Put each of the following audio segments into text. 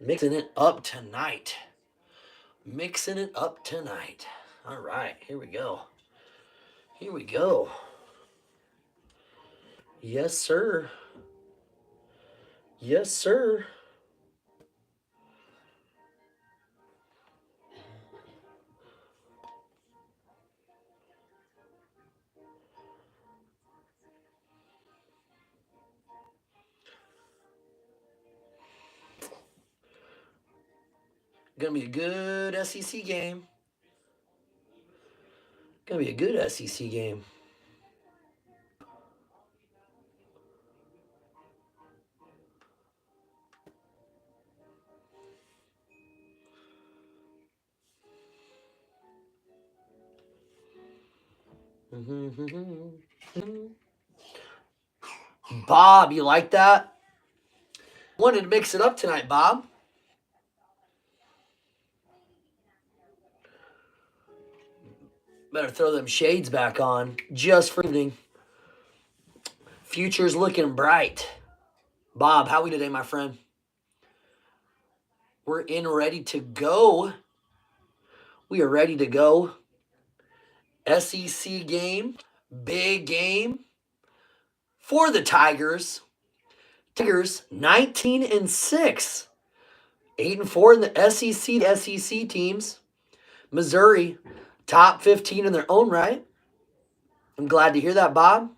Mixing it up tonight. Mixing it up tonight. All right, here we go. Here we go. Yes, sir. Yes, sir. Gonna be a good SEC game. Gonna be a good SEC game. Bob, you like that? Wanted to mix it up tonight, Bob. Better throw them shades back on just for evening. Future's looking bright. Bob, how are we today, my friend? We're in ready to go. We are ready to go. SEC game, big game for the Tigers. Tigers 19-6, 8-4 in the SEC teams. Missouri top 15 in their own right. I'm glad to hear that, Bob.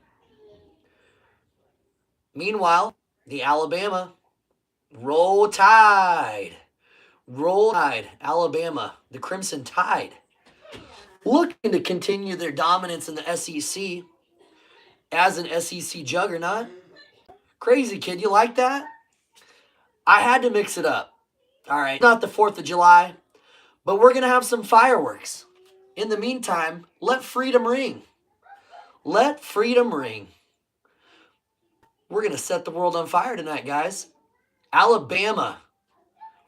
Meanwhile, the Alabama Roll Tide. Roll Tide, Alabama, the Crimson Tide, looking to continue their dominance in the SEC as an SEC juggernaut. Crazy, kid. You like that? I had to mix it up. All right. Not the 4th of July, but we're going to have some fireworks. In the meantime, let freedom ring. Let freedom ring. We're going to set the world on fire tonight, guys. Alabama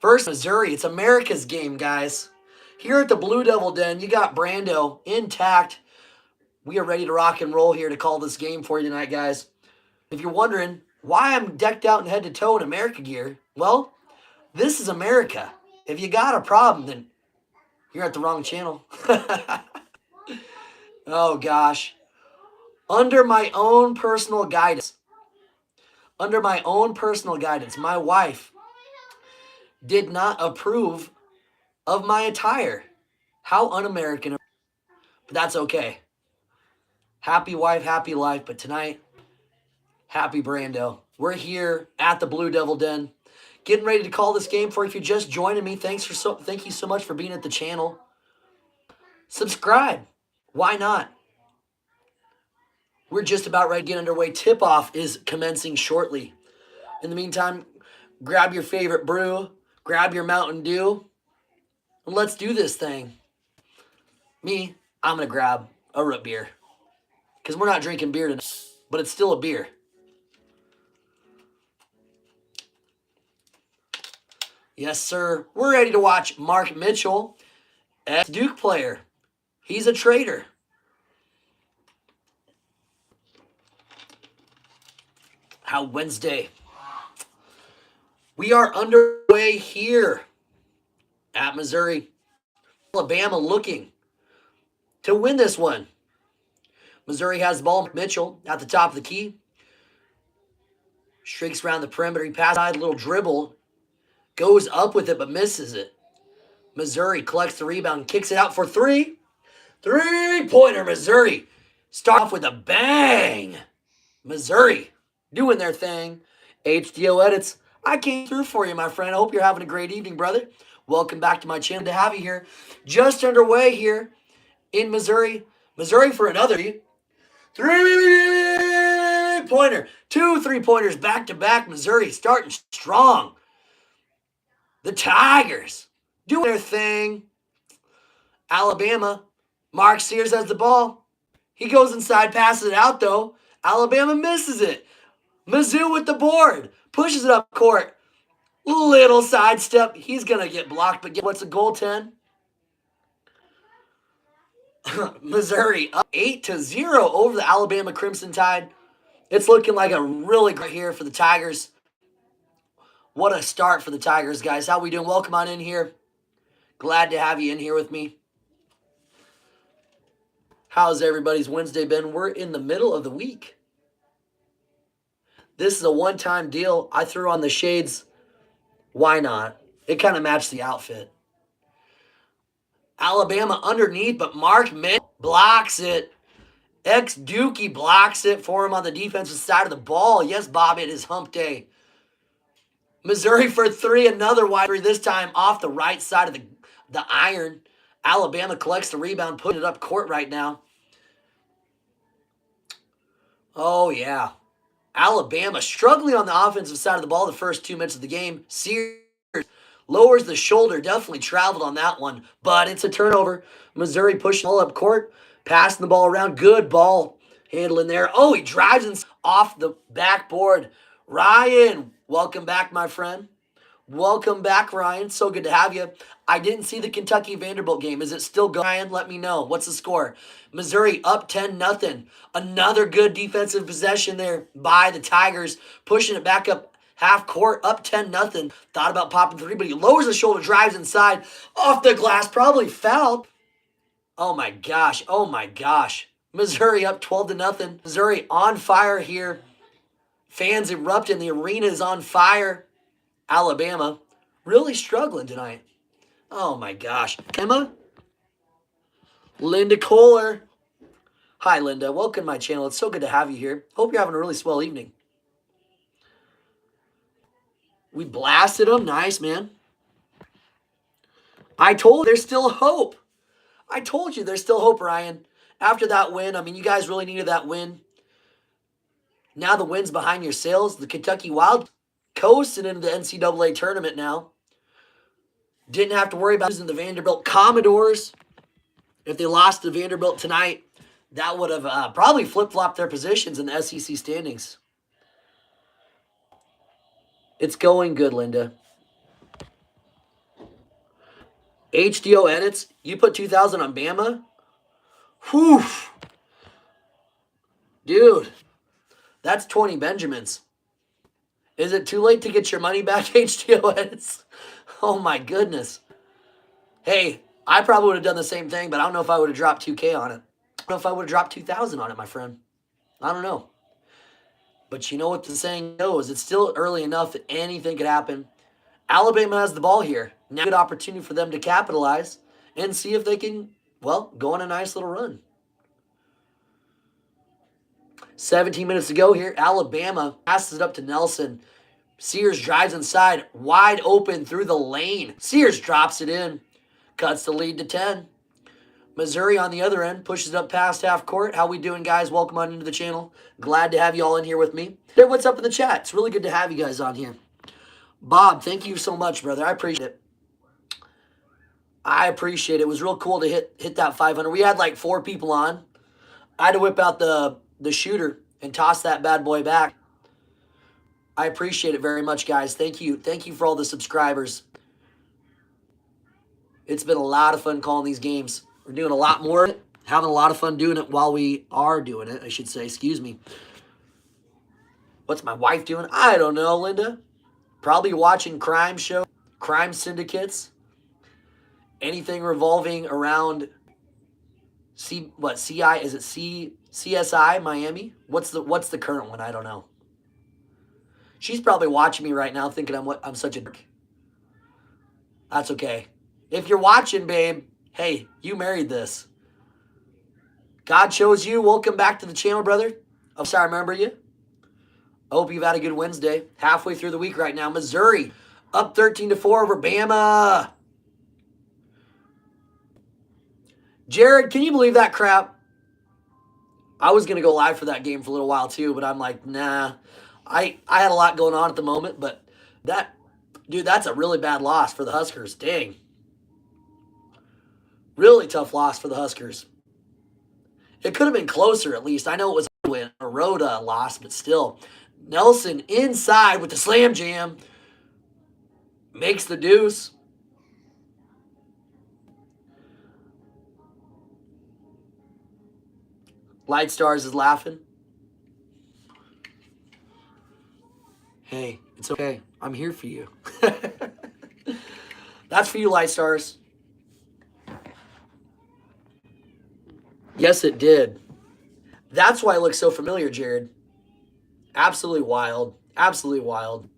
versus Missouri. It's America's game, guys. Here at the Blue Devil Den, you got Brando intact. We are ready to rock and roll here to call this game for you tonight, guys. If you're wondering why I'm decked out in head to toe in America gear, well, this is America. If you got a problem, then you're at the wrong channel. Oh, gosh. Under my own personal guidance, my wife did not approve of my attire. How un-American. But that's okay. Happy wife, happy life. But tonight, happy Brando. We're here at the Blue Devil Den, getting ready to call this game for you. If you're just joining me, thank you so much for being at the channel. Subscribe. Why not? We're just about ready to get underway. Tip-off is commencing shortly. In the meantime, grab your favorite brew, grab your Mountain Dew, and let's do this thing. Me, I'm going to grab a root beer because we're not drinking beer tonight, but it's still a beer. Yes, sir. We're ready to watch Mark Mitchell, ex-Duke player. He's a traitor. How Wednesday. We are underway here at Missouri. Alabama looking to win this one. Missouri has the ball. Mitchell at the top of the key. Streaks around the perimeter. He passes side, little dribble. Goes up with it, but misses it. Missouri collects the rebound, kicks it out for three. Three-pointer, Missouri. Start off with a bang. Missouri doing their thing. HDO Edits, I came through for you, my friend. I hope you're having a great evening, brother. Welcome back to my channel. To have you here. Just underway here in Missouri. Missouri for another three-pointer. 2 3-pointers back-to-back. Missouri starting strong. The Tigers doing their thing. Alabama. Mark Sears has the ball. He goes inside, passes it out, though. Alabama misses it. Mizzou with the board. Pushes it up court. Little sidestep. He's going to get blocked, but what's a goaltend? Missouri up 8-0 over the Alabama Crimson Tide. It's looking like a really great here for the Tigers. What a start for the Tigers, guys. How we doing? Welcome on in here. Glad to have you in here with me. How's everybody's Wednesday been? We're in the middle of the week. This is a one-time deal. I threw on the shades. Why not? It kind of matched the outfit. Alabama underneath, but Mark Mick blocks it. Ex-Dookie blocks it for him on the defensive side of the ball. Yes, Bob, it is hump day. Missouri for 3, another wide receiver, this time off the right side of the iron. Alabama collects the rebound, putting it up court right now. Oh, yeah. Alabama struggling on the offensive side of the ball the first 2 minutes of the game. Sears lowers the shoulder, definitely traveled on that one, but it's a turnover. Missouri pushing the ball up court, passing the ball around. Good ball handling there. Oh, he drives off the backboard. Ryan, welcome back, my friend. Welcome back, Ryan. So good to have you. I didn't see the Kentucky-Vanderbilt game. Is it still going? Ryan, let me know. What's the score? Missouri up 10-0. Another good defensive possession there by the Tigers, pushing it back up half court, up 10-0. Thought about popping 3, but he lowers the shoulder, drives inside, off the glass, probably fouled. Oh my gosh. Oh my gosh. Missouri up 12-0. Missouri on fire here. Fans erupting. The arena is on fire. Alabama really struggling tonight. Oh my gosh. Emma? Linda Kohler. Hi, Linda. Welcome to my channel. It's so good to have you here. Hope you're having a really swell evening. We blasted them. Nice, man. I told you there's still hope. I told you there's still hope, Ryan. After that win, I mean, you guys really needed that win. Now the win's behind your sails. The Kentucky Wild coasting into the NCAA tournament now. Didn't have to worry about losing the Vanderbilt Commodores. If they lost to Vanderbilt tonight, that would have probably flip-flopped their positions in the SEC standings. It's going good, Linda. HDO edits. You put 2,000 on Bama? Whew. Dude, that's 20 Benjamins. Is it too late to get your money back, HDO edits? Oh, my goodness. Hey, I probably would have done the same thing, but I don't know if I would have dropped 2K on it. I don't know if I would have dropped 2,000 on it, my friend. I don't know. But you know what the saying goes. It's still early enough that anything could happen. Alabama has the ball here. Now good opportunity for them to capitalize and see if they can, well, go on a nice little run. 17 minutes to go here. Alabama passes it up to Nelson. Sears drives inside, wide open through the lane. Sears drops it in, cuts the lead to 10. Missouri on the other end pushes it up past half court. How we doing, guys? Welcome on into the channel. Glad to have you all in here with me. Hey, what's up in the chat? It's really good to have you guys on here. Bob, thank you so much, brother. I appreciate it. I appreciate it. It was real cool to hit that 500. We had like 4 people on. I had to whip out the shooter and toss that bad boy back. I appreciate it very much, guys. Thank you. Thank you for all the subscribers. It's been a lot of fun calling these games. We're doing a lot more of it. Having a lot of fun doing it while we are doing it, I should say. Excuse me. What's my wife doing? I don't know, Linda. Probably watching crime shows, crime syndicates, anything revolving around CSI Miami? What's the current one? I don't know. She's probably watching me right now thinking I'm such a jerk. That's okay. If you're watching, babe, hey, you married this. God chose you. Welcome back to the channel, brother. I'm sorry I remember you. I hope you've had a good Wednesday. Halfway through the week right now. Missouri up 13-4 over Bama. Jared, can you believe that crap? I was going to go live for that game for a little while too, but I'm like, nah. I had a lot going on at the moment, but that's a really bad loss for the Huskers. Dang. Really tough loss for the Huskers. It could have been closer at least. I know it was a win, a road loss, but still. Nelson inside with the slam jam. Makes the deuce. Light Stars is laughing. Hey, it's okay. I'm here for you. That's for you, Light Stars. Yes, it did. That's why it looks so familiar, Jared. Absolutely wild. Absolutely wild.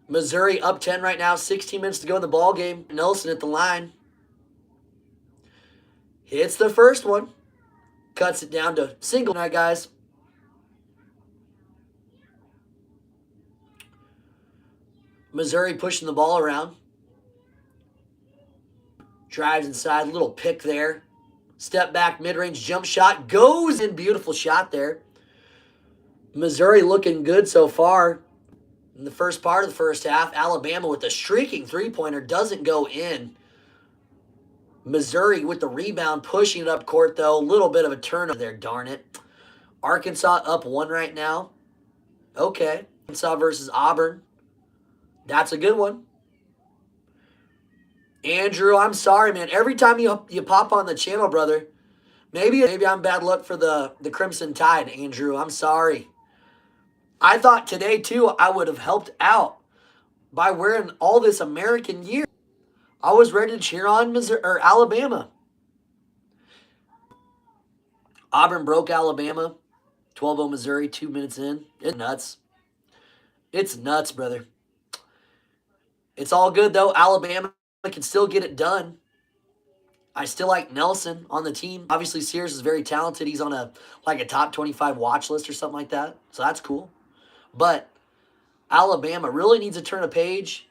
Missouri up 10 right now. 16 minutes to go in the ball game. Nelson at the line. Hits the first one. Cuts it down to single night, guys. Missouri pushing the ball around. Drives inside. Little pick there. Step back, mid-range jump shot. Goes in. Beautiful shot there. Missouri looking good so far in the first part of the first half. Alabama with a streaking three-pointer doesn't go in. Missouri with the rebound, pushing it up court, though. A little bit of a turnover there, darn it. Arkansas up 1 right now. Okay. Arkansas versus Auburn. That's a good one. Andrew, I'm sorry, man. Every time you pop on the channel, brother, maybe I'm bad luck for the Crimson Tide, Andrew. I'm sorry. I thought today, too, I would have helped out by wearing all this American gear. I was ready to cheer on Missouri or Alabama. Auburn broke Alabama. 12-0 Missouri, 2 minutes in. It's nuts. It's nuts, brother. It's all good, though. Alabama can still get it done. I still like Nelson on the team. Obviously, Sears is very talented. He's on a top 25 watch list or something like that. So that's cool. But Alabama really needs to turn a page,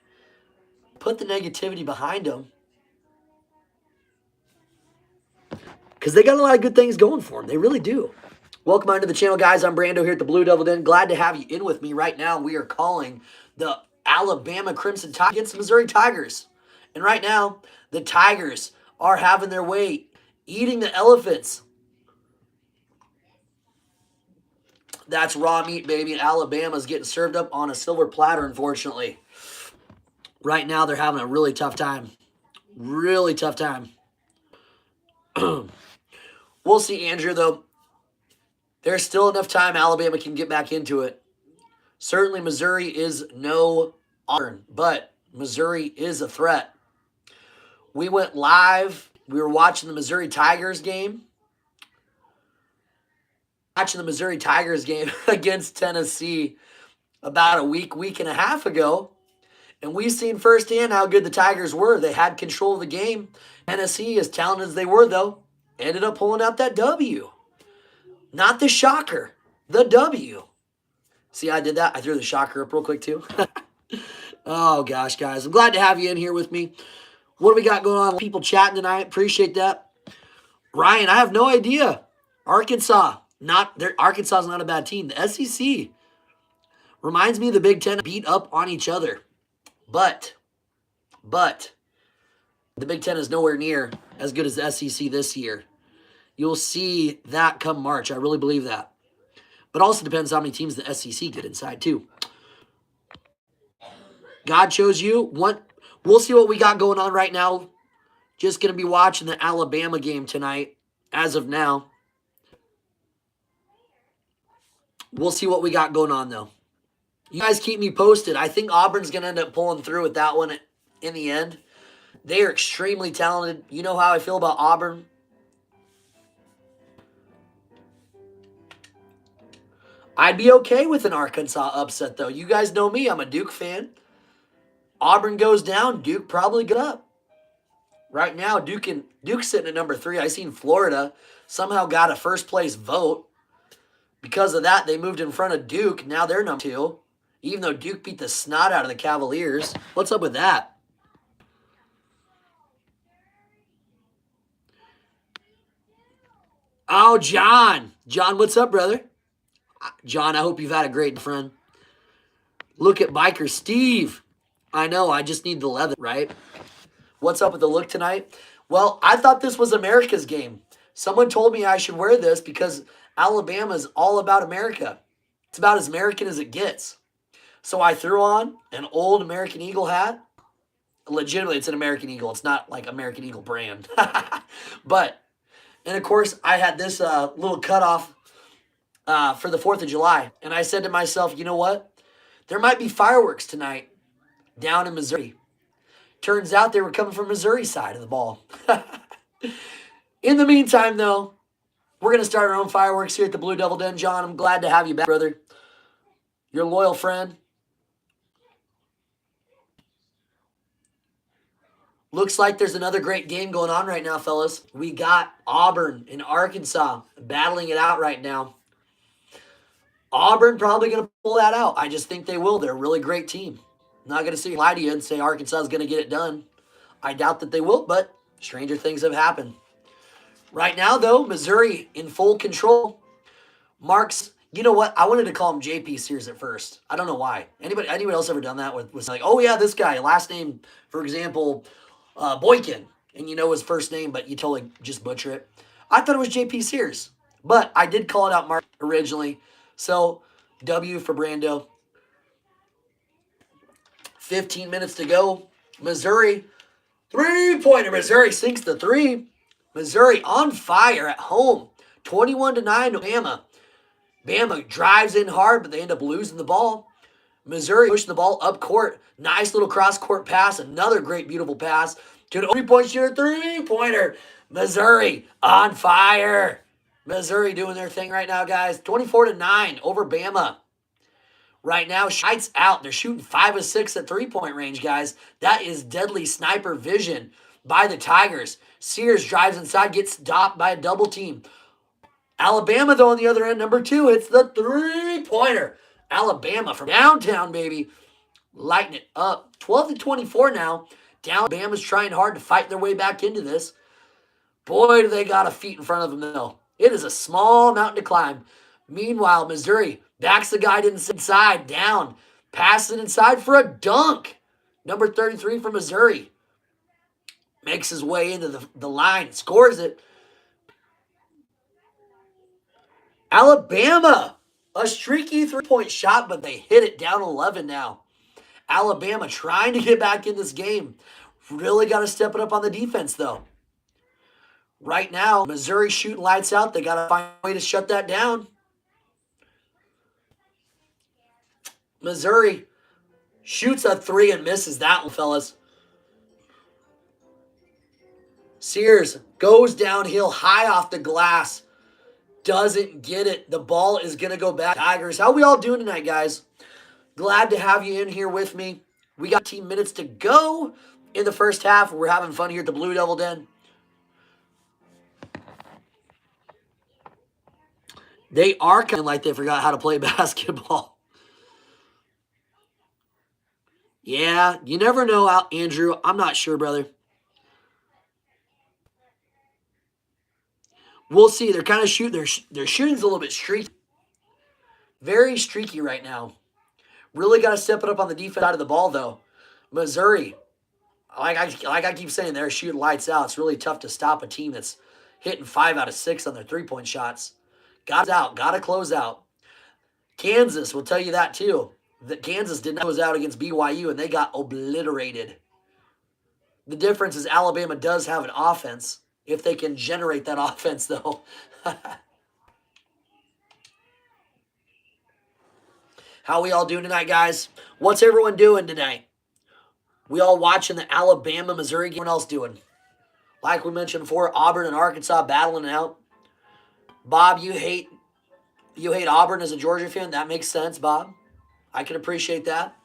put the negativity behind them, because they got a lot of good things going for them. They really do. Welcome onto the channel, guys. I'm Brando here at the Blue Devil Den. Glad to have you in with me right now. We are calling the Alabama Crimson Tide against the Missouri Tigers. And right now, the Tigers are having their way, eating the elephants. That's raw meat, baby. And Alabama's getting served up on a silver platter, unfortunately. Right now, they're having a really tough time. Really tough time. We'll see, Andrew, though. There's still enough time Alabama can get back into it. Certainly, Missouri is no Auburn, but Missouri is a threat. We went live. We were watching the Missouri Tigers game. Watching the Missouri Tigers game against Tennessee about a week and a half ago. And we've seen firsthand how good the Tigers were. They had control of the game. Tennessee, as talented as they were, though, ended up pulling out that W. Not the shocker, the W. See, I did that. I threw the shocker up real quick, too. Oh, gosh, guys. I'm glad to have you in here with me. What do we got going on? People chatting tonight. Appreciate that. Ryan, I have no idea. Arkansas. Arkansas is not a bad team. The SEC reminds me of the Big Ten beat up on each other. But the Big Ten is nowhere near as good as the SEC this year. You'll see that come March. I really believe that. But also depends how many teams the SEC get inside, too. God chose you. We'll see what we got going on right now. Just going to be watching the Alabama game tonight as of now. We'll see what we got going on, though. You guys keep me posted. I think Auburn's going to end up pulling through with that one in the end. They are extremely talented. You know how I feel about Auburn. I'd be okay with an Arkansas upset, though. You guys know me. I'm a Duke fan. Auburn goes down, Duke probably get up. Right now, Duke's sitting at number 3. I seen Florida somehow got a first-place vote. Because of that, they moved in front of Duke. Now they're number 2. Even though Duke beat the snot out of the Cavaliers. What's up with that? Oh, John. John, what's up, brother? John, I hope you've had a great friend. Look at Biker Steve. I know, I just need the leather, right? What's up with the look tonight? Well, I thought this was America's game. Someone told me I should wear this because Alabama is all about America. It's about as American as it gets. So I threw on an old American Eagle hat. Legitimately, it's an American Eagle. It's not like American Eagle brand. And of course, I had this little cutoff for the 4th of July. And I said to myself, you know what? There might be fireworks tonight down in Missouri. Turns out they were coming from Missouri side of the ball. In the meantime, though, we're going to start our own fireworks here at the Blue Devil Den. John, I'm glad to have you back, brother. Your loyal friend. Looks like there's another great game going on right now, fellas. We got Auburn and Arkansas battling it out right now. Auburn probably going to pull that out. I just think they will. They're a really great team. I'm not going to lie to you and say Arkansas is going to get it done. I doubt that they will, but stranger things have happened. Right now, though, Missouri in full control. Marks, you know what? I wanted to call him JP Sears at first. I don't know why. Anybody else ever done that? Was like, oh yeah, this guy, last name, for example, Boykin, and you know his first name, but you totally just butcher it. I thought it was JP Sears, but I did call it out Mark originally. So, W for Brando. 15 minutes to go. Missouri, three-pointer. Missouri sinks the three. Missouri on fire at home. 21-9 Bama. Bama drives in hard, but they end up losing the ball. Missouri pushing the ball up court. Nice little cross-court pass. Another great, beautiful pass to the three-point shooter. Three-pointer. Missouri on fire. Missouri doing their thing right now, guys. 24-9 over Bama. Right now, lights out. They're shooting 5 of 6 at three-point range, guys. That is deadly sniper vision by the Tigers. Sears drives inside, gets stopped by a double team. Alabama, though, on the other end, number 2, hits the three-pointer. Alabama from downtown, baby. Lighting it up. 12-24 now. Alabama's trying hard to fight their way back into this. Boy, do they got a feet in front of them, though. It is a small mountain to climb. Meanwhile, Missouri backs the guy inside, down. Passes it inside for a dunk. Number 33 for Missouri. Makes his way into the line. Scores it. Alabama. A streaky three-point shot, but they hit it down 11 now. Alabama trying to get back in this game. Really got to step it up on the defense, though. Right now, Missouri shooting lights out. They got to find a way to shut that down. Missouri shoots a three and misses that one, fellas. Sears goes downhill high off the glass. Doesn't get it. The ball is going to go back. Tigers, how we all doing tonight, guys? Glad to have you in here with me. We got 15 minutes to go in the first half. We're having fun here at the Blue Devil Den. They are kind of like they forgot how to play basketball. Yeah, you never know, Andrew. I'm not sure, brother. We'll see. They're kind of shooting. Their shooting's a little bit streaky. Very streaky right now. Really got to step it up on the defense side of the ball, though. Missouri, like I keep saying, they're shooting lights out. It's really tough to stop a team that's hitting 5 out of 6 on their three-point shots. Got to close out. Kansas will tell you that, too. That Kansas did not close out against BYU, and they got obliterated. The difference is Alabama does have an offense. If they can generate that offense, though. How we all doing tonight, guys? What's everyone doing tonight? We all watching the Alabama-Missouri game. What else doing? Like we mentioned before, Auburn and Arkansas battling it out. Bob, you hate Auburn as a Georgia fan? That makes sense, Bob. I can appreciate that.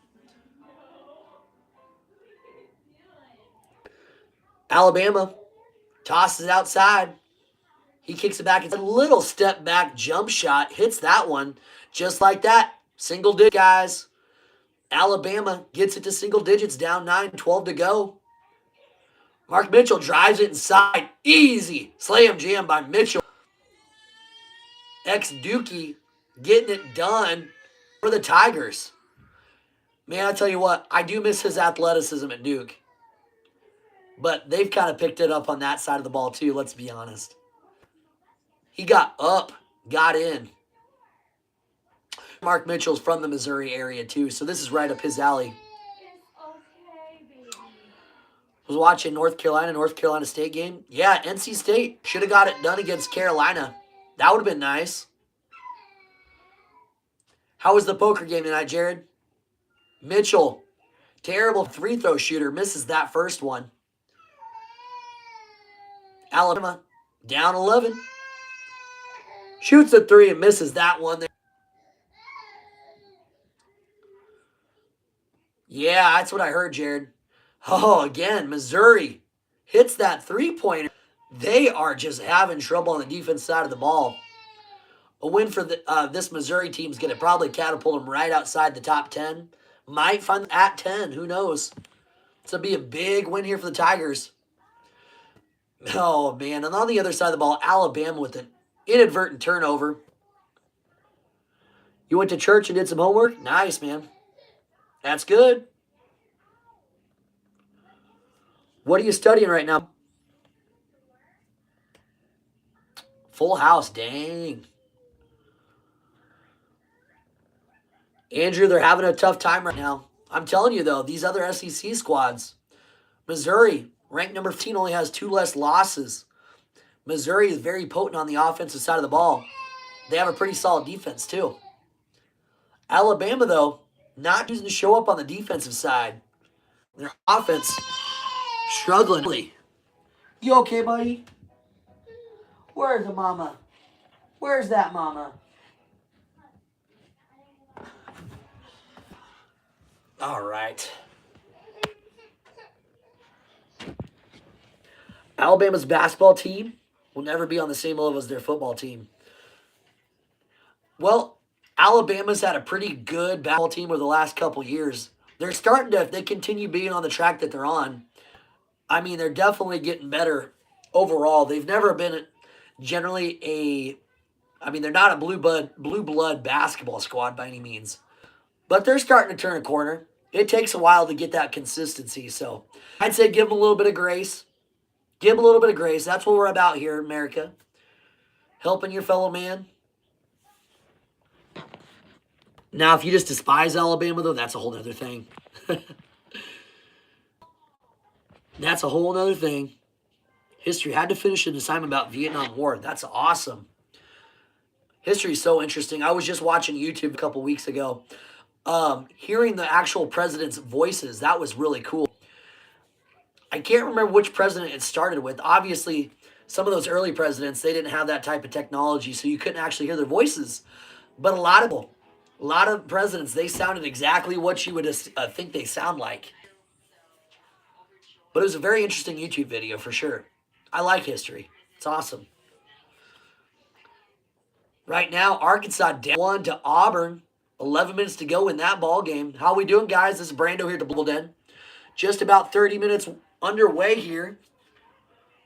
Alabama tosses it outside. He kicks it back. It's a little step back jump shot. Hits that one just like that. Single digit, guys. Alabama gets it to single digits. Down 9, 12 to go. Mark Mitchell drives it inside. Easy. Slam jam by Mitchell. Ex-Dookie getting it done for the Tigers. Man, I tell you what, I do miss his athleticism at Duke. But they've kind of picked it up on that side of the ball too, let's be honest. He got up, got in. Mark Mitchell's from the Missouri area too, so this is right up his alley. Was watching North Carolina State game. Yeah, NC State should have got it done against Carolina. That would have been nice. How was the poker game tonight, Jared? Mitchell, terrible free throw shooter, misses that first one. Alabama, down 11. Shoots a three and misses that one. Yeah, that's what I heard, Jared. Oh, again, Missouri hits that three-pointer. They are just having trouble on the defense side of the ball. A win for this Missouri team is going to probably catapult them right outside the top 10. Might find them at 10. Who knows? It's going to be a big win here for the Tigers. Oh, man. And on the other side of the ball, Alabama with an inadvertent turnover. You went to church and did some homework? Nice, man. That's good. What are you studying right now? Full house. Dang. Andrew, they're having a tough time right now. I'm telling you, though, these other SEC squads, Missouri, ranked number 15, only has 2 less losses. Missouri is very potent on the offensive side of the ball. They have a pretty solid defense, too. Alabama, though, not choosing to show up on the defensive side. Their offense struggling. You okay, buddy? Where's the mama? Where's that mama? All right. Alabama's basketball team will never be on the same level as their football team. Well, Alabama's had a pretty good basketball team over the last couple years. They're starting to, if they continue being on the track that they're on, I mean, they're definitely getting better overall. They've never been generally they're not a blue blood basketball squad by any means. But they're starting to turn a corner. It takes a while to get that consistency. So I'd say give them a little bit of grace. Give them a little bit of grace. That's what we're about here in America. Helping your fellow man. Now, if you just despise Alabama, though, that's a whole other thing. That's a whole other thing. History had to finish an assignment about Vietnam War. That's awesome. History is so interesting. I was just watching YouTube a couple weeks ago. Hearing the actual president's voices, that was really cool. I can't remember which president it started with. Obviously, some of those early presidents, they didn't have that type of technology, so you couldn't actually hear their voices. But a lot of presidents, they sounded exactly what you would think they sound like. But it was a very interesting YouTube video for sure. I like history. It's awesome. Right now, Arkansas down 1 to Auburn. 11 minutes to go in that ball game. How we doing, guys? This is Brando here to Bull Den. Just about 30 minutes underway here.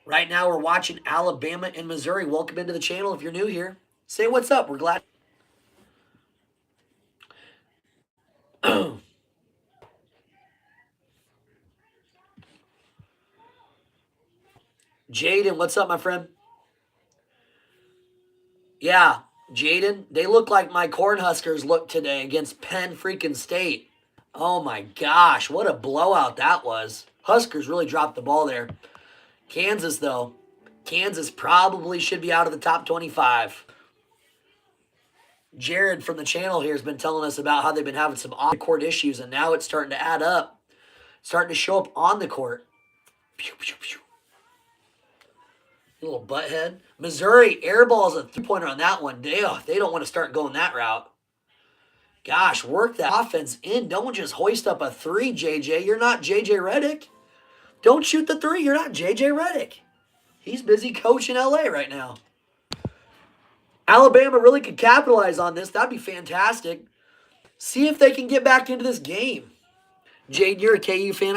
Right now, we're watching Alabama and Missouri. Welcome into the channel if you're new here. Say what's up. We're glad. Jaden, what's up, my friend? Yeah, Jaden, they look like my Cornhuskers looked today against Penn freaking State. Oh my gosh, what a blowout that was. Huskers really dropped the ball there. Kansas, though. Kansas probably should be out of the top 25. Jared from the channel here has been telling us about how they've been having some on-court issues, and now it's starting to add up. Starting to show up on the court. Pew, pew, pew. Little butthead. Missouri airballs a three-pointer on that one. They don't want to start going that route. Gosh, work that offense in. Don't just hoist up a three, JJ. You're not JJ Redick. Don't shoot the three. You're not JJ Redick. He's busy coaching LA right now. Alabama really could capitalize on this. That'd be fantastic. See if they can get back into this game. Jade, you're a KU fan.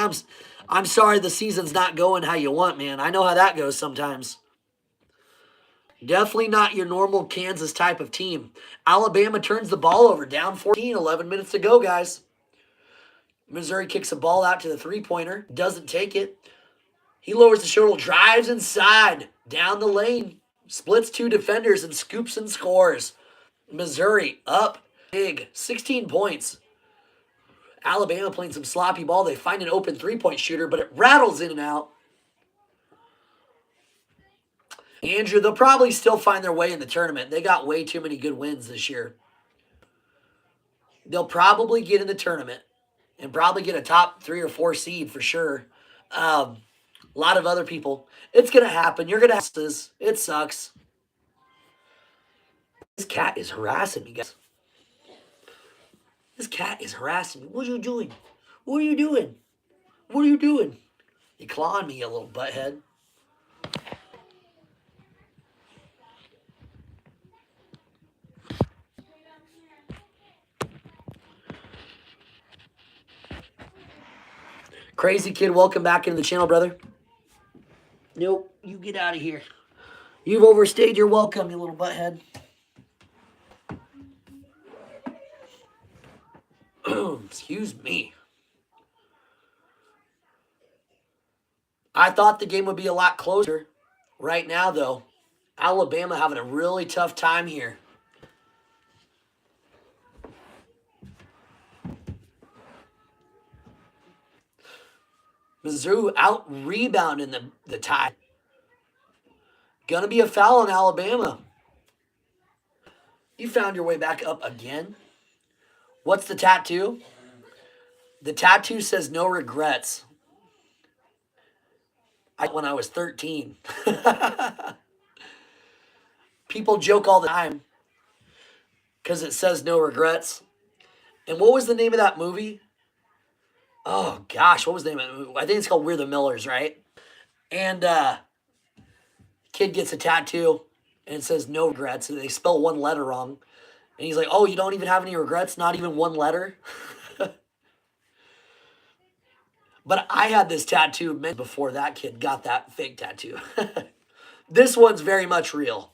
I'm sorry the season's not going how you want, man. I know how that goes sometimes. Definitely not your normal Kansas type of team. Alabama turns the ball over. Down 14, 11 minutes to go, guys. Missouri kicks the ball out to the three-pointer. Doesn't take it. He lowers the shoulder, drives inside. Down the lane. Splits 2 defenders and scoops and scores. Missouri up big. 16 points. Alabama playing some sloppy ball. They find an open three-point shooter, but it rattles in and out. Andrew, they'll probably still find their way in the tournament. They got way too many good wins this year. They'll probably get in the tournament. and probably get a top 3 or 4 seed for sure. A lot of other people. It's going to happen. You're going to have this. It sucks. This cat is harassing me, guys. This cat is harassing me. What are you doing? What are you doing? What are you doing? You clawing me, you little butthead. Crazy Kid, welcome back into the channel, brother. Nope, you get out of here. You've overstayed your welcome, you little butthead. Excuse me. I thought the game would be a lot closer. Right now, though, Alabama having a really tough time here. Mizzou out rebounding the Tide. Gonna be a foul on Alabama. You found your way back up again. What's the tattoo? The tattoo says no regrets. When I was 13. People joke all the time because it says no regrets. And what was the name of that movie? Oh gosh, what was the name of that movie? I think it's called We're the Millers, right? And kid gets a tattoo and it says no regrets. And they spell one letter wrong. And he's like, oh, you don't even have any regrets? Not even one letter? But I had this tattoo before that kid got that fake tattoo. This one's very much real.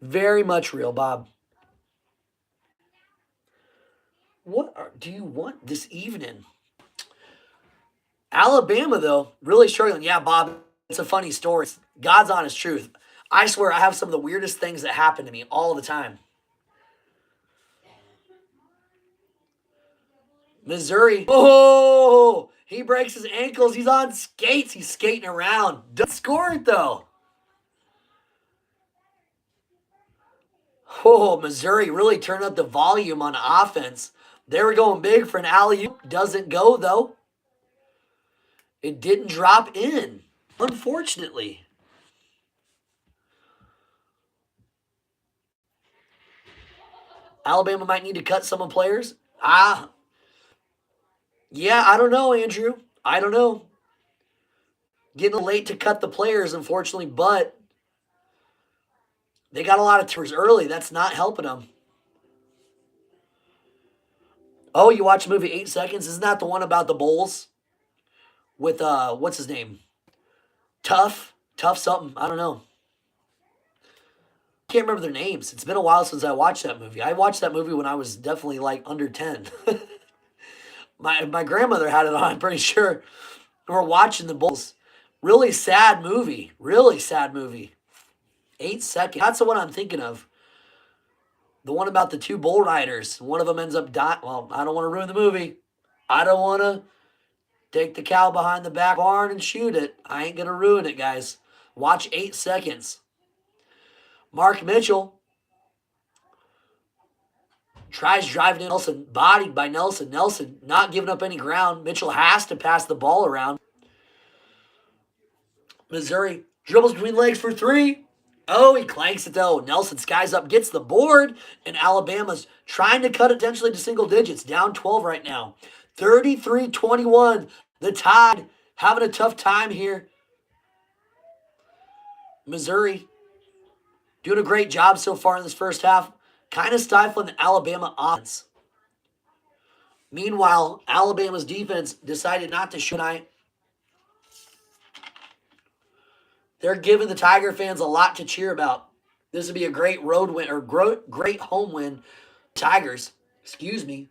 Very much real, Bob. What do you want this evening? Alabama, though, really struggling. Yeah, Bob, it's a funny story. It's God's honest truth. I swear I have some of the weirdest things that happen to me all the time. Missouri. Oh, he breaks his ankles. He's on skates. He's skating around. Doesn't score it, though. Oh, Missouri really turned up the volume on offense. They were going big for an alley-oop. Doesn't go, though. It didn't drop in, unfortunately. Alabama might need to cut some players. Yeah, I don't know, Andrew. I don't know. Getting late to cut the players, unfortunately, but they got a lot of turns early. That's not helping them. Oh, you watch the movie 8 Seconds? Isn't that the one about the Bulls? With, what's his name? Tough something. I don't know. Can't remember their names. It's been a while since I watched that movie. I watched that movie when I was definitely like under 10. My grandmother had it on, I'm pretty sure. We're watching the Bulls. Really sad movie. Really sad movie. 8 Seconds. That's the one I'm thinking of. The one about the 2 bull riders. One of them ends up dying. Well, I don't want to ruin the movie. I don't want to take the cow behind the back barn and shoot it. I ain't going to ruin it, guys. Watch 8 Seconds. Mark Mitchell tries driving in Nelson, bodied by Nelson. Nelson not giving up any ground. Mitchell has to pass the ball around. Missouri dribbles between legs for 3. Oh, he clanks it though. Nelson skies up, gets the board, and Alabama's trying to cut it potentially to single digits. Down 12 right now. 33-21. The Tide having a tough time here. Missouri doing a great job so far in this first half. Kind of stifling the Alabama offense. Meanwhile, Alabama's defense decided not to shoot tonight. They're giving the Tiger fans a lot to cheer about. This would be a great road win or great home win. Tigers, excuse me.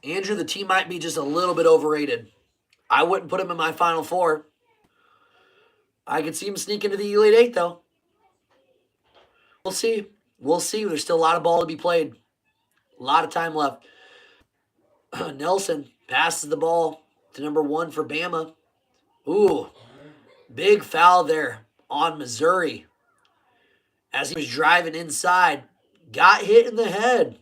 Andrew, the team might be just a little bit overrated. I wouldn't put him in my Final Four. I could see him sneak into the Elite Eight, though. We'll see. We'll see. There's still a lot of ball to be played. A lot of time left. Nelson passes the ball to number 1 for Bama. Ooh, big foul there on Missouri as he was driving inside. Got hit in the head.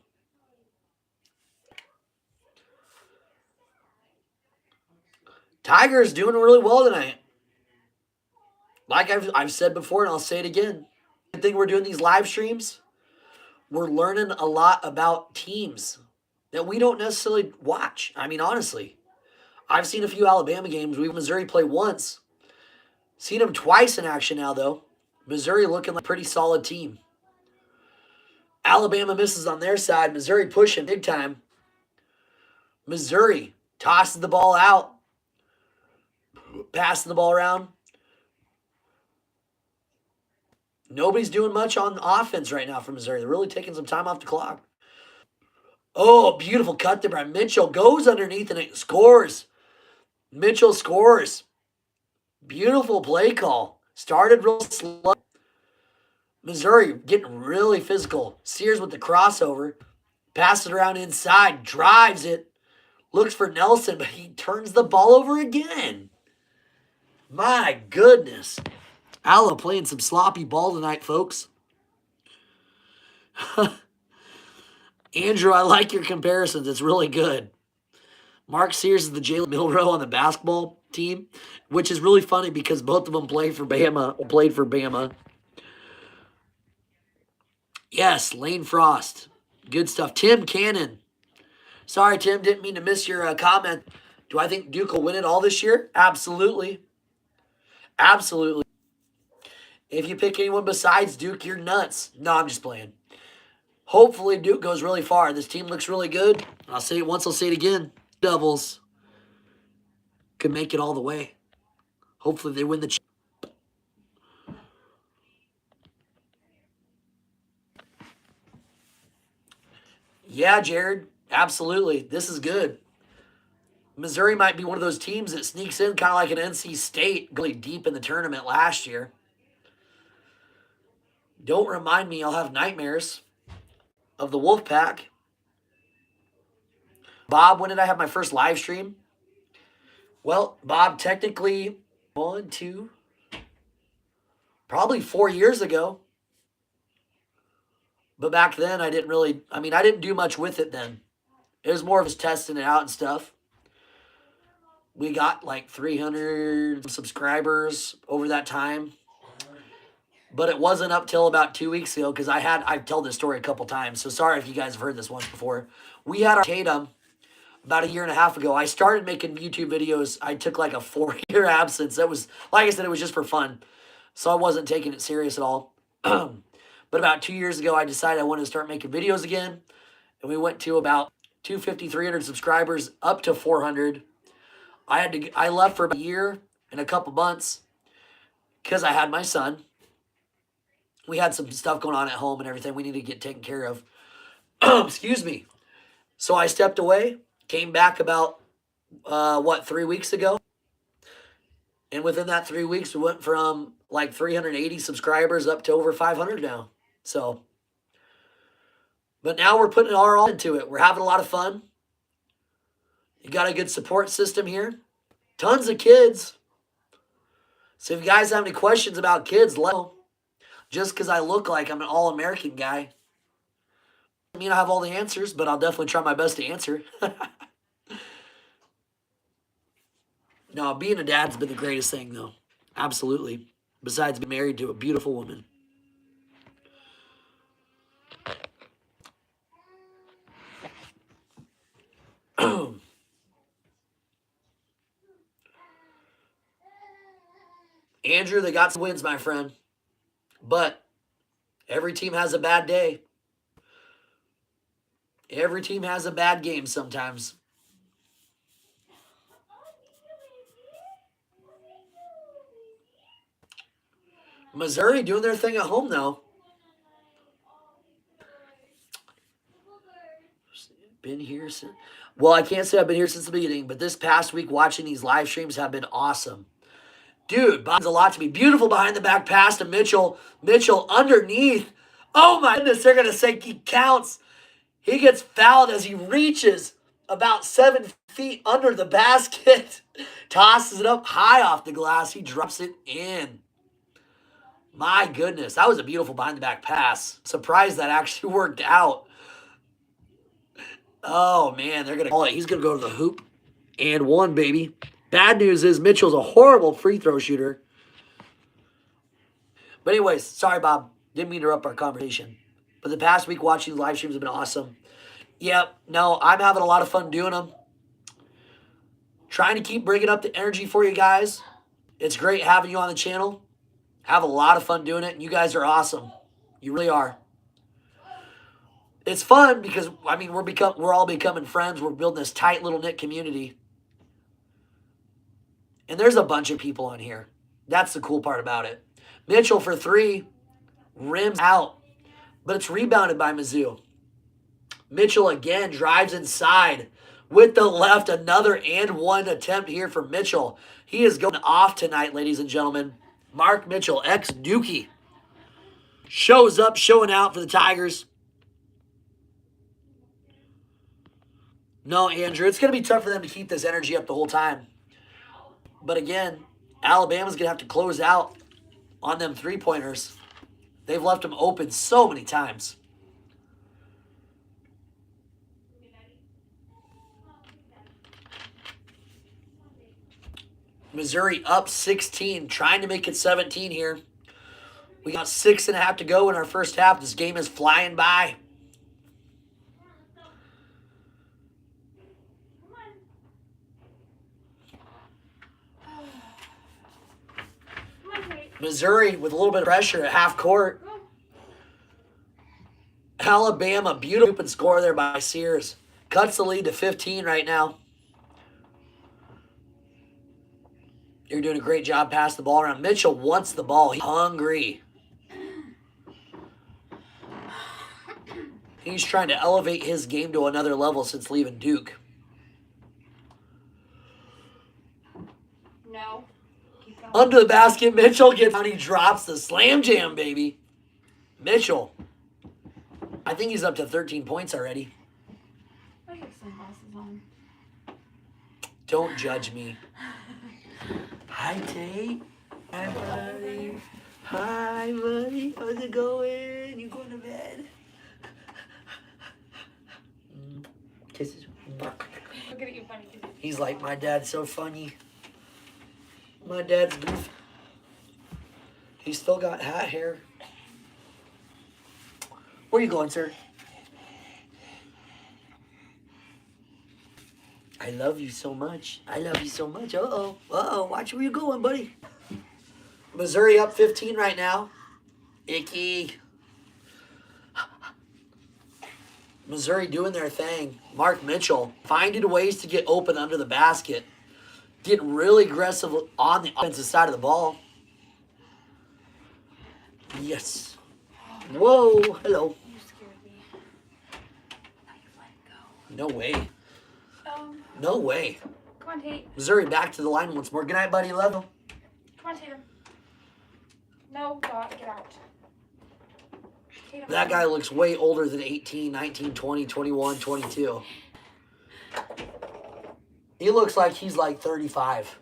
Tigers doing really well tonight. Like I've said before, and I'll say it again. The thing we're doing these live streams, we're learning a lot about teams that we don't necessarily watch. I mean, honestly, I've seen a few Alabama games. We've Missouri play once. Seen them twice in action now, though. Missouri looking like a pretty solid team. Alabama misses on their side. Missouri pushing big time. Missouri tosses the ball out. Passing the ball around. Nobody's doing much on offense right now for Missouri. They're really taking some time off the clock. Oh, beautiful cut there by Mitchell. Goes underneath and it scores. Mitchell scores. Beautiful play call. Started real slow. Missouri getting really physical. Sears with the crossover. Passes it around inside. Drives it. Looks for Nelson, but he turns the ball over again. My goodness. Alabama playing some sloppy ball tonight, folks. Andrew, I like your comparisons. It's really good. Mark Sears is the Jalen Milroe on the basketball team, which is really funny because both of them played for Bama. Yes, Lane Frost. Good stuff. Tim Cannon. Sorry, Tim, didn't mean to miss your comment. Do I think Duke will win it all this year? Absolutely. Absolutely. If you pick anyone besides Duke, you're nuts. No, I'm just playing. Hopefully Duke goes really far. This team looks really good. I'll say it once, I'll say it again. Devils could make it all the way. Hopefully they win the Yeah, Jared. Absolutely. This is good. Missouri might be one of those teams that sneaks in kind of like an NC State, really deep in the tournament last year. Don't remind me, I'll have nightmares of the Wolfpack. Bob, when did I have my first live stream? Well, Bob, technically, probably 4 years ago. But back then, I didn't do much with it then. It was more of just testing it out and stuff. We got like 300 subscribers over that time. But it wasn't up till about 2 weeks ago because I've told this story a couple times. So sorry if you guys have heard this once before. We had our Tatum about a year and a half ago. I started making YouTube videos. I took like a 4-year absence. That was, like I said, it was just for fun. So I wasn't taking it serious at all. But about 2 years ago, I decided I wanted to start making videos again. And we went to about 250, 300 subscribers, up to 400. I left for about a year and a couple months because I had my son. We had some stuff going on at home and everything we needed to get taken care of. Excuse me. So I stepped away, came back about, 3 weeks ago? And within that 3 weeks, we went from like 380 subscribers up to over 500 now. So, but now we're putting our all into it. We're having a lot of fun. You got a good support system here. Tons of kids. So if you guys have any questions about kids, let me know. Just because I look like I'm an all-American guy. I mean, I have all the answers, but I'll definitely try my best to answer. No, being a dad's been the greatest thing, though. Absolutely. Besides being married to a beautiful woman. Andrew, they got some wins, my friend. But every team has a bad day. Every team has a bad game sometimes. Missouri doing their thing at home, though. Been here since... Well, I can't say I've been here since the beginning, but this past week watching these live streams have been awesome. Dude, Bob's a lot to be. Beautiful behind the back pass to Mitchell. Mitchell underneath. Oh my goodness, they're going to say he counts. He gets fouled as he reaches about 7 feet under the basket. Tosses it up high off the glass. He drops it in. My goodness, that was a beautiful behind-the-back pass. Surprised that actually worked out. Oh, man, they're going to call it. He's going to go to the hoop. And one, baby. Bad news is Mitchell's a horrible free throw shooter. But anyways, sorry, Bob. Didn't mean to interrupt our conversation. But the past week watching the live streams have been awesome. Yep, no, I'm having a lot of fun doing them. Trying to keep bringing up the energy for you guys. It's great having you on the channel. Have a lot of fun doing it, and you guys are awesome. You really are. It's fun because, I mean, we're all becoming friends. We're building this tight little knit community. And there's a bunch of people on here. That's the cool part about it. Mitchell for three. Rims out. But it's rebounded by Mizzou. Mitchell again drives inside with the left. Another and one attempt here for Mitchell. He is going off tonight, ladies and gentlemen. Mark Mitchell, ex-Dookie, shows up, showing out for the Tigers. No, Andrew, it's going to be tough for them to keep this energy up the whole time. But again, Alabama's going to have to close out on them three-pointers. They've left them open so many times. Missouri up 16, trying to make it 17 here. We got 6.5 to go in our first half. This game is flying by. Missouri with a little bit of pressure at half court. Alabama, beautiful open score there by Sears. Cuts the lead to 15 right now. You're doing a great job passing the ball around. Mitchell wants the ball. He's hungry. He's trying to elevate his game to another level since leaving Duke. No. Under the basket, Mitchell gets out. He drops the slam jam, baby. Mitchell. I think he's up to 13 points already. I have sunglasses on. Don't judge me. Hi, Tate. Hi, buddy. Hi, buddy. How's it going? You going to bed? Kisses. Look at you, funny. He's like, my dad's so funny. My dad's goofy. He's still got hat hair. Where you going, sir? I love you so much. I love you so much. Uh-oh. Uh-oh. Watch where you're going, buddy. Missouri up 15 right now. Icky. Missouri doing their thing. Mark Mitchell finding ways to get open under the basket. Getting really aggressive on the offensive side of the ball. Yes. Whoa. Hello. You scared me. Now you let it go. No way. Oh. No way. Come on, Tate. Missouri back to the line once more. Good night, buddy. Love you. Come on, Tatum. No, Dot, get out. Tatum. That guy looks way older than 18, 19, 20, 21, 22. He looks like he's like 35.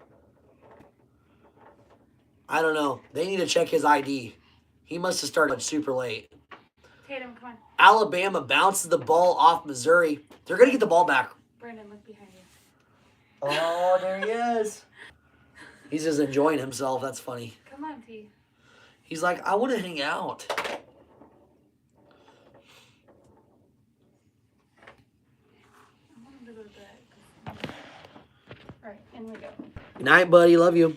I don't know. They need to check his ID. He must have started super late. Tatum, come on. Alabama bounces the ball off Missouri. They're going to get the ball back. Brandon, look behind you. Oh, there he is. He's just enjoying himself. That's funny. Come on, T. He's like, I want to hang out. I want him to go to bed. All right, in we go. Good night, buddy. Love you.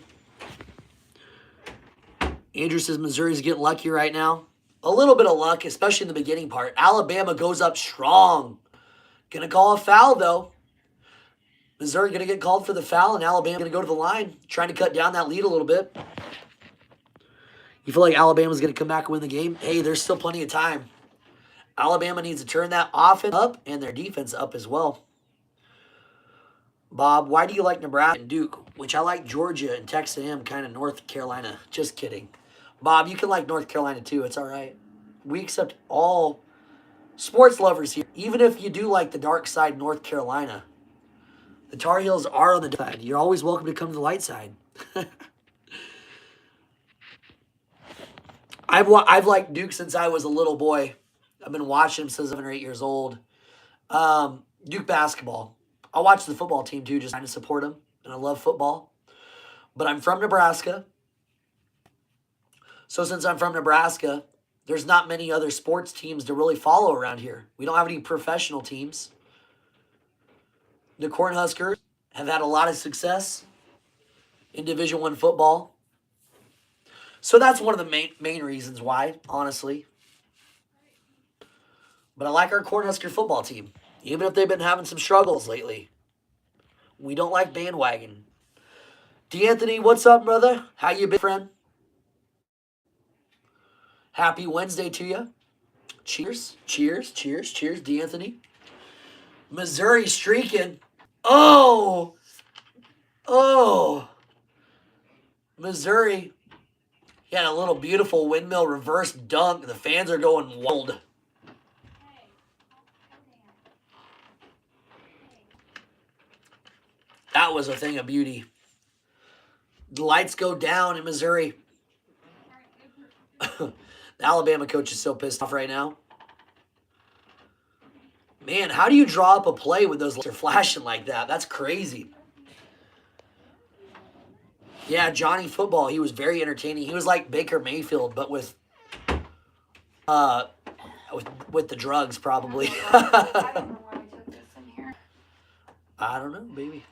Andrew says Missouri's getting lucky right now. A little bit of luck, especially in the beginning part. Alabama goes up strong. Gonna call a foul, though. Missouri gonna get called for the foul, and Alabama gonna go to the line, trying to cut down that lead a little bit. You feel like Alabama's gonna come back and win the game? Hey, there's still plenty of time. Alabama needs to turn that offense up and their defense up as well. Bob, why do you like Nebraska and Duke? Which I like Georgia and Texas A&M, kind of North Carolina. Just kidding. Bob, you can like North Carolina too. It's all right. We accept all sports lovers here. Even if you do like the dark side North Carolina. The Tar Heels are on the dark side. You're always welcome to come to the light side. I've liked Duke since I was a little boy. I've been watching him since 7 or 8 years old. Duke basketball. I watch the football team too, just trying to support them, and I love football. But I'm from Nebraska, so since I'm from Nebraska, there's not many other sports teams to really follow around here. We don't have any professional teams. The Cornhuskers have had a lot of success in Division One football, so that's one of the main reasons why, honestly. But I like our Cornhusker football team, even if they've been having some struggles lately. We don't like bandwagon. D'Anthony, what's up, brother? How you been, friend? Happy Wednesday to you. Cheers, cheers, cheers, cheers, D'Anthony. Missouri streaking. Oh, oh. Missouri. He had a little beautiful windmill reverse dunk. The fans are going wild. That was a thing of beauty. The lights go down in Missouri. The Alabama coach is so pissed off right now. Man, how do you draw up a play when those lights are flashing like that? That's crazy. Yeah, Johnny Football, he was very entertaining. He was like Baker Mayfield, but with the drugs, probably. I don't know why we took this in here. I don't know, baby.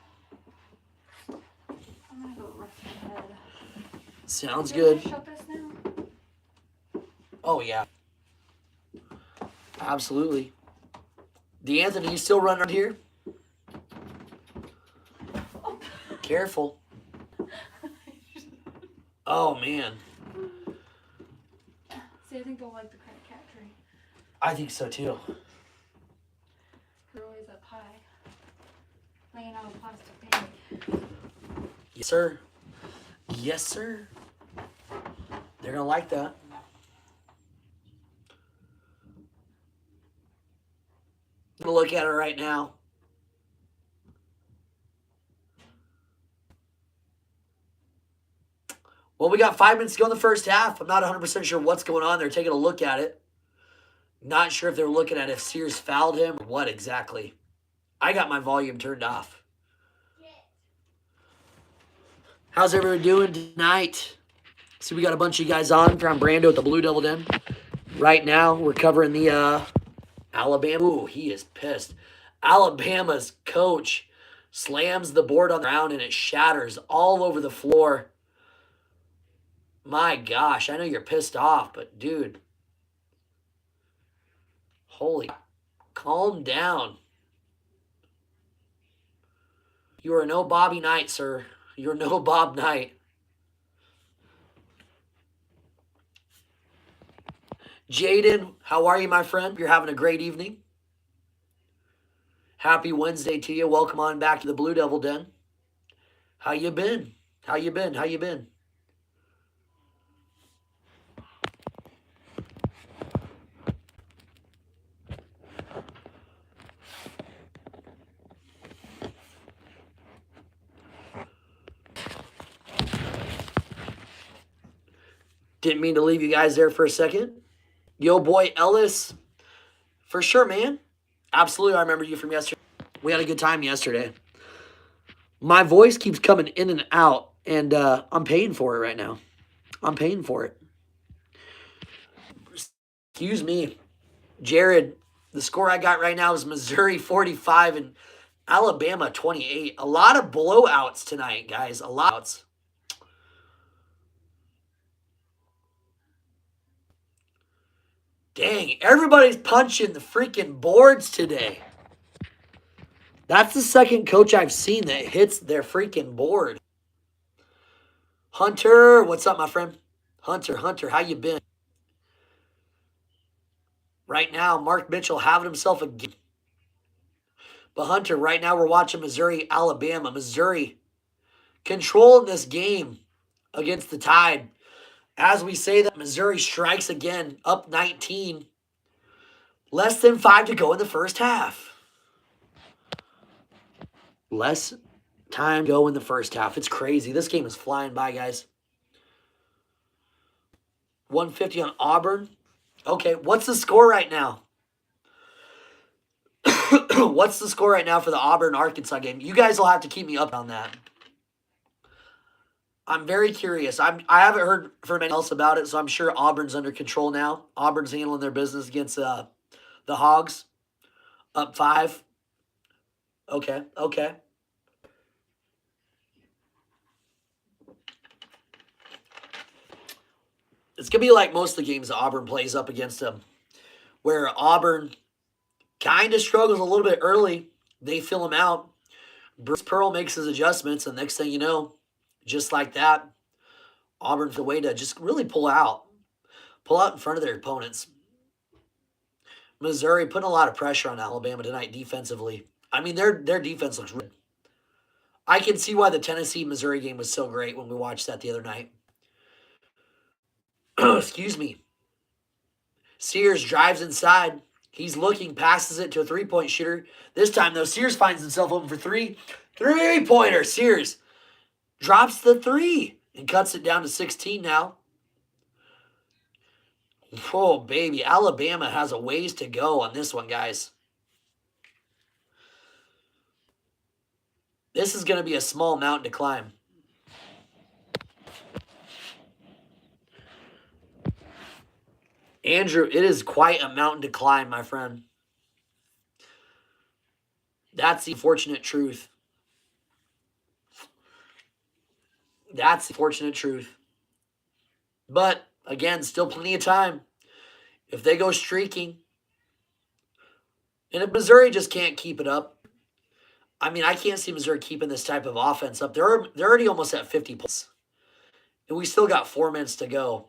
I'm gonna go rest my head. Sounds Did I good. shut this now? Oh, yeah. Absolutely. D'Anthony, you still running around here? Oh. Careful. Oh, man. See, I think they'll like the kind of cat tree. I think so, too. They're always up high, laying out a plastic bag. Yes, sir. Yes, sir. They're going to like that. I'm going to look at it right now. Well, we got 5 minutes to go in the first half. I'm not 100% sure what's going on. They're taking a look at it. Not sure if they're looking at if Sears fouled him or what exactly. I got my volume turned off. How's everyone doing tonight? See, we got a bunch of you guys on. We're on Brando at the Blue Devil Den. Right now, we're covering the Alabama. Ooh, he is pissed. Alabama's coach slams the board on the ground and it shatters all over the floor. My gosh, I know you're pissed off, but dude. Holy, calm down. You are no Bobby Knight, sir. You're no Bob Knight. Jaden, how are you, my friend? You're having a great evening. Happy Wednesday to you. Welcome on back to the Blue Devil Den. How you been? How you been? How you been? Didn't mean to leave you guys there for a second. Yo, boy, Ellis. For sure, man. Absolutely, I remember you from yesterday. We had a good time yesterday. My voice keeps coming in and out, and I'm paying for it right now. I'm paying for it. Excuse me. Jared, the score I got right now is Missouri 45 and Alabama 28. A lot of blowouts tonight, guys. A lot of blowouts. Dang, everybody's punching the freaking boards today. That's the second coach I've seen that hits their freaking board. Hunter, what's up, my friend? Hunter, how you been? Right now, Mark Mitchell having himself a game. But Hunter, right now we're watching Missouri, Alabama. Missouri controlling this game against the Tide. As we say that, Missouri strikes again, up 19. Less than 5 to go in the first half. Less time to go in the first half. It's crazy. This game is flying by, guys. 150 on Auburn. Okay, what's the score right now? What's the score right now for the Auburn-Arkansas game? You guys will have to keep me up on that. I'm very curious. I haven't heard from anyone else about it, so I'm sure Auburn's under control now. Auburn's handling their business against the Hogs. Up 5. Okay, okay. It's going to be like most of the games that Auburn plays up against them, where Auburn kind of struggles a little bit early. They fill him out. Bruce Pearl makes his adjustments, and next thing you know, just like that, Auburn's the way to just really pull out in front of their opponents. Missouri putting a lot of pressure on Alabama tonight defensively. I mean, their defense looks good. I can see why the Tennessee-Missouri game was so great when we watched that the other night. Excuse me. Sears drives inside. He's looking, passes it to a three-point shooter. This time, though, Sears finds himself open for 3. Three-pointer. Sears drops the 3 and cuts it down to 16 now. Oh, baby. Alabama has a ways to go on this one, guys. This is going to be a small mountain to climb. Andrew, it is quite a mountain to climb, my friend. That's the unfortunate truth. That's the fortunate truth. But, again, still plenty of time. If they go streaking, and if Missouri just can't keep it up, I mean, I can't see Missouri keeping this type of offense up. They're already almost at 50 points. And we still got 4 minutes to go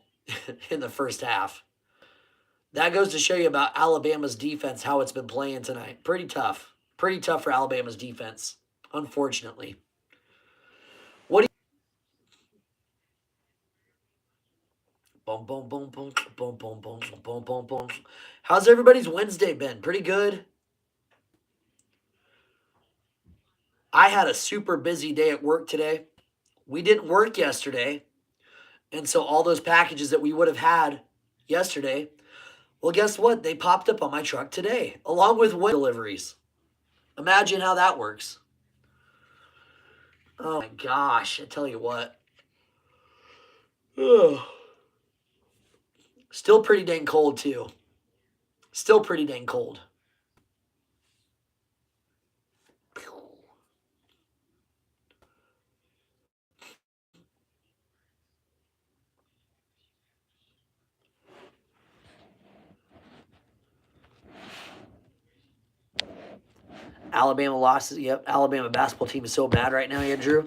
in the first half. That goes to show you about Alabama's defense, how it's been playing tonight. Pretty tough. Pretty tough for Alabama's defense, unfortunately. What do you... Boom, boom, boom, boom, boom, boom, boom, boom, boom, boom. How's everybody's Wednesday been? Pretty good? I had a super busy day at work today. We didn't work yesterday. And so all those packages that we would have had yesterday, well, guess what? They popped up on my truck today, along with deliveries. Imagine how that works. Oh, my gosh. I tell you what. Ugh. Still pretty dang cold, too. Still pretty dang cold. Alabama lost. Yep, Alabama basketball team is so bad right now, Andrew.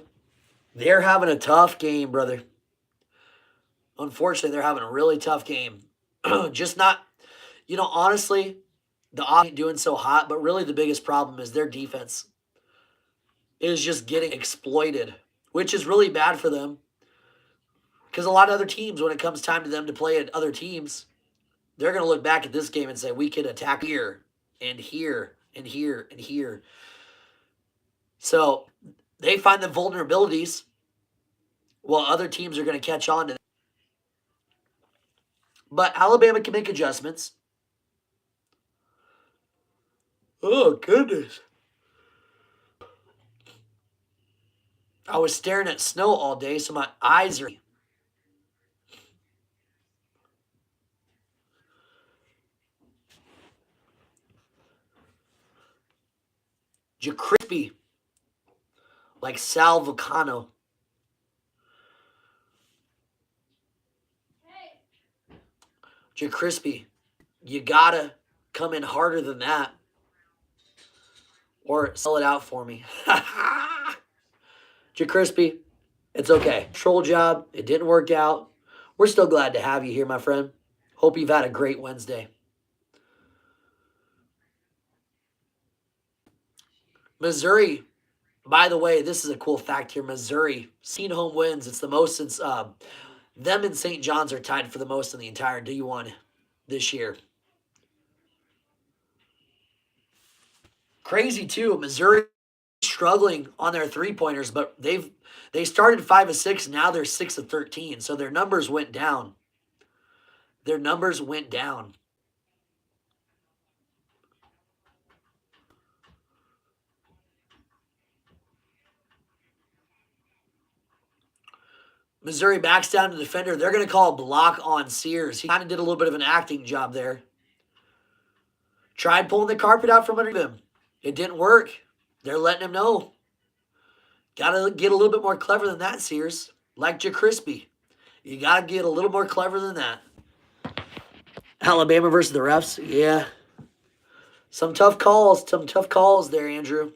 They're having a tough game, brother. Unfortunately, they're having a really tough game. Just not, honestly, the offense ain't doing so hot, but really the biggest problem is their defense is just getting exploited, which is really bad for them. Because a lot of other teams, when it comes time to them to play at other teams, they're going to look back at this game and say, we can attack here and here and here and here. So they find the vulnerabilities while other teams are going to catch on to them. But Alabama can make adjustments. Oh, goodness. I was staring at snow all day, so my eyes are... Crispy, like Sal Vulcano. Crispy, you gotta come in harder than that, or sell it out for me. Crispy, it's okay. Troll job, it didn't work out. We're still glad to have you here, my friend. Hope you've had a great Wednesday. Missouri, by the way, this is a cool fact here. Missouri, seen home wins. It's the most since them and St. John's are tied for the most in the entire D1 this year. Crazy, too. Missouri struggling on their three-pointers, but they started 5 of 6, now they're 6 of 13, so their numbers went down. Their numbers went down. Missouri backs down to the defender. They're going to call a block on Sears. He kind of did a little bit of an acting job there. Tried pulling the carpet out from under him. It didn't work. They're letting him know. Got to get a little bit more clever than that, Sears. Like JaCrispy. You got to get a little more clever than that. Alabama versus the refs. Yeah. Some tough calls. Some tough calls there, Andrew.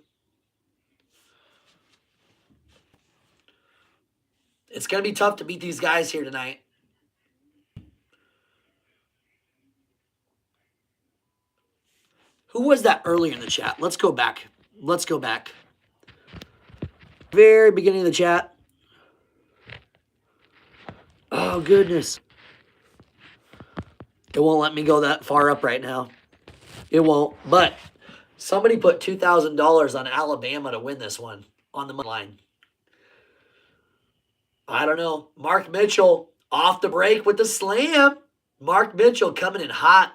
It's going to be tough to beat these guys here tonight. Who was that earlier in the chat? Let's go back. Let's go back. Very beginning of the chat. Oh, goodness. It won't let me go that far up right now. It won't. But somebody put $2,000 on Alabama to win this one on the money line. I don't know. Mark Mitchell off the break with the slam. Mark Mitchell coming in hot.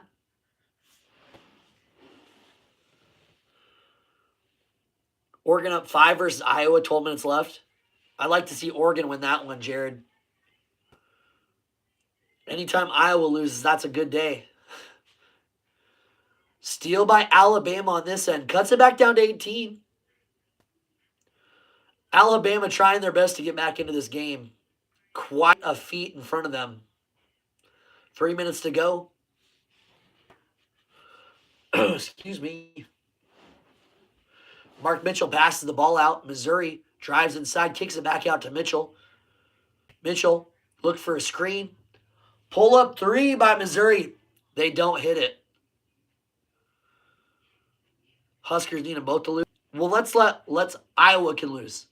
Oregon up 5 versus Iowa, 12 minutes left. I'd like to see Oregon win that one, Jared. Anytime Iowa loses, that's a good day. Steal by Alabama on this end. Cuts it back down to 18. Alabama trying their best to get back into this game. Quite a feat in front of them. 3 minutes to go. Excuse me. Mark Mitchell passes the ball out. Missouri drives inside, kicks it back out to Mitchell. Mitchell looked for a screen. Pull up 3 by Missouri. They don't hit it. Huskers need them both to lose. Well, let's Iowa can lose.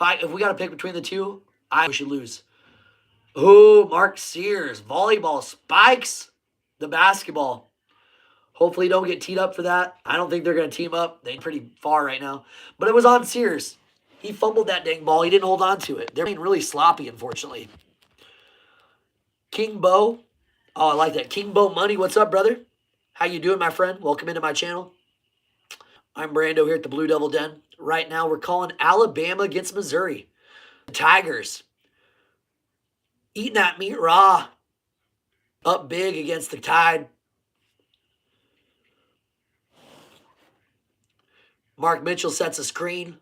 If we got to pick between the two, Iowa should lose. Oh, Mark Sears. Volleyball spikes the basketball. Hopefully don't get teed up for that. I don't think they're going to team up. They're pretty far right now. But it was on Sears. He fumbled that dang ball. He didn't hold on to it. They're being really sloppy, unfortunately. King Bo. Oh, I like that. King Bo Money. What's up, brother? How you doing, my friend? Welcome into my channel. I'm Brando here at the Blue Devil Den. Right now, we're calling Alabama against Missouri. The Tigers. Eating that meat raw. Up big against the Tide. Mark Mitchell sets a screen.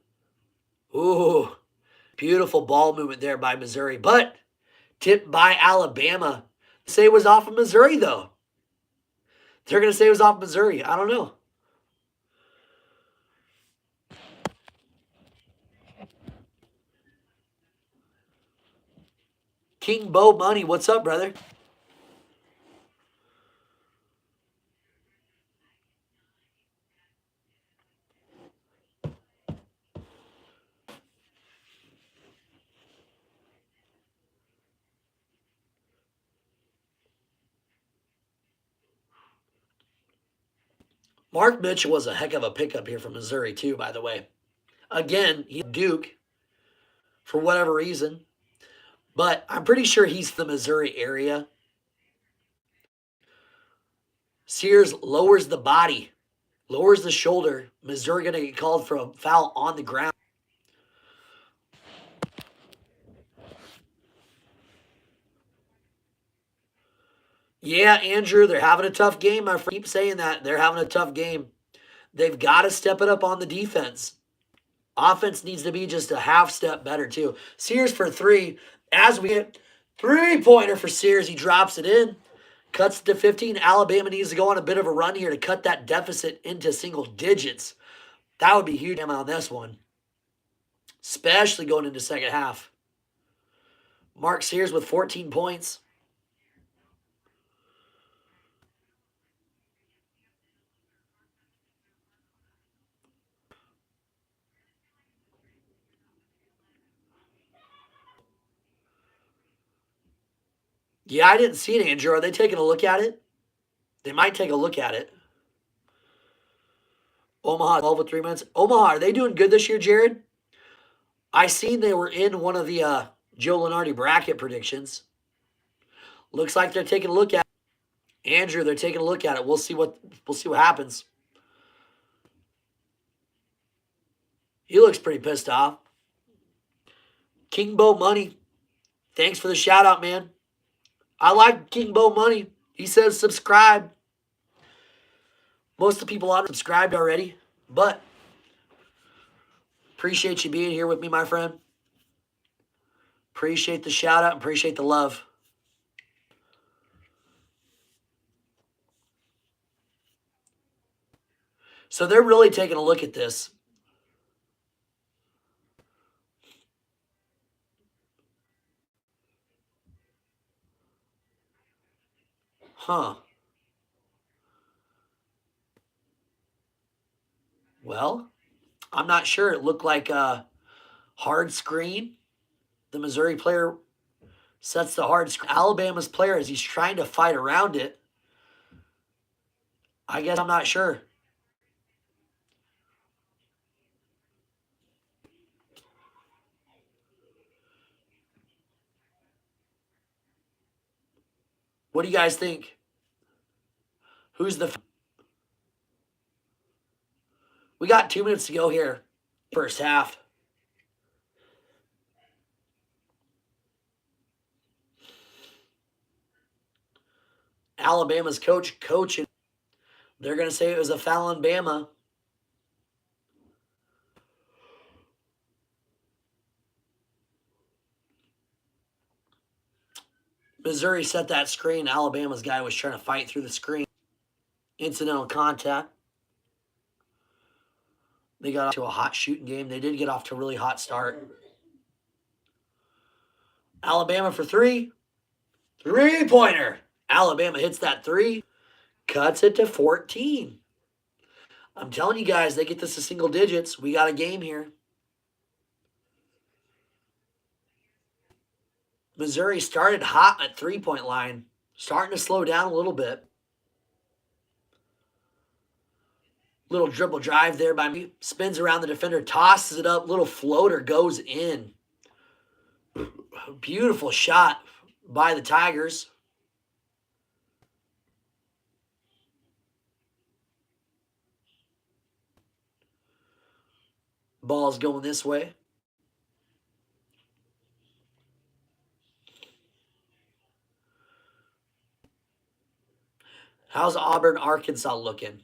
Ooh, beautiful ball movement there by Missouri. But tipped by Alabama. Say it was off of Missouri, though. They're going to say it was off Missouri. I don't know. King Bo Money, what's up, brother? Mark Mitchell was a heck of a pickup here from Missouri, too, by the way. Again, he's Duke for whatever reason. But I'm pretty sure he's the Missouri area. Sears lowers the body, lowers the shoulder. Missouri going to get called for a foul on the ground. Yeah, Andrew, they're having a tough game. I keep saying that. They're having a tough game. They've got to step it up on the defense. Offense needs to be just a half step better, too. Sears for 3. As we get 3-pointer for Sears, he drops it in. Cuts it to 15. Alabama needs to go on a bit of a run here to cut that deficit into single digits. That would be huge on this one. Especially going into second half. Mark Sears with 14 points. Yeah, I didn't see it, Andrew. Are they taking a look at it? They might take a look at it. Omaha, 12 with 3 minutes. Omaha, are they doing good this year, Jared? I seen they were in one of the Joe Lunardi bracket predictions. Looks like they're taking a look at it. Andrew, they're taking a look at it. We'll see what happens. He looks pretty pissed off. King Bo Money, thanks for the shout out, man. I like King Bo Money. He says subscribe. Most of the people aren't subscribed already, but appreciate you being here with me, my friend. Appreciate the shout out. Appreciate the love. So they're really taking a look at this. Huh. Well, I'm not sure. It looked like a hard screen. The Missouri player sets the hard screen. Alabama's player, as he's trying to fight around it, I guess I'm not sure. What do you guys think? Who's the... We got 2 minutes to go here. First half. Alabama's coaching. They're going to say it was a foul on Bama. Missouri set that screen. Alabama's guy was trying to fight through the screen. Incidental contact. They got off to a hot shooting game. They did get off to a really hot start. Alabama for three. Three-pointer. Alabama hits that three. Cuts it to 14. I'm telling you guys, they get this to single digits. We got a game here. Missouri started hot at three-point line. Starting to slow down a little bit. Little dribble drive there by me. Spins around the defender. Tosses it up. Little floater goes in. Beautiful shot by the Tigers. Ball's going this way. How's Auburn, Arkansas looking?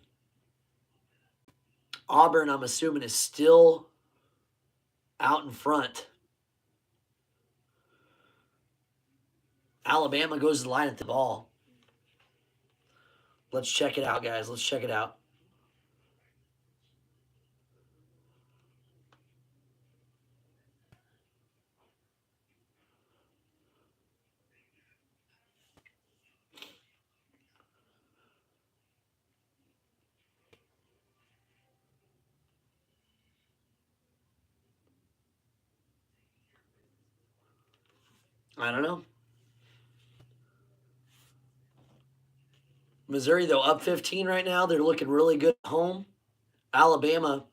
Auburn, I'm assuming, is still out in front. Alabama goes to the line at the ball. Let's check it out, guys. Let's check it out. I don't know. Missouri, though, up 15 right now. They're looking really good at home. Alabama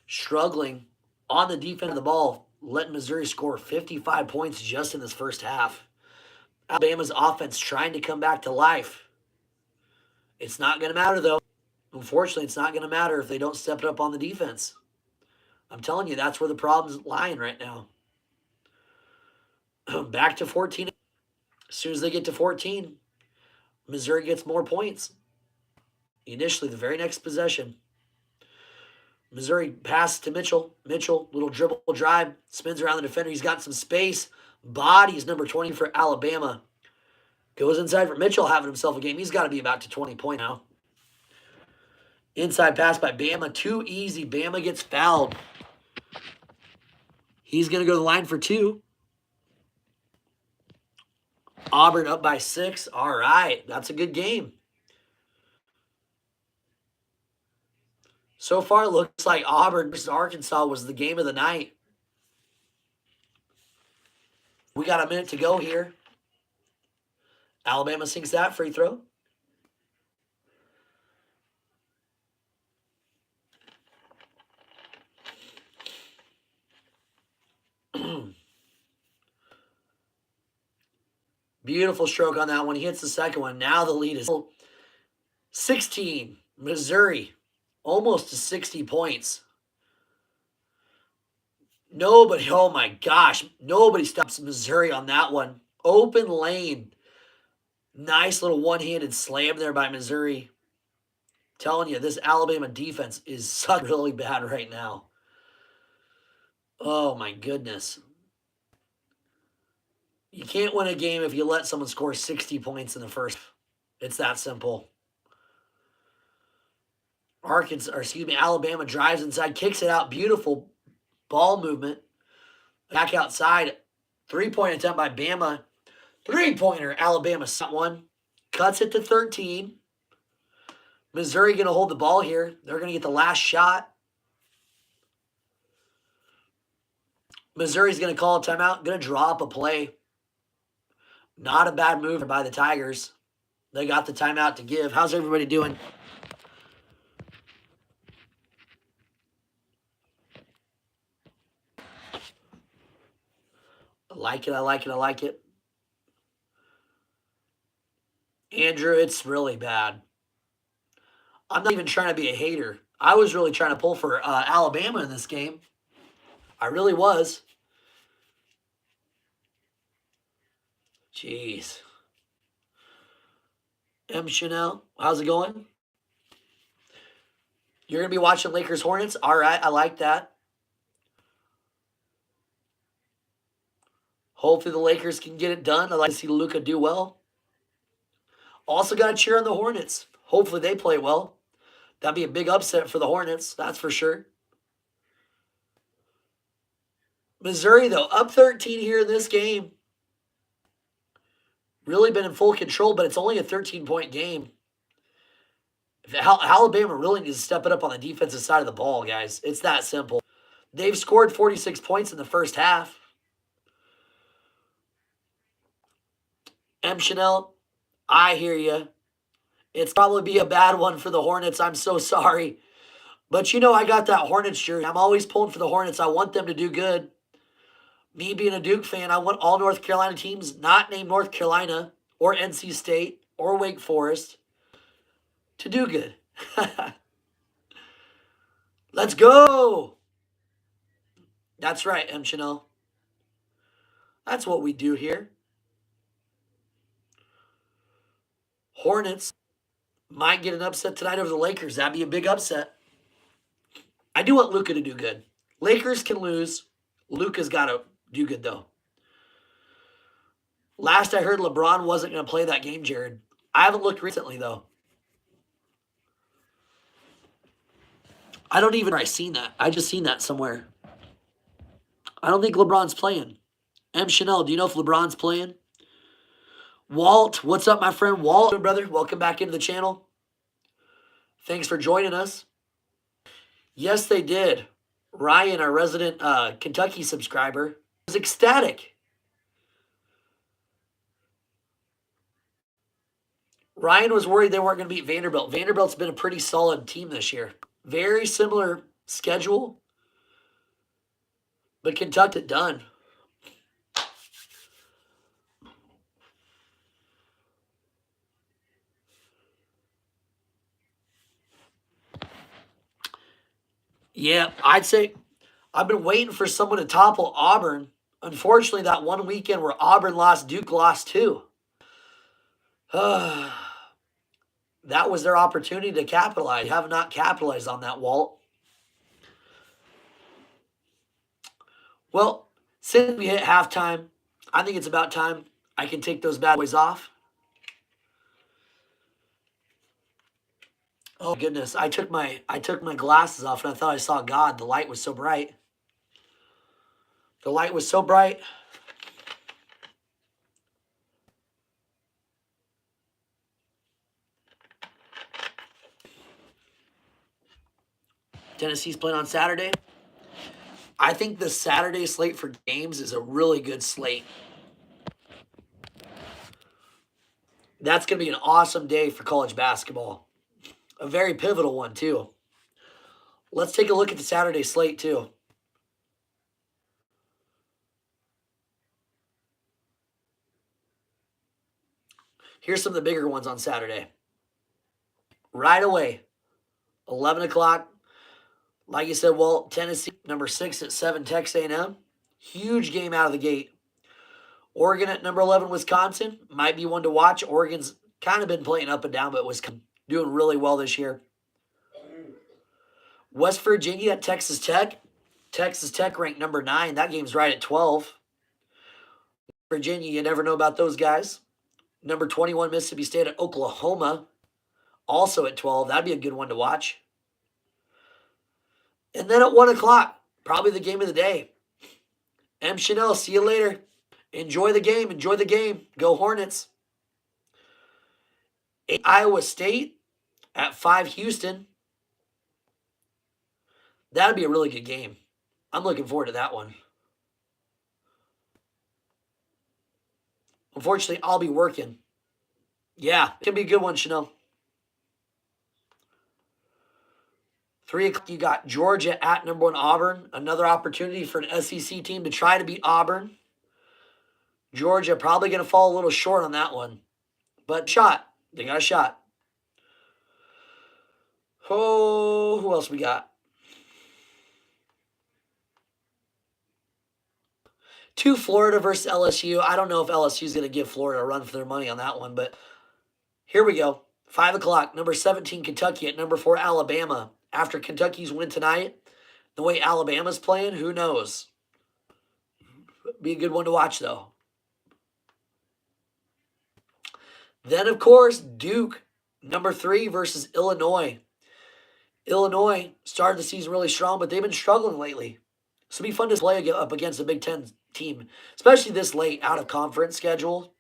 struggling on the defense of the ball, letting Missouri score 55 points just in this first half. Alabama's offense trying to come back to life. It's not going to matter, though. Unfortunately, it's not going to matter if they don't step it up on the defense. I'm telling you, that's where the problem's lying right now. Back to 14. As soon as they get to 14, Missouri gets more points. Initially, the very next possession. Missouri passes to Mitchell. Mitchell, little dribble drive, spins around the defender. He's got some space. Bodies number 20 for Alabama. Goes inside for Mitchell, having himself a game. He's got to be about to 20 points now. Inside pass by Bama. Too easy. Bama gets fouled. He's going to go to the line for two. Auburn up by 6. All right. That's a good game. So far, it looks like Auburn versus Arkansas was the game of the night. We got a minute to go here. Alabama sinks that free throw. Beautiful stroke on that one. He hits the second one. Now the lead is 16, Missouri, almost to 60 points. Nobody, oh my gosh, nobody stops Missouri on that one. Open lane. Nice little one-handed slam there by Missouri. Telling you, this Alabama defense is sucking really bad right now. Oh my goodness. You can't win a game if you let someone score 60 points in the first. It's that simple. Alabama drives inside, kicks it out. Beautiful ball movement. Back outside. 3-point attempt by Bama. 3-pointer. Alabama one. Cuts it to 13. Missouri going to hold the ball here. They're going to get the last shot. Missouri's going to call a timeout. Going to draw up a play. Not a bad move by the Tigers. They got the timeout to give. How's everybody doing? I like it. I like it. I like it. Andrew, it's really bad. I'm not even trying to be a hater. I was really trying to pull for Alabama in this game. I really was. Jeez. M. Chanel, how's it going? You're going to be watching Lakers Hornets? All right, I like that. Hopefully the Lakers can get it done. I'd like to see Luka do well. Also got to cheer on the Hornets. Hopefully they play well. That'd be a big upset for the Hornets, that's for sure. Missouri, though, up 13 here in this game. Really been in full control, but it's only a 13-point game. Alabama really needs to step it up on the defensive side of the ball, guys. It's that simple. They've scored 46 points in the first half. M. Chanel, I hear you. It's probably be a bad one for the Hornets. I'm so sorry. But you know I got that Hornets jersey. I'm always pulling for the Hornets. I want them to do good. Me being a Duke fan, I want all North Carolina teams not named North Carolina or NC State or Wake Forest to do good. Let's go. That's right, M. Chanel. That's what we do here. Hornets might get an upset tonight over the Lakers. That'd be a big upset. I do want Luka to do good. Lakers can lose. Luka's got to do good, though. Last I heard, LeBron wasn't going to play that game, Jared. I haven't looked recently, though. I don't even I seen that. I just seen that somewhere. I don't think LeBron's playing. M. Chanel, do you know if LeBron's playing? Walt, what's up, my friend? Walt, brother, welcome back into the channel. Thanks for joining us. Yes, they did. Ryan, our resident Kentucky subscriber, was ecstatic. Ryan was worried they weren't going to beat Vanderbilt. Vanderbilt's been a pretty solid team this year. Very similar schedule, but Kentucky done. Yeah, I'd say I've been waiting for someone to topple Auburn. Unfortunately, that one weekend where Auburn lost, Duke lost too. That was their opportunity to capitalize. Have not capitalized on that, Walt. Well, since we hit halftime, I think it's about time I can take those bad boys off. Oh goodness, I took my glasses off and I thought I saw God. The light was so bright. The light was so bright. Tennessee's playing on Saturday. I think the Saturday slate for games is a really good slate. That's going to be an awesome day for college basketball. A very pivotal one, too. Let's take a look at the Saturday slate, too. Here's some of the bigger ones on Saturday. right away. 11 o'clock. Like you said, Walt, Tennessee, number 6 at 7, Texas A&M. Huge game out of the gate. Oregon at number 11, Wisconsin. Might be one to watch. Oregon's kind of been playing up and down, but Wisconsin doing really well this year. West Virginia at Texas Tech. Texas Tech ranked number 9. That game's right at 12. Virginia, you never know about those guys. Number 21, Mississippi State at Oklahoma. Also at 12. That'd be a good one to watch. And then at 1 o'clock, probably the game of the day. M. Chanel, see you later. Enjoy the game. Enjoy the game. Go Hornets. Iowa State at 5, Houston. That'd be a really good game. I'm looking forward to that one. Unfortunately, I'll be working. Yeah, it can be a good one, Chanel. 3 o'clock, you got Georgia at number 1, Auburn. Another opportunity for an SEC team to try to beat Auburn. Georgia probably going to fall a little short on that one. But shot. They got a shot. Oh, who else we got? 2, Florida versus LSU. I don't know if LSU is going to give Florida a run for their money on that one, but here we go. 5 o'clock, number 17, Kentucky at number 4, Alabama. After Kentucky's win tonight, the way Alabama's playing, who knows? Be a good one to watch, though. Then, of course, Duke, number 3 versus Illinois. Illinois started the season really strong, but they've been struggling lately. So it'll be fun to play up against a Big Ten team, especially this late out of conference schedule.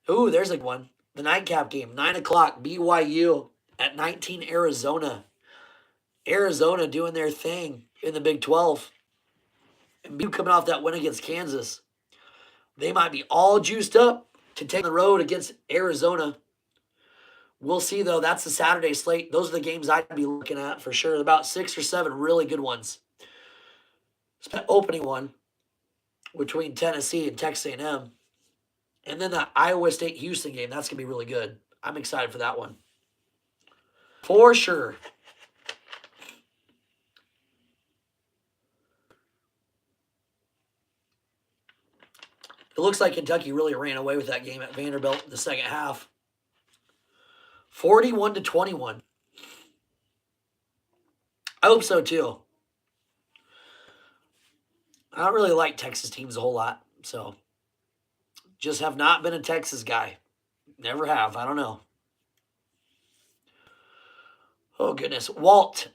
Ooh, there's a one. The nightcap game, 9 o'clock, BYU at 19, Arizona. Arizona doing their thing in the Big 12. And BYU coming off that win against Kansas. They might be all juiced up to take the road against Arizona. We'll see, though. That's the Saturday slate. Those are the games I'd be looking at for sure. About 6 or 7 really good ones. Opening one between Tennessee and Texas A&M. And then the Iowa State-Houston game. That's going to be really good. I'm excited for that one. For sure. It looks like Kentucky really ran away with that game at Vanderbilt in the second half. 41-21. I hope so, too. I don't really like Texas teams a whole lot, so just have not been a Texas guy. Never have. I don't know. Oh, goodness. Walt,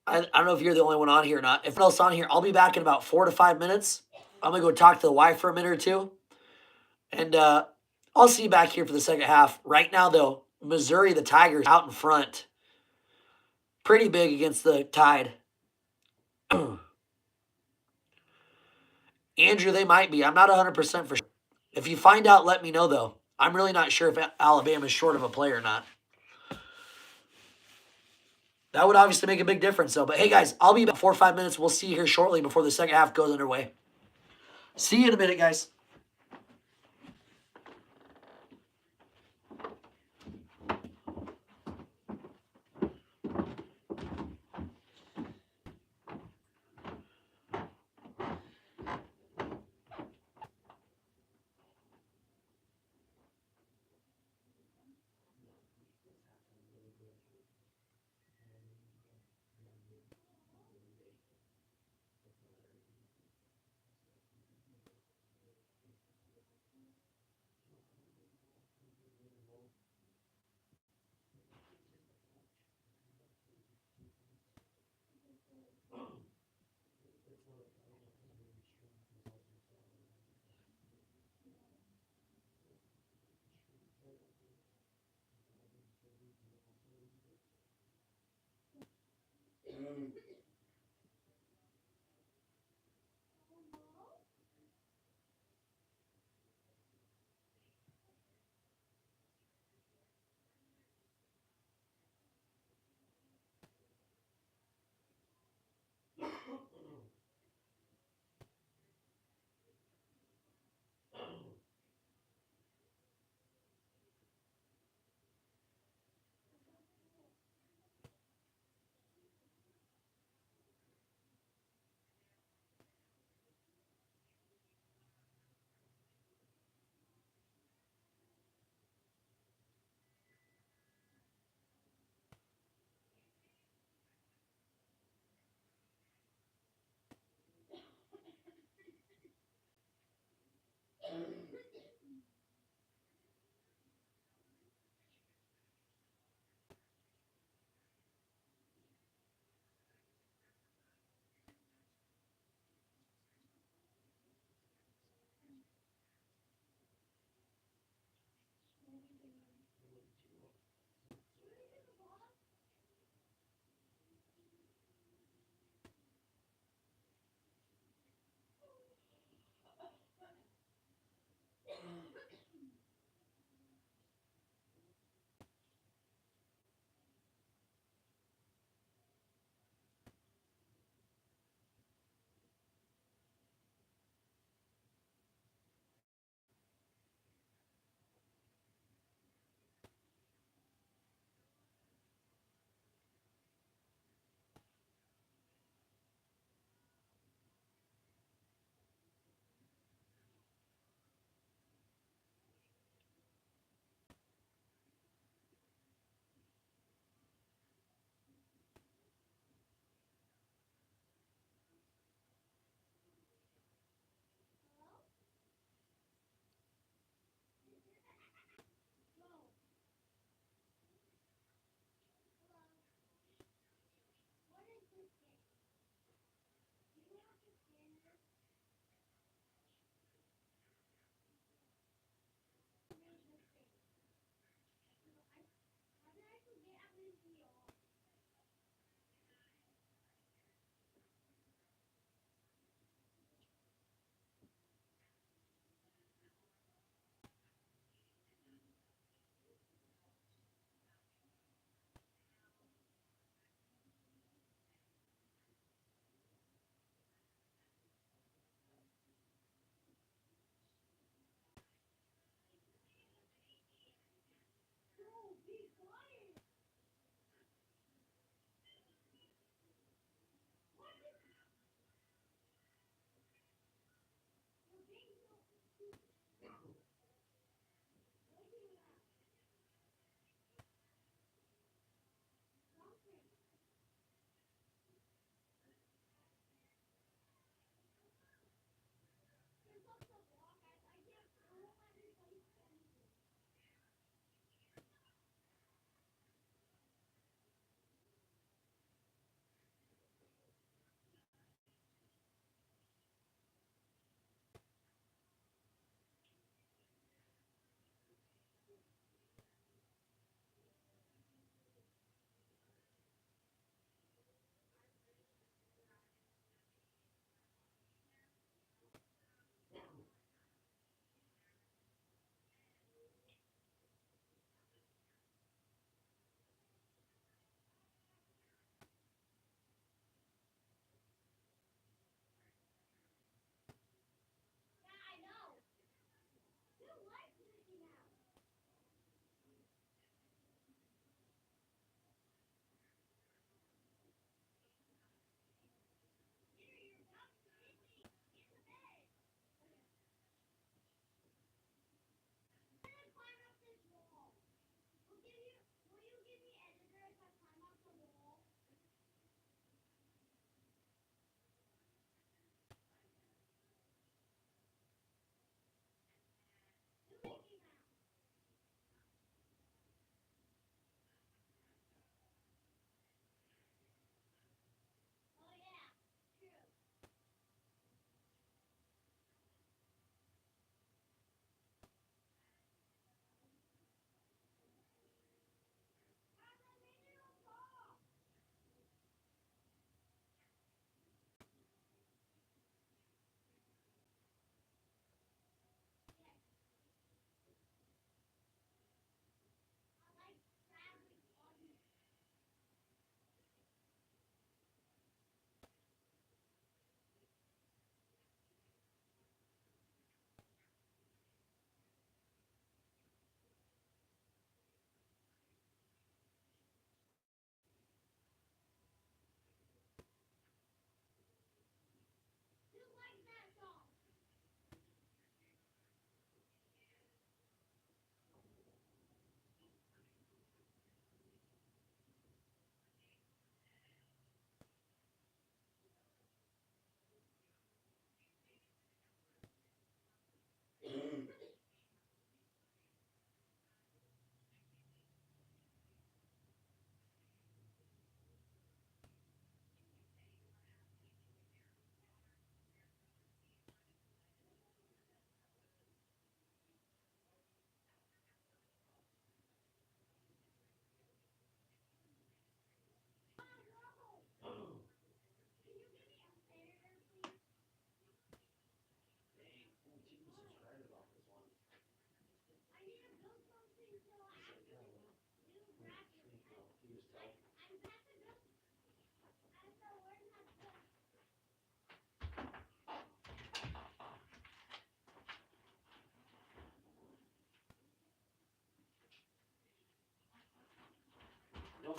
I don't know if you're the only one on here or not. If anyone else on here, I'll be back in about 4 to 5 minutes. I'm going to go talk to the wife for a minute or two. And I'll see you back here for the second half. Right now, though, Missouri, the Tigers, out in front. Pretty big against the Tide. Andrew, they might be. I'm not 100% for sure. If you find out, let me know, though. I'm really not sure if Alabama's short of a player or not. That would obviously make a big difference, though. But, hey, guys, I'll be back 4 or 5 minutes. We'll see you here shortly before the second half goes underway. See you in a minute, guys.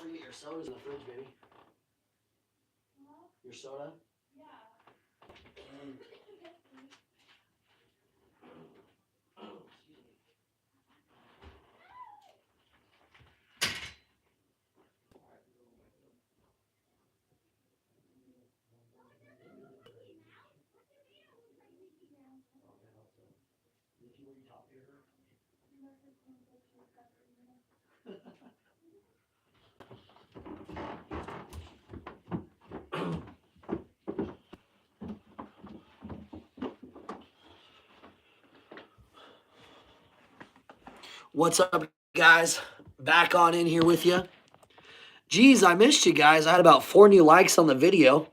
forget your soda's in the fridge, baby. Your soda? What's up, guys? Back on in here with you. Geez, I missed you guys. I had about 4 new likes on the video.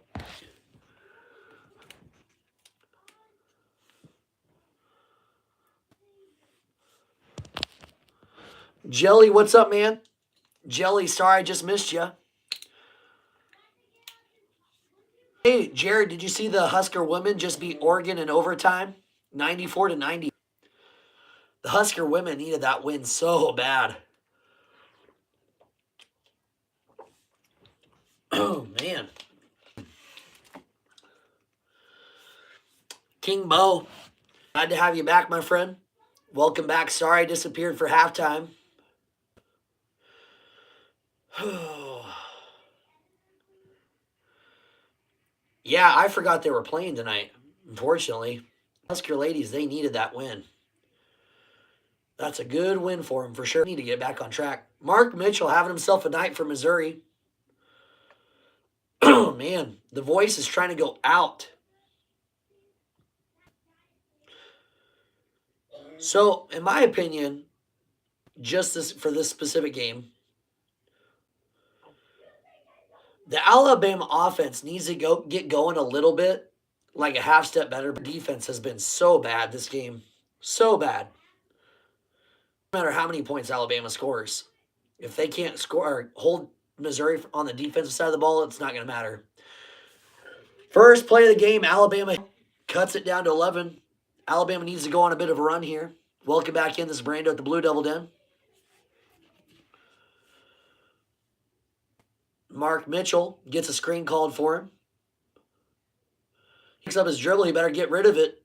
Jelly, what's up, man? Jelly, sorry I just missed you. Hey, Jared, did you see the Husker women just beat Oregon in overtime? 94-90. The Husker women needed that win so bad. Oh, man. King Mo, glad to have you back, my friend. Welcome back. Sorry I disappeared for halftime. Yeah, I forgot they were playing tonight, unfortunately. Husker ladies, they needed that win. That's a good win for them, for sure. Need to get back on track. Mark Mitchell having himself a night for Missouri. Oh, man, the voice is trying to go out. So, in my opinion, just this for this specific game, the Alabama offense needs to get going a little bit, like a half step better. Defense has been so bad this game. So bad. No matter how many points Alabama scores. If they can't score or hold Missouri on the defensive side of the ball, it's not going to matter. First play of the game, Alabama cuts it down to 11. Alabama needs to go on a bit of a run here. Welcome back in. This is Brando at the Blue Devil Den. Mark Mitchell gets a screen called for him. Picks up his dribble. He better get rid of it.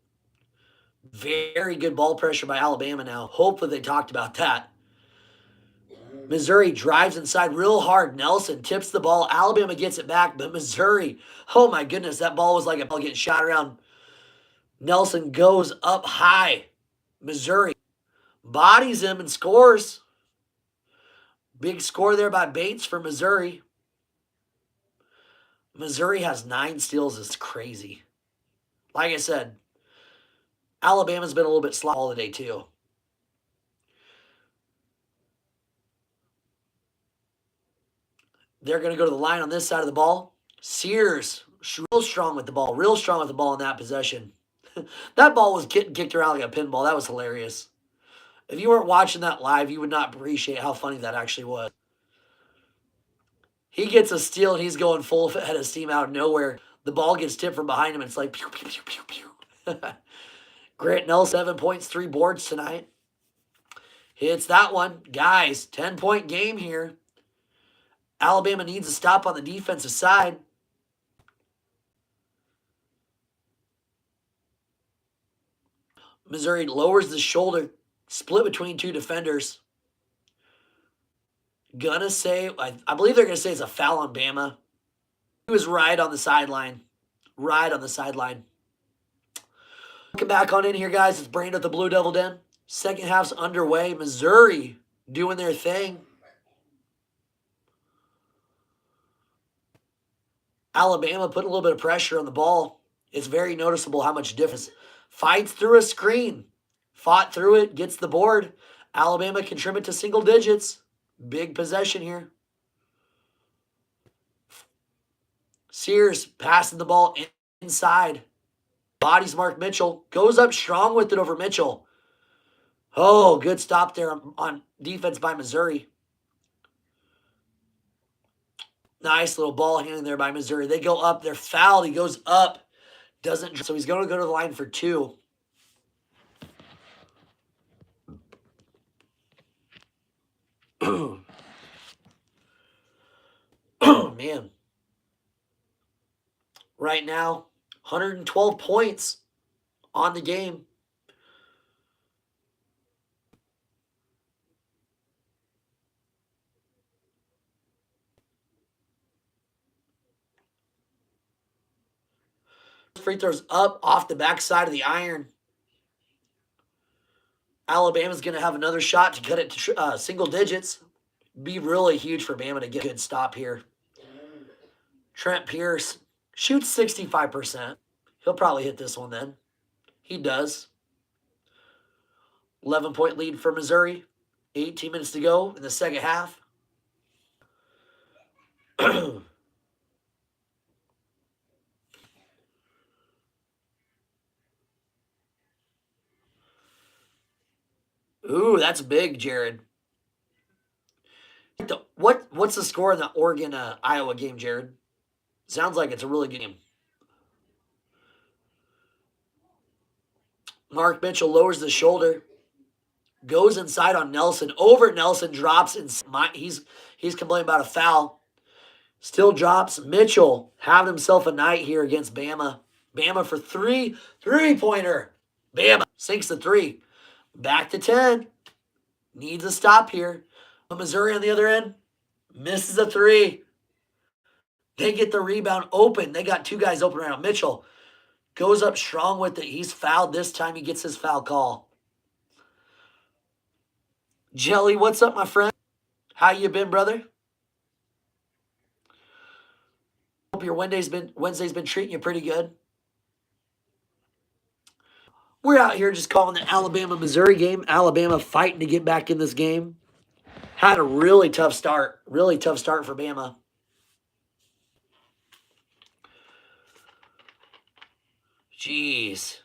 Very good ball pressure by Alabama now. Hopefully they talked about that. Missouri drives inside real hard. Nelson tips the ball. Alabama gets it back, but Missouri, oh my goodness, that ball was like a ball getting shot around. Nelson goes up high. Missouri bodies him and scores. Big score there by Bates for Missouri. Missouri has 9 steals. It's crazy. Like I said, Alabama's been a little bit slow all today too. They're going to go to the line on this side of the ball. Sears, real strong with the ball. Real strong with the ball in that possession. That ball was getting kicked around like a pinball. That was hilarious. If you weren't watching that live, you would not appreciate how funny that actually was. He gets a steal, and he's going full head of steam out of nowhere. The ball gets tipped from behind him, and it's like pew, pew, pew, pew, pew. Grant Nelson, 7 points, 3 boards tonight. Hits that one. Guys, 10-point game here. Alabama needs a stop on the defensive side. Missouri lowers the shoulder, split between 2 defenders. Gonna say, I believe they're gonna say it's a foul on Bama. He was right on the sideline. Right on the sideline. Welcome back on in here, guys. It's Brando at the Blue Devil Den. Second half's underway. Missouri doing their thing. Alabama putting a little bit of pressure on the ball. It's very noticeable how much difference. Fights through a screen. Fought through it. Gets the board. Alabama can trim it to single digits. Big possession here. Sears passing the ball inside. Bodies Mark Mitchell. Goes up strong with it over Mitchell. Oh, good stop there on defense by Missouri. Nice little ball handling there by Missouri. They go up. They're fouled. He goes up. Doesn't. So he's going to go to the line for 2. man. Right now, 112 points on the game. Free throws up off the backside of the iron. Alabama's going to have another shot to cut it to single digits. Be really huge for Bama to get a good stop here. Trent Pierce shoots 65%. He'll probably hit this one then. He does. 11-point lead for Missouri. 18 minutes to go in the second half. Ooh, that's big, Jared. What's the score in the Oregon Iowa game, Jared? Sounds like it's a really good game. Mark Mitchell lowers the shoulder, goes inside on Nelson. Over Nelson, drops and he's complaining about a foul. Still drops. Mitchell having himself a night here against Bama. Bama for three-pointer. Bama sinks the three. Back to 10. Needs a stop here. But Missouri on the other end misses a three. They get the rebound open. They got two guys open around. Mitchell goes up strong with it. He's fouled this time. He gets his foul call. Jelly, what's up, my friend? How you been, brother? Hope your Wednesday's been treating you pretty good. We're out here just calling the Alabama-Missouri game. Alabama fighting to get back in this game. Had a really tough start. Really tough start for Bama. Jeez,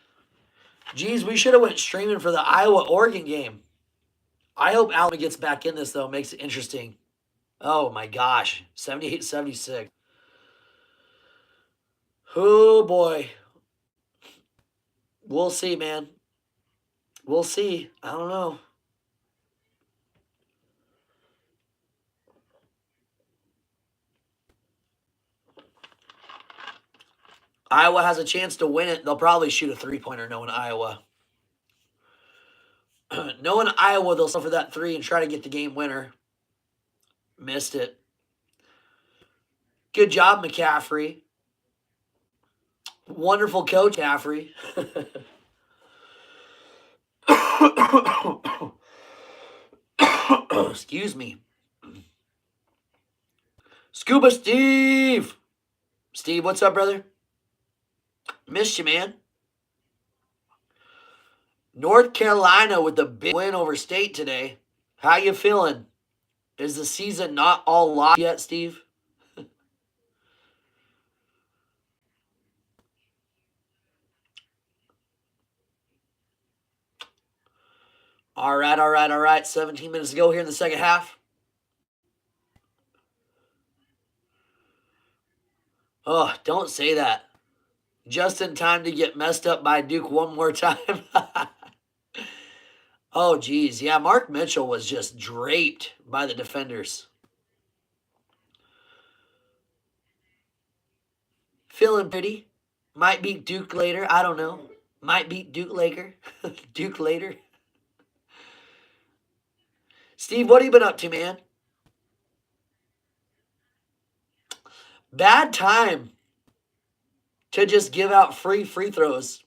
we should have went streaming for the Iowa-Oregon game. I hope Alabama gets back in this, though. Makes it interesting. Oh, my gosh. 78-76. Oh, boy. We'll see, man. We'll see. I don't know. Iowa has a chance to win it. They'll probably shoot a three-pointer knowing Iowa. Knowing Iowa, they'll suffer that three and try to get the game winner. Missed it. Good job, McCaffrey. Wonderful coach, McCaffrey. Excuse me. Scuba Steve. Steve, what's up, brother? Missed you, man. North Carolina with the big win over State today. How you feeling? Is the season not all locked yet, Steve? All right. 17 minutes to go here in the second half. Oh, don't say that. Just in time to get messed up by Duke one more time. Oh, geez. Yeah, Mark Mitchell was just draped by the defenders. Feeling pretty. Might beat Duke later. I don't know. Might beat Duke later. Duke later. Steve, what have you been up to, man? Bad time to just give out free throws.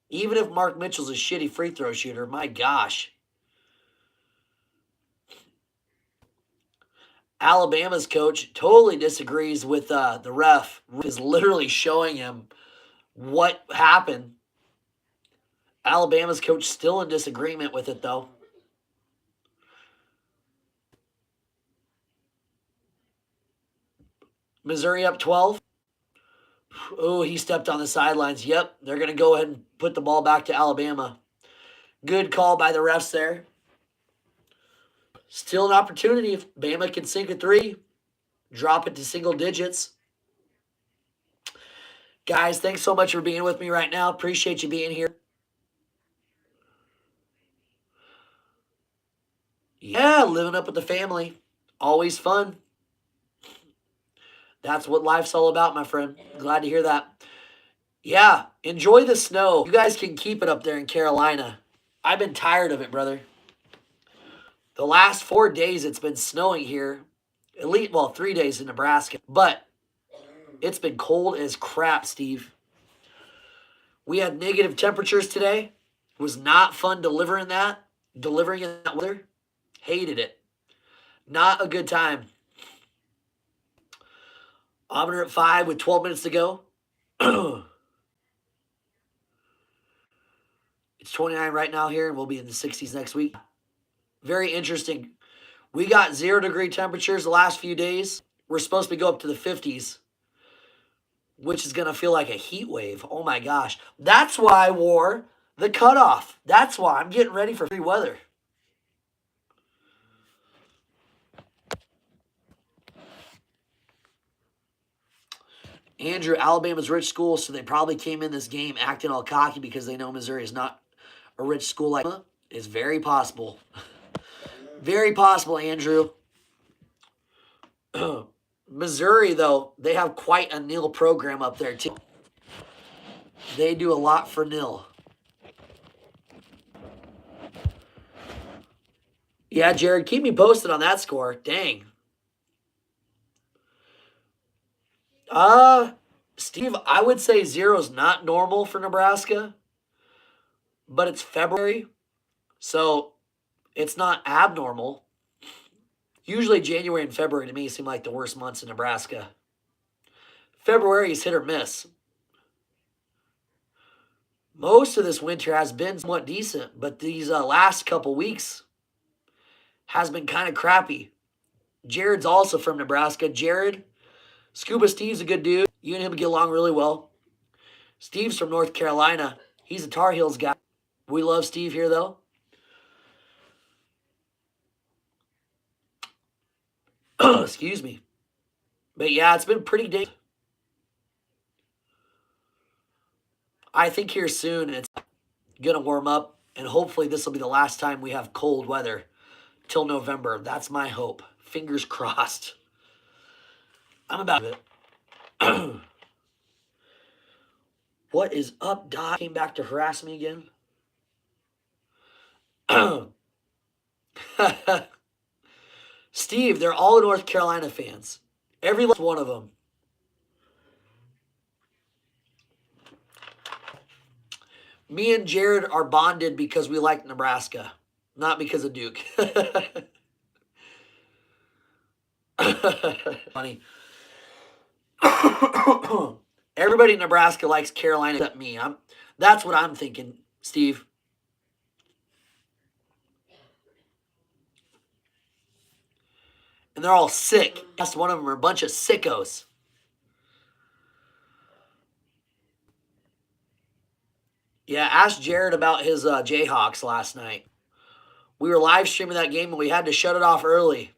Even if Mark Mitchell's a shitty free throw shooter, my gosh. Alabama's coach totally disagrees with the ref. Is literally showing him what happened. Alabama's coach still in disagreement with it, though. Missouri up 12. Oh, he stepped on the sidelines. Yep, they're going to go ahead and put the ball back to Alabama. Good call by the refs there. Still an opportunity if Bama can sink a three. Drop it to single digits. Guys, thanks so much for being with me right now. Appreciate you being here. Yeah, living up with the family. Always fun. That's what life's all about, my friend. Glad to hear that. Yeah, enjoy the snow. You guys can keep it up there in Carolina. I've been tired of it, brother. The last 4 days it's been snowing here. At least, well, 3 days in Nebraska. But it's been cold as crap, Steve. We had negative temperatures today. It was not fun delivering in that weather. Hated it. Not a good time. Auburn at 5 with 12 minutes to go. It's 29 right now here, and we'll be in the 60s next week. Very interesting. We got 0-degree temperatures the last few days. We're supposed to go up to the 50s, which is going to feel like a heat wave. Oh my gosh. That's why I wore the cutoff. That's why I'm getting ready for free weather. Andrew, Alabama's rich school, so they probably came in this game acting all cocky because they know Missouri is not a rich school like that. It's very possible. Very possible, Andrew. Missouri, though, they have quite a nil program up there, too. They do a lot for nil. Yeah, Jared, keep me posted on that score. Dang. Steve, I would say 0 is not normal for Nebraska, but it's February, so it's not abnormal. Usually January and February to me seem like the worst months in Nebraska. February is hit or miss. Most of this winter has been somewhat decent, but these last couple weeks has been kind of crappy. Jared's also from Nebraska. Jared, Scuba Steve's a good dude. You and him get along really well. Steve's from North Carolina. He's a Tar Heels guy. We love Steve here, though. Excuse me. But yeah, it's been pretty dangerous. I think here soon it's going to warm up, and hopefully this will be the last time we have cold weather till November. That's my hope. Fingers crossed. I'm about it. What is up, Doc? Came back to harass me again. Steve, they're all North Carolina fans. Every last one of them. Me and Jared are bonded because we like Nebraska, not because of Duke. Funny. Everybody in Nebraska likes Carolina except me. That's what I'm thinking, Steve. And they're all sick. That's one of them are a bunch of sickos. Yeah, ask Jared about his Jayhawks last night. We were live streaming that game and we had to shut it off early.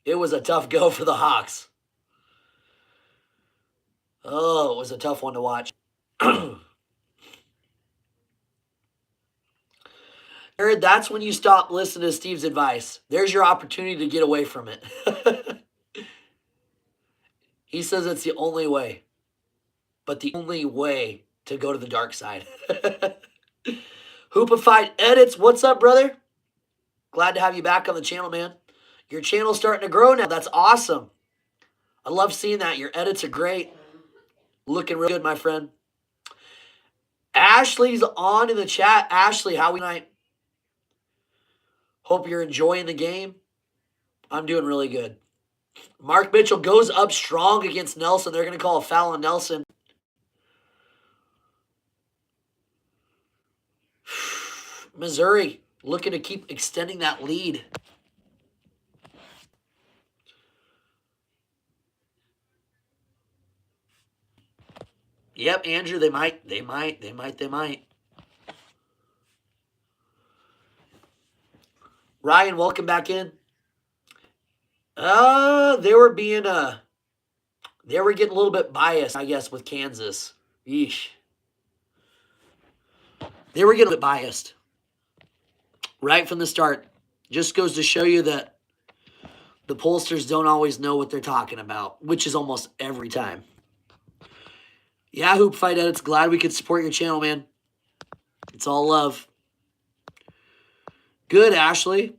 It was a tough go for the Hawks. Oh, it was a tough one to watch. Jared, that's when you stop listening to Steve's advice. There's your opportunity to get away from it. He says it's the only way. But the only way to go to the dark side. Hoopified Edits, what's up, brother? Glad to have you back on the channel, man. Your channel's starting to grow now. That's awesome. I love seeing that. Your edits are great. Looking real good, my friend. Ashley's on in the chat. Ashley, how are we tonight? Hope you're enjoying the game. I'm doing really good. Mark Mitchell goes up strong against Nelson. They're going to call a foul on Nelson. Missouri looking to keep extending that lead. Yep, Andrew, they might. Ryan, welcome back in. They were getting a little bit biased, I guess, with Kansas. Yeesh. They were getting a bit biased. Right from the start. Just goes to show you that The pollsters don't always know what they're talking about, which is almost every time. Yeah, Hoop Fight Edits, glad we could support your channel, man. It's all love. Good, Ashley.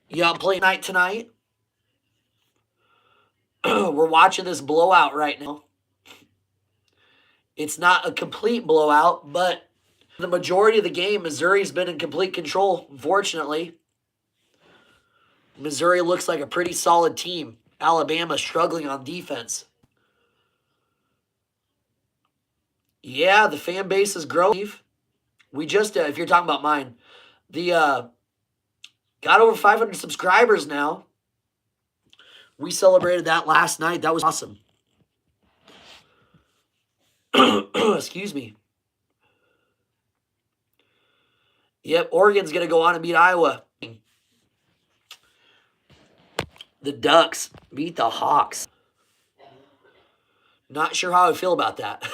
You out playing night tonight? We're watching this blowout right now. It's not a complete blowout, but the majority of the game, Missouri's been in complete control, unfortunately. Missouri looks like a pretty solid team. Alabama struggling on defense. Yeah, the fan base is growing. We just, if you're talking about mine, got over 500 subscribers now. We celebrated that last night. That was awesome. Excuse me. Yep, Oregon's going to go on and beat Iowa. The Ducks beat the Hawks. Not sure how I feel about that.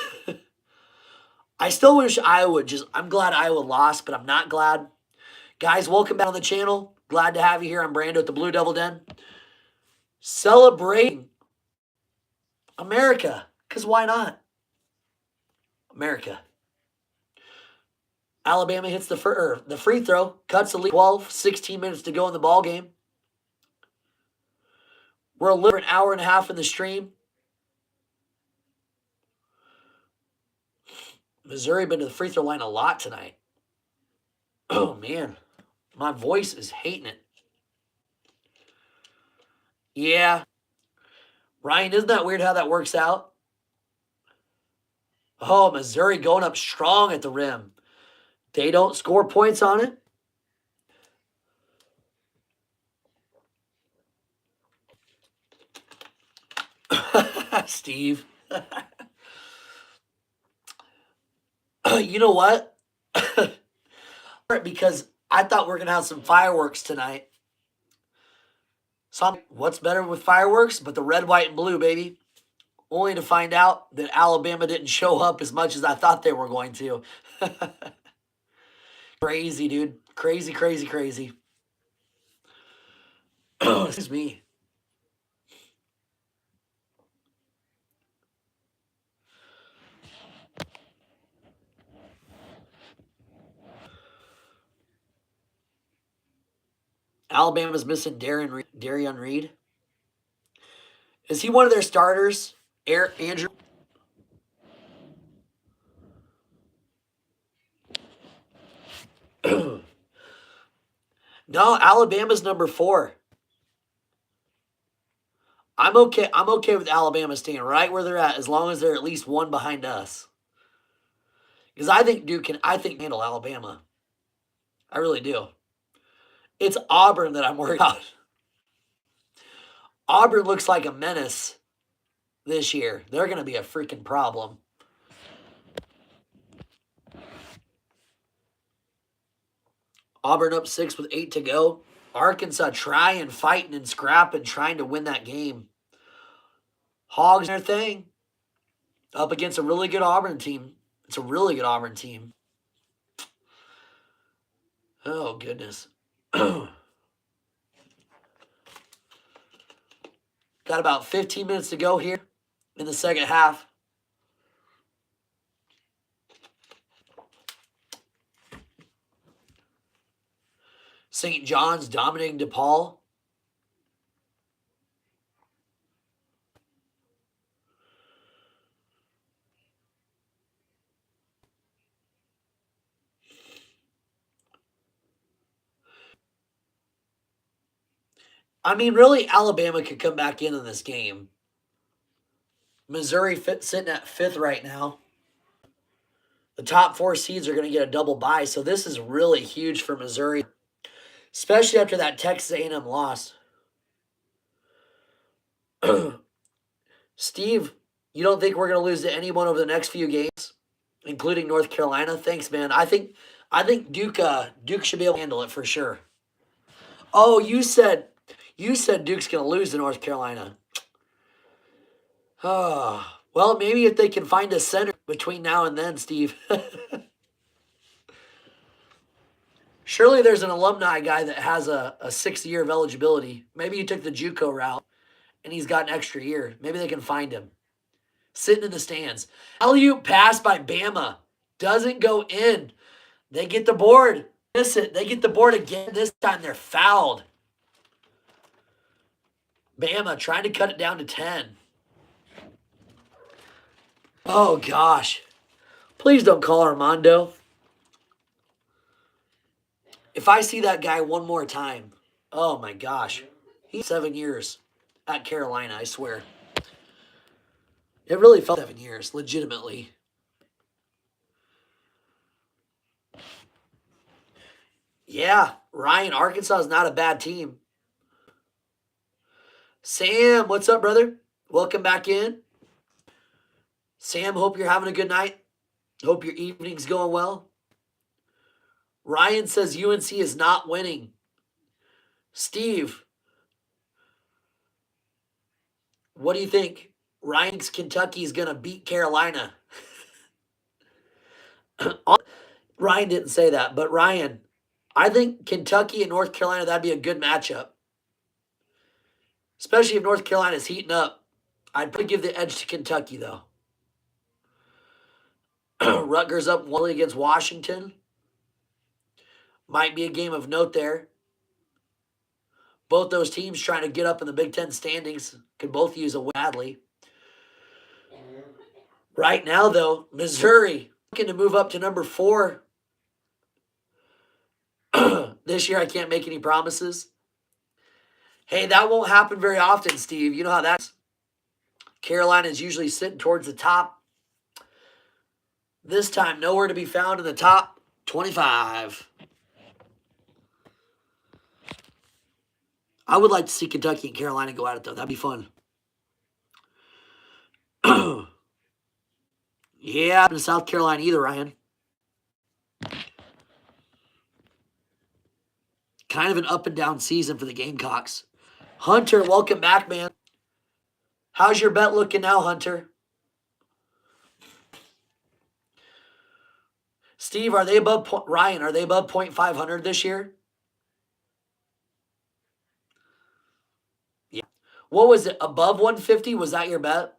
I still wish Iowa I'm glad Iowa lost, but I'm not glad. Guys, welcome back on the channel. Glad to have you here. I'm Brando at the Blue Devil Den. Celebrating America, because why not? America. Alabama hits the free throw, cuts the lead 12, 16 minutes to go in the ball game. We're a little over an hour and a half in the stream. Missouri been to the free throw line a lot tonight. Oh, man. My voice is hating it. Yeah. Ryan, isn't that weird how that works out? Oh, Missouri going up strong at the rim. They don't score points on it. Steve. You know what? Because I thought we were going to have some fireworks tonight. So what's better with fireworks but the red, white, and blue, baby? Only to find out that Alabama didn't show up as much as I thought they were going to. Crazy, dude. Crazy, crazy, crazy. Excuse me. Alabama's missing Darian Reed. Is he one of their starters? Andrew? No, Alabama's number 4. I'm okay. I'm okay with Alabama staying right where they're at as long as they're at least one behind us. Because I think Duke can handle Alabama. I really do. It's Auburn that I'm worried about. Auburn looks like a menace this year. They're going to be a freaking problem. Auburn up 6 with 8 to go. Arkansas trying, fighting, and scrapping, trying to win that game. Hogs their thing. Up against a really good Auburn team. It's a really good Auburn team. Oh, goodness. Got about 15 minutes to go here in the second half. St. John's dominating DePaul. I mean, really, Alabama could come back in this game. Missouri sitting at 5th right now. The top 4 seeds are going to get a double bye, so this is really huge for Missouri, especially after that Texas A&M loss. Steve, you don't think we're going to lose to anyone over the next few games, including North Carolina? Thanks, man. I think Duke should be able to handle it for sure. Oh, you said Duke's going to lose to North Carolina. Oh, well, maybe if they can find a center between now and then, Steve. Surely there's an alumni guy that has a 6th year of eligibility. Maybe he took the JUCO route and he's got an extra year. Maybe they can find him. Sitting in the stands. Alley-oop pass by Bama. Doesn't go in. They get the board. Miss it. They get the board again. This time they're fouled. Bama trying to cut it down to 10. Oh, gosh. Please don't call Armando. If I see that guy one more time, oh, my gosh. He's 7 years at Carolina, I swear. It really felt 7 years, legitimately. Yeah, Ryan, Arkansas is not a bad team. Sam, what's up, brother? Welcome back in. Sam, hope you're having a good night. Hope your evening's going well. Ryan says UNC is not winning. Steve, what do you think? Ryan's Kentucky is going to beat Carolina. Ryan didn't say that, but Ryan, I think Kentucky and North Carolina, that'd be a good matchup. Especially if North Carolina's heating up. I'd probably give the edge to Kentucky, though. Rutgers up 1 against Washington. Might be a game of note there. Both those teams trying to get up in the Big Ten standings. Could both use a win badly. Right now, though, Missouri looking to move up to number 4. This year, I can't make any promises. Hey, that won't happen very often, Steve. You know how that's. Carolina's usually sitting towards the top. This time, nowhere to be found in the top 25. I would like to see Kentucky and Carolina go at it, though. That'd be fun. Yeah, in South Carolina either, Ryan. Kind of an up and down season for the Gamecocks. Hunter, welcome back, man. How's your bet looking now, Hunter? Steve, are they above Ryan? Are they above .500 this year? Yeah. What was it? Above 150? Was that your bet?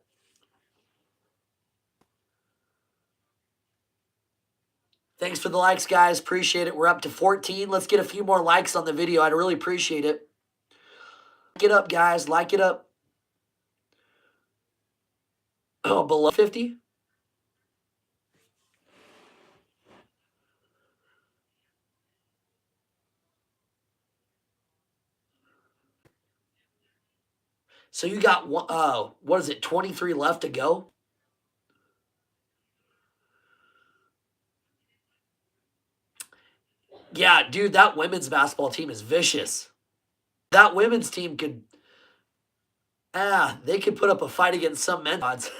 Thanks for the likes, guys. Appreciate it. We're up to 14. Let's get a few more likes on the video. I'd really appreciate it. Like it up, guys. Like it up. Oh, below 50? So you got, what is it, 23 left to go? Yeah, dude, that women's basketball team is vicious. That women's team could, they could put up a fight against some men's odds.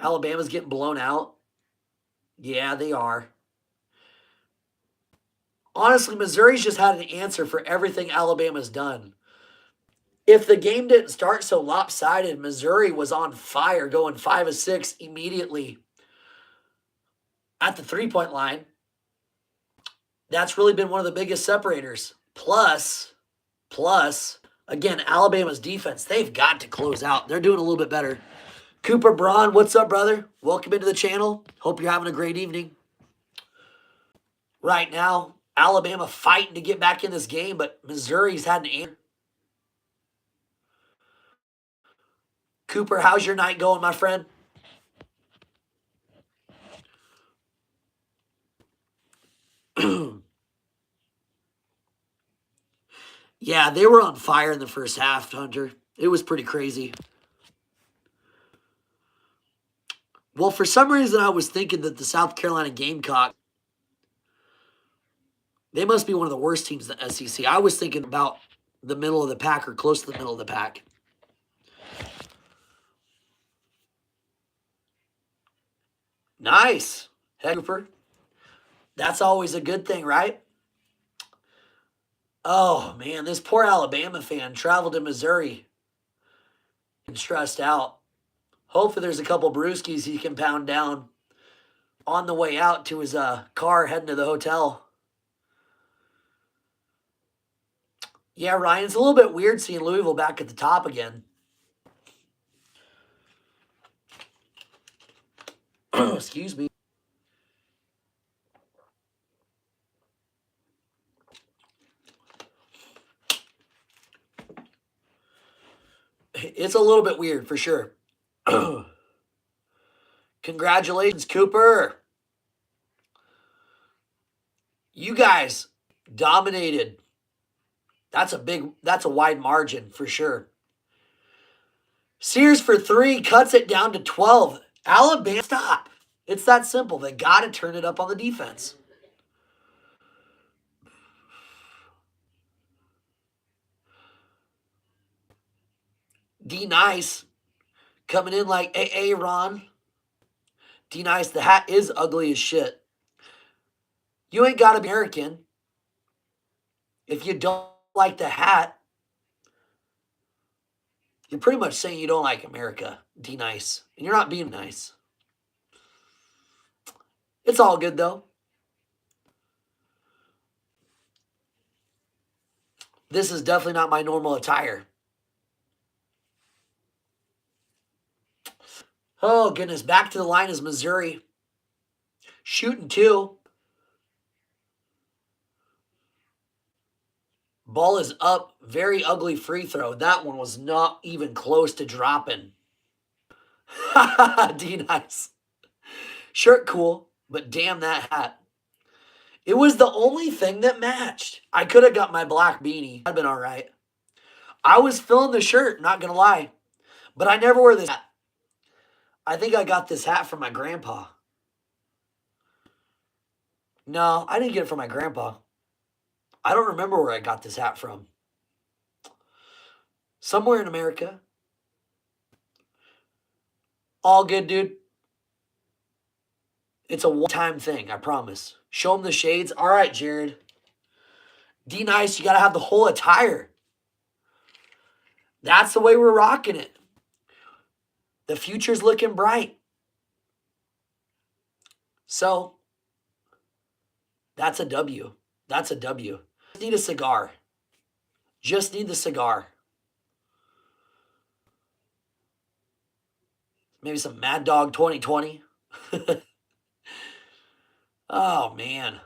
Alabama's getting blown out. Yeah, they are. Honestly, Missouri's just had an answer for everything Alabama's done. If the game didn't start so lopsided, Missouri was on fire, going 5 of 6 immediately at the three-point line. That's really been one of the biggest separators. Plus, again, Alabama's defense, they've got to close out. They're doing a little bit better. Cooper Braun, what's up, brother? Welcome into the channel. Hope you're having a great evening. Right now, Alabama fighting to get back in this game, but Missouri's had an answer. Cooper, how's your night going, my friend? Yeah, they were on fire in the first half, Hunter. It was pretty crazy. Well, for some reason, I was thinking that the South Carolina Gamecocks, they must be one of the worst teams in the SEC. I was thinking about the middle of the pack or close to the middle of the pack. Nice. Heck, Cooper. That's always a good thing, right? Oh, man, this poor Alabama fan traveled to Missouri and stressed out. Hopefully there's a couple brewskis he can pound down on the way out to his car heading to the hotel. Yeah, Ryan, it's a little bit weird seeing Louisville back at the top again. Excuse me. It's a little bit weird for sure. Congratulations, Cooper. You guys dominated. That's a wide margin for sure. Sears for 3 cuts it down to 12. Alabama, stop. It's that simple. They got to turn it up on the defense. D Nice coming in like AA Ron. D Nice, the hat is ugly as shit. You ain't got to be American. If you don't like the hat, you're pretty much saying you don't like America, D Nice. And you're not being nice. It's all good though. This is definitely not my normal attire. Oh, goodness. Back to the line is Missouri. Shooting 2. Ball is up. Very ugly free throw. That one was not even close to dropping. D-Nice. Shirt cool, but damn that hat. It was the only thing that matched. I could have got my black beanie. I'd been all right. I was feeling the shirt, not going to lie. But I never wear this hat. I think I got this hat from my grandpa. No, I didn't get it from my grandpa. I don't remember where I got this hat from. Somewhere in America. All good, dude. It's a one-time thing, I promise. Show them the shades. All right, Jared. D-Nice, you got to have the whole attire. That's the way we're rocking it. The future's looking bright. So, that's a W. That's a W. Just need a cigar. Just need the cigar. Maybe some Mad Dog 2020. Oh, man.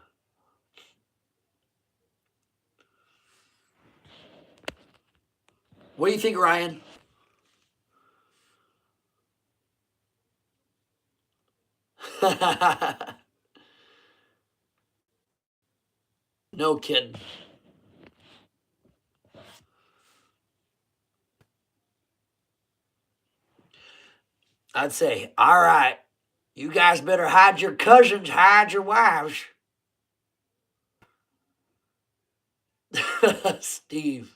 What do you think, Ryan? No kidding. I'd say, all right, you guys better hide your cousins, hide your wives. Steve.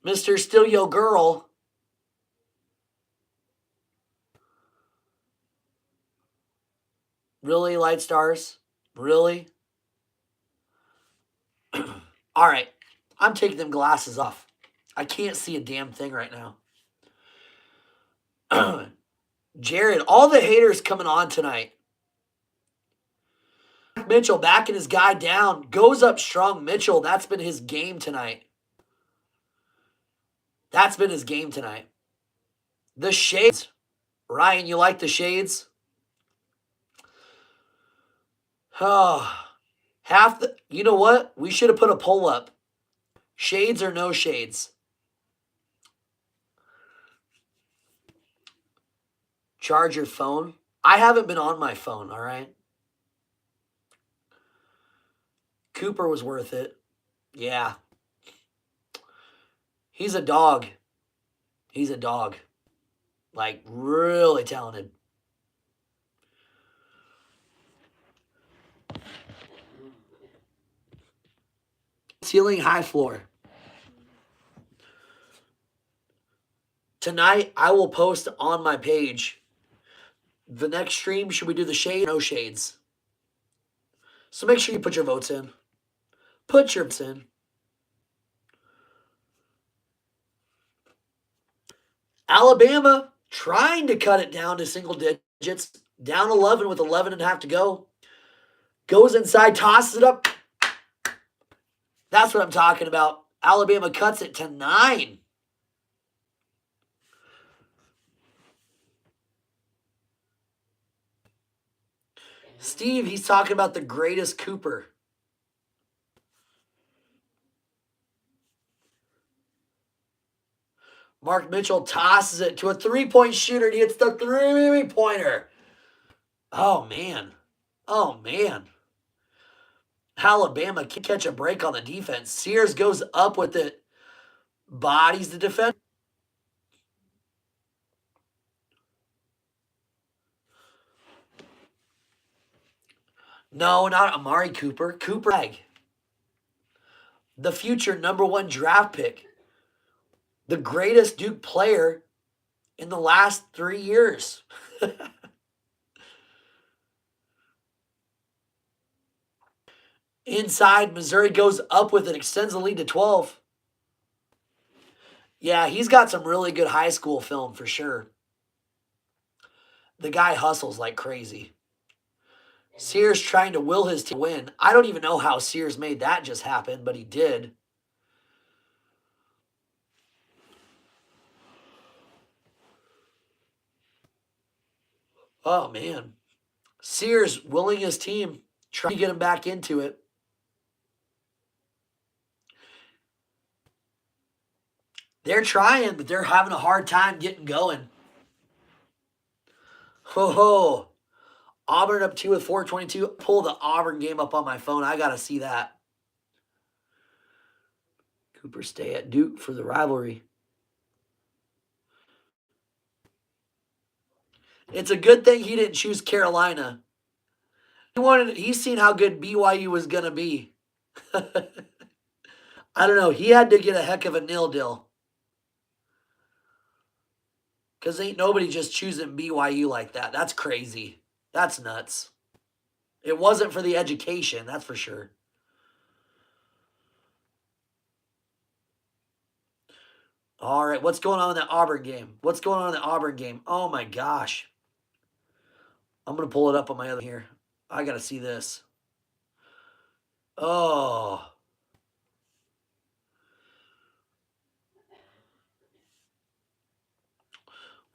Mr. Still Yo Girl. Really, Light Stars? Really? All right. I'm taking them glasses off. I can't see a damn thing right now. Jared, all the haters coming on tonight. Mitchell backing his guy down. Goes up strong. Mitchell, that's been his game tonight. That's been his game tonight. The shades. Ryan, you like the shades? Oh, you know what? We should have put a poll up. Shades or no shades? Charge your phone. I haven't been on my phone, all right? Cooper was worth it. Yeah. He's a dog. He's a dog. Like, really talented. Ceiling, high floor. Tonight, I will post on my page. The next stream, should we do the shade or no shades? So make sure you put your votes in. Put your votes in. Alabama trying to cut it down to single digits. Down 11 with 11 and a half to go. Goes inside, tosses it up. That's what I'm talking about. Alabama cuts it to 9. Steve, he's talking about the greatest Cooper. Mark Mitchell tosses it to a three-point shooter, and he hits the three-pointer. Oh, man. Oh, man. Alabama can't catch a break on the defense. Sears goes up with it. Bodies the defense. No, not Amari Cooper. Cooper Flag. The future #1 draft pick. The greatest Duke player in the last 3 years. Inside, Missouri goes up with it, extends the lead to 12. Yeah, he's got some really good high school film for sure. The guy hustles like crazy. Sears trying to will his team win. I don't even know how Sears made that just happen, but he did. Oh, man. Sears willing his team, trying to get him back into it. They're trying, but they're having a hard time getting going. Ho ho. Auburn up 2 with 4:22. Pull the Auburn game up on my phone. I got to see that. Cooper stay at Duke for the rivalry. It's a good thing he didn't choose Carolina. He's seen how good BYU was going to be. I don't know. He had to get a heck of a nil deal. Because ain't nobody just choosing BYU like that. That's crazy. That's nuts. It wasn't for the education, that's for sure. All right, what's going on in that Auburn game? What's going on in the Auburn game? Oh my gosh. I'm going to pull it up on my other here. I got to see this. Oh.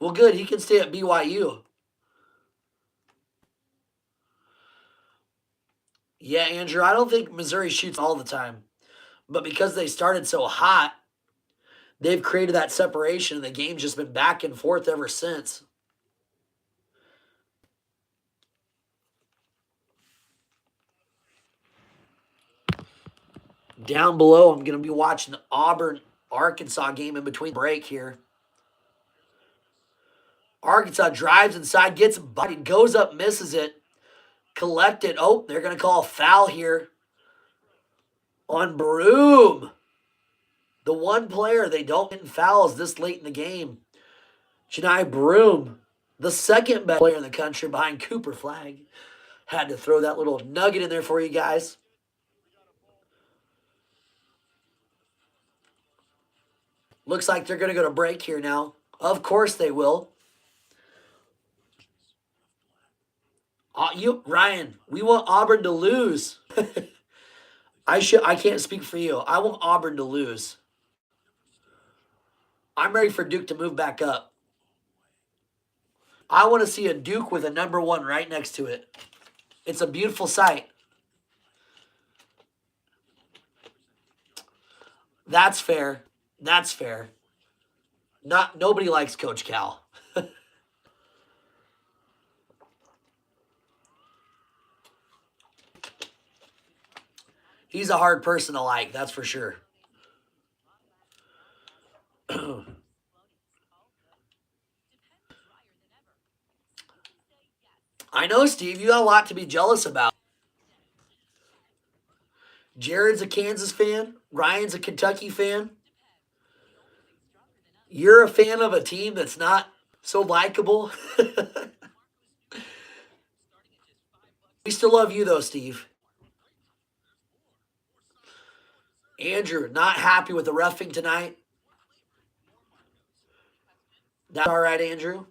Well, good. He can stay at BYU. Yeah, Andrew, I don't think Missouri shoots all the time. But because they started so hot, they've created that separation, and the game's just been back and forth ever since. Down below, I'm going to be watching the Auburn-Arkansas game in between break here. Arkansas drives inside, gets bodied, goes up, misses it. Collected. Oh, they're going to call a foul here on Broome. The one player they don't get in fouls this late in the game. Johni Broome, the second best player in the country behind Cooper Flag. Had to throw that little nugget in there for you guys. Looks like they're going to go to break here now. Of course they will. Ryan, we want Auburn to lose. I can't speak for you. I want Auburn to lose. I'm ready for Duke to move back up. I want to see a Duke with a #1 right next to it. It's a beautiful sight. That's fair. That's fair. Nobody likes Coach Cal. He's a hard person to like, that's for sure. I know, Steve, you got a lot to be jealous about. Jared's a Kansas fan. Ryan's a Kentucky fan. You're a fan of a team that's not so likable. We still love you, though, Steve. Andrew, not happy with the roughing tonight. That's all right, Andrew.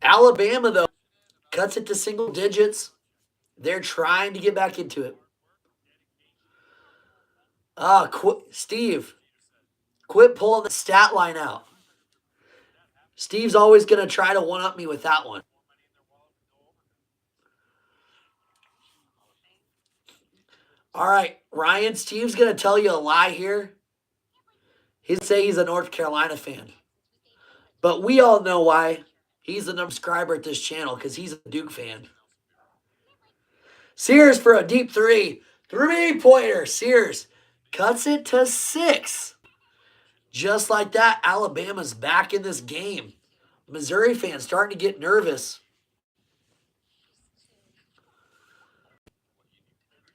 Alabama, though, cuts it to single digits. They're trying to get back into it. Steve, quit pulling the stat line out. Steve's always going to try to one-up me with that one. All right, Ryan, Steve's going to tell you a lie here. He'd say he's a North Carolina fan. But we all know why. He's a subscriber at this channel because he's a Duke fan. Sears for a deep three. Three-pointer. Sears cuts it to 6. Just like that, Alabama's back in this game. Missouri fans starting to get nervous.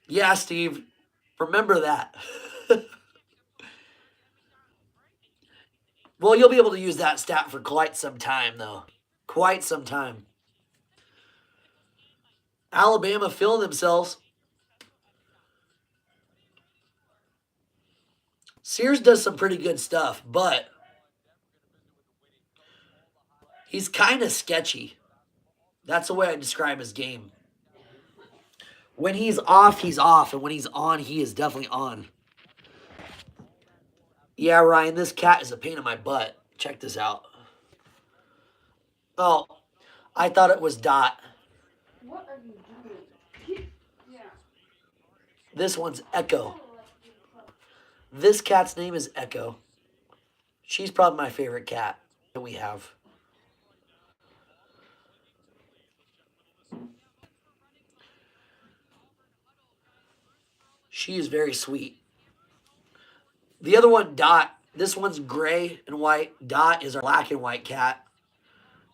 Yeah, Steve, remember that. Well, you'll be able to use that stat for quite some time, though. Quite some time. Alabama feeling themselves. Sears does some pretty good stuff, but he's kind of sketchy. That's the way I describe his game. When he's off, he's off. And when he's on, he is definitely on. Yeah, Ryan, this cat is a pain in my butt. Check this out. Oh, I thought it was Dot. What are you doing? Yeah. This one's Echo. This cat's name is Echo. She's probably my favorite cat that we have. She is very sweet. The other one, Dot. This one's gray and white. Dot is our black and white cat.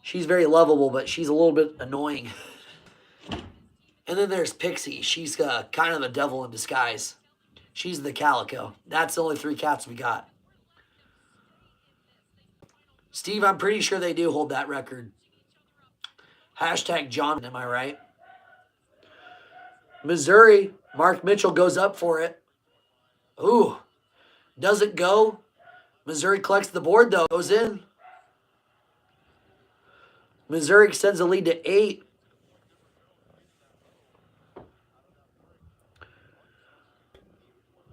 She's very lovable, but she's a little bit annoying. And then there's Pixie. She's kind of the devil in disguise. She's the calico. That's the only 3 cats we got. Steve, I'm pretty sure they do hold that record. Hashtag John, am I right? Missouri, Mark Mitchell goes up for it. Ooh, doesn't go. Missouri collects the board, though. Goes in. Missouri extends the lead to 8.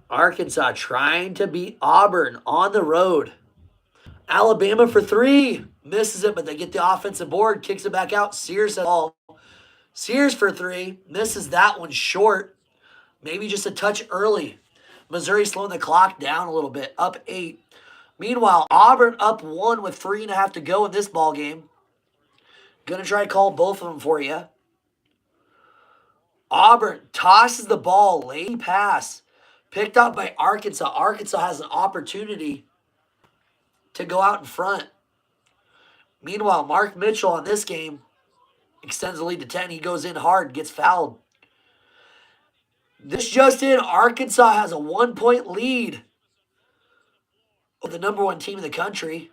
Arkansas trying to beat Auburn on the road. Alabama for 3. Misses it, but they get the offensive board. Kicks it back out. Sears at all. Sears for 3. Misses that one short. Maybe just a touch early. Missouri slowing the clock down a little bit. Up 8. Meanwhile, Auburn up 1 with 3.5 to go in this ball game. Gonna try to call both of them for you. Auburn tosses the ball. Late pass. Picked up by Arkansas. Arkansas has an opportunity to go out in front. Meanwhile, Mark Mitchell on this game extends the lead to 10. He goes in hard, gets fouled. This just in, Arkansas has a 1-point lead of the number 1 team in the country.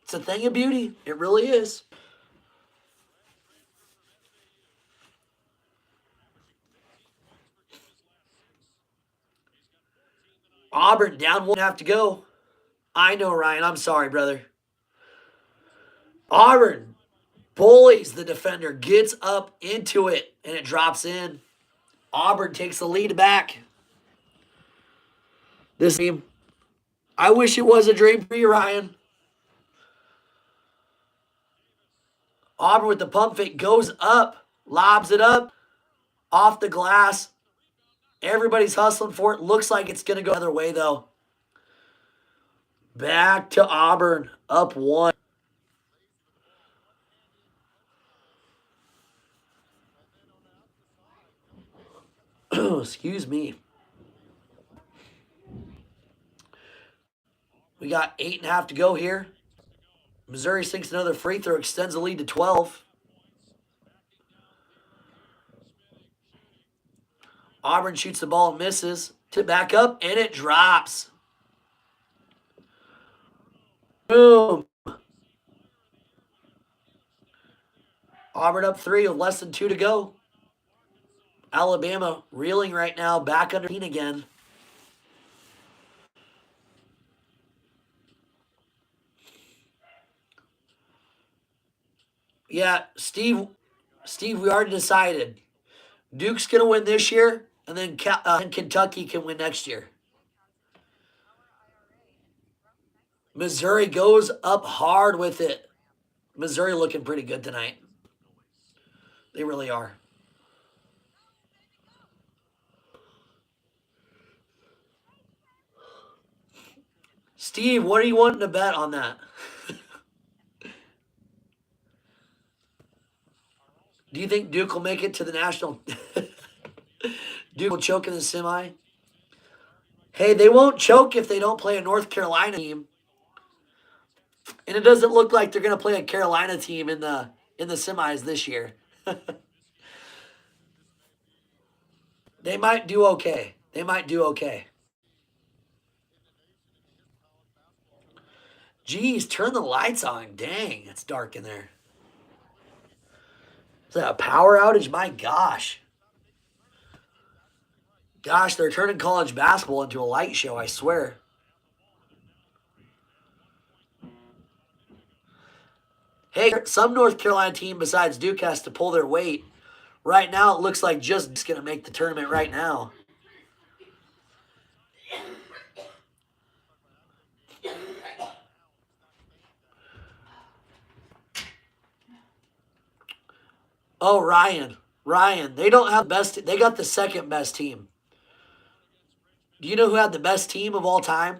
It's a thing of beauty. It really is. Auburn down 1.5 to go. I know, Ryan. I'm sorry, brother. Auburn bullies the defender, gets up into it, and it drops in. Auburn takes the lead back. This team, I wish it was a dream for you, Ryan. Auburn with the pump fake goes up, lobs it up, off the glass. Everybody's hustling for it. Looks like it's going to go the other way, though. Back to Auburn, up 1. Excuse me. We got 8.5 to go here. Missouri sinks another free throw, extends the lead to 12. Auburn shoots the ball and misses. Tip back up, and it drops. Boom. Auburn up 3 with less than 2 to go. Alabama reeling right now, back under 18 again. Yeah, Steve, we already decided. Duke's going to win this year, and then Kentucky can win next year. Missouri goes up hard with it. Missouri looking pretty good tonight. They really are. Steve, what are you wanting to bet on that? Do you think Duke will make it to the national? Duke will choke in the semi? Hey, they won't choke if they don't play a North Carolina team. And it doesn't look like they're going to play a Carolina team in the semis this year. They might do okay. They might do okay. Geez, turn the lights on. Dang, it's dark in there. Is that a power outage? My gosh. Gosh, they're turning college basketball into a light show, I swear. Hey, some North Carolina team besides Duke has to pull their weight. Right now, it looks like just going to make the tournament right now. Oh, Ryan, they don't have the best. They got the second best team. Do you know who had the best team of all time?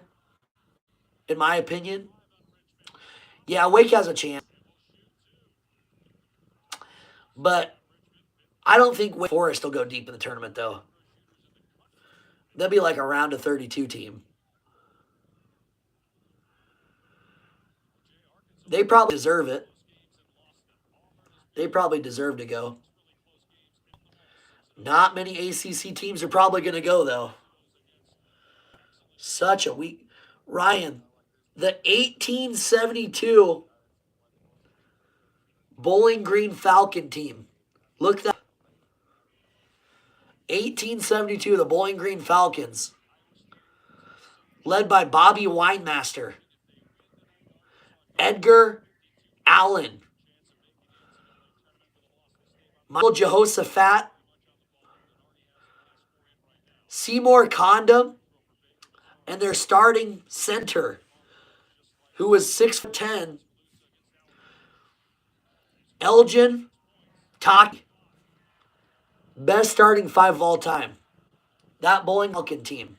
In my opinion, yeah, Wake has a chance, but I don't think Wake Forest will go deep in the tournament though. They'll be like a round of 32 team. They probably deserve it. They probably deserve to go. Not many ACC teams are probably going to go, though. Such a weak. Ryan, the 1872 Bowling Green Falcon team. Look that. 1872, the Bowling Green Falcons. Led by Bobby Weinmaster. Edgar Allen. Michael Jehoshaphat. Seymour Condom. And their starting center, who was 6'10", Elgin Taki. Best starting five of all time. That Bowling Falcon team.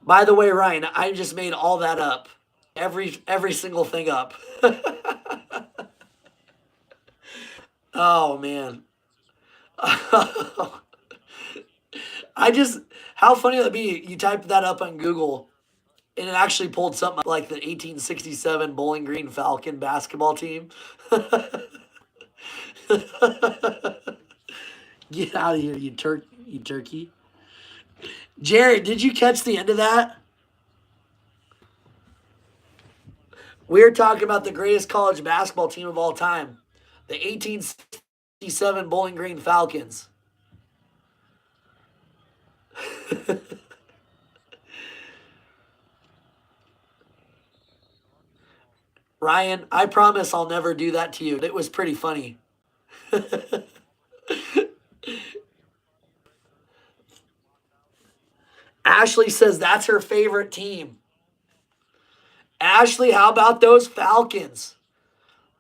By the way, Ryan, I just made all that up. Every single thing up. Oh, man. How funny would it be? You typed that up on Google, and it actually pulled something like the 1867 Bowling Green Falcon basketball team. Get out of here, you turkey. Jared, did you catch the end of that? We're talking about the greatest college basketball team of all time, the 1867 Bowling Green Falcons. Ryan, I promise I'll never do that to you. It was pretty funny. Ashley says that's her favorite team. Ashley, how about those Falcons?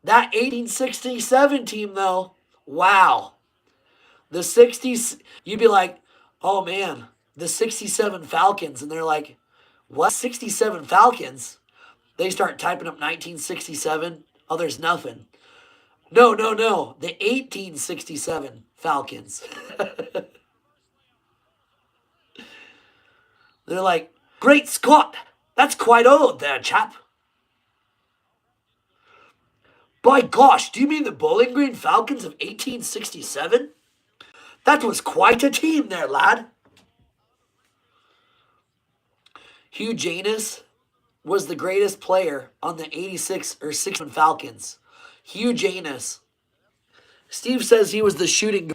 That 1867 team, though, wow. The 60s, you'd be like, oh man, the 67 Falcons. And they're like, what? 67 Falcons? They start typing up 1967. Oh, there's nothing. No. The 1867 Falcons. They're like, great Scott. That's quite old there, chap. By gosh, do you mean the Bowling Green Falcons of 1867? That was quite a team there, lad. Hugh Janus was the greatest player on the 86 or 67 Falcons. Hugh Janus. Steve says he was the shooting.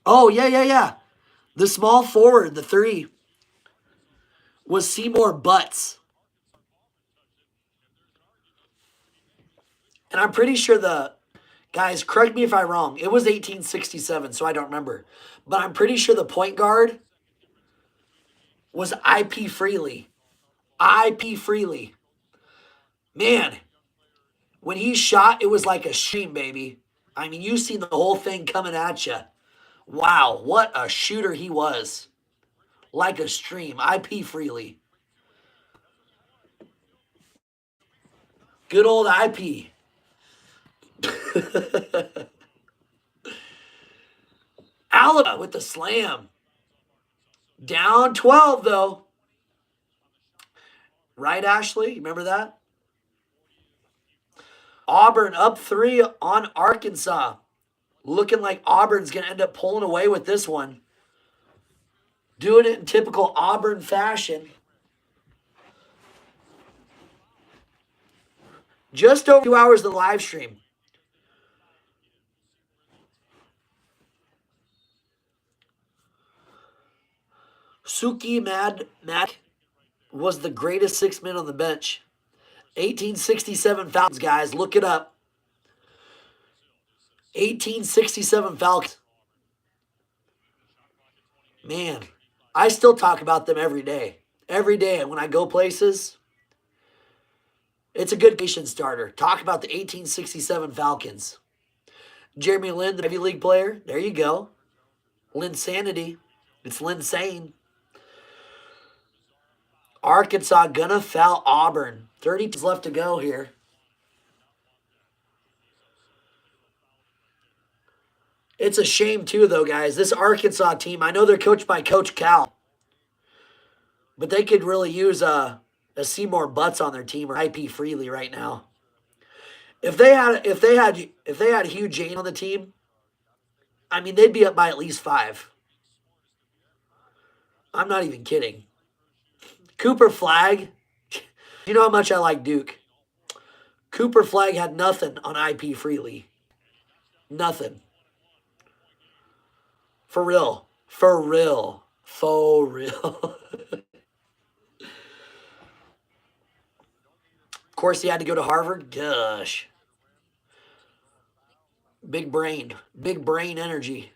Oh, yeah. The small forward, the three. was Seymour Butts. And I'm pretty sure guys, correct me if I'm wrong, it was 1867, so I don't remember. But I'm pretty sure the point guard was IP Freely. IP Freely. Man, when he shot, it was like a stream, baby. I mean, you seen the whole thing coming at you. Wow, what a shooter he was. Like a stream. IP Freely. Good old IP. Alaba with the slam. Down 12, though. Right, Ashley? Remember that? Auburn up 3 on Arkansas. Looking like Auburn's going to end up pulling away with this one. Doing it in typical Auburn fashion. Just over 2 hours of the live stream. Suki Mack was the greatest 6 men on the bench. 1867 Falcons, guys. Look it up. 1867 Falcons. Man, I still talk about them every day. Every day when I go places. It's a good nation starter. Talk about the 1867 Falcons. Jeremy Lin, the Ivy League player. There you go. Linsanity. It's Linsane. Arkansas gonna foul Auburn. 30 seconds left to go here. It's a shame too, though, guys. This Arkansas team, I know they're coached by Coach Cal, but they could really use a Seymour Butts on their team or IP Freely right now. If they had Hugh Jane on the team, I mean they'd be up by at least 5. I'm not even kidding. Cooper Flagg, you know how much I like Duke. Cooper Flagg had nothing on IP Freely. Nothing. For real. For real. For real. Of course, he had to go to Harvard. Gosh. Big brain. Big brain energy.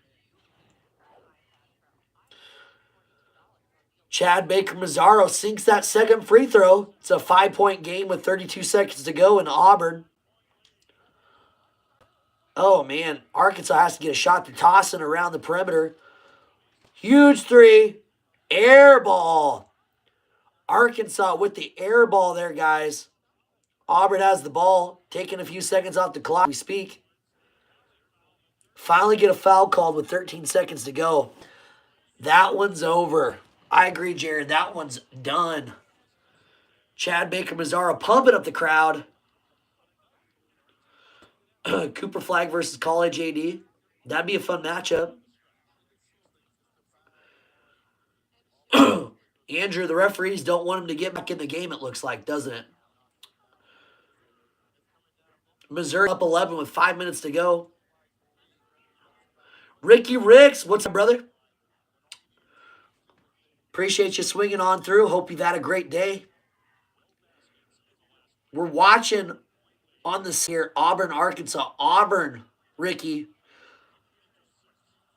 Chad Baker Mazzaro sinks that second free throw. It's a 5-point game with 32 seconds to go in Auburn. Oh, man. Arkansas has to get a shot to toss it around the perimeter. Huge 3. Air ball. Arkansas with the air ball there, guys. Auburn has the ball. Taking a few seconds off the clock. We speak. Finally get a foul called with 13 seconds to go. That one's over. I agree, Jared. That one's done. Chad Baker Mazzaro pumping up the crowd. Cooper Flagg versus College AD. That'd be a fun matchup. Andrew, the referees don't want him to get back in the game, it looks like, doesn't it? Missouri up 11 with 5 minutes to go. Ricky Ricks, what's up, brother? Appreciate you swinging on through. Hope you've had a great day. We're watching on this here, Auburn, Arkansas. Auburn, Ricky.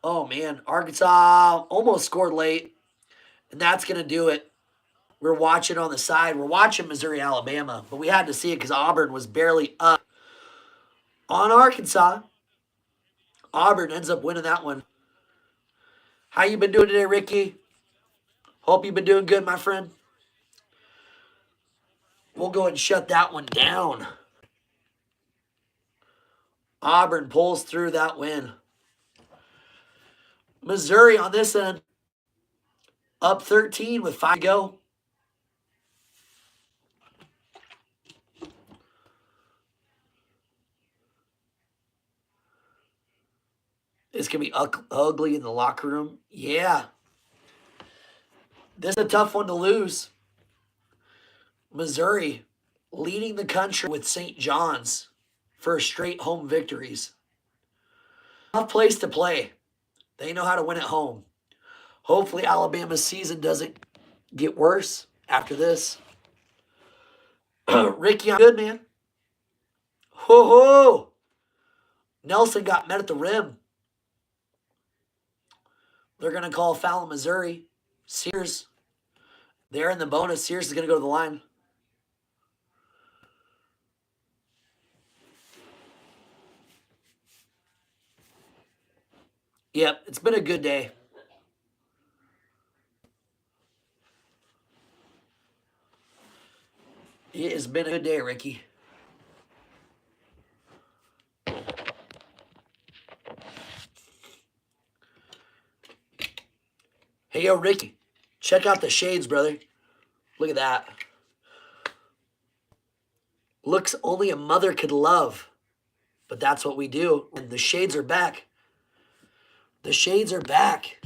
Oh, man. Arkansas almost scored late, and that's going to do it. We're watching on the side. We're watching Missouri, Alabama, but we had to see it because Auburn was barely up on Arkansas. Auburn ends up winning that one. How you been doing today, Ricky? Hope you've been doing good, my friend. We'll go ahead and shut that one down. Auburn pulls through that win. Missouri on this end, up 13 with 5 to go. It's going to be ugly in the locker room. Yeah. This is a tough one to lose. Missouri leading the country with St. John's for straight home victories. Tough place to play. They know how to win at home. Hopefully Alabama's season doesn't get worse. after this. Ricky, I'm good, man. Ho ho! Nelson got met at the rim. They're going to call foul in Missouri. Sears, they're in the bonus. Sears is going to go to the line. Yep, it's been a good day. It has been a good day, Ricky. Hey, yo, Ricky, check out the shades, brother. Look at that. Looks only a mother could love. But that's what we do. And the shades are back. The shades are back.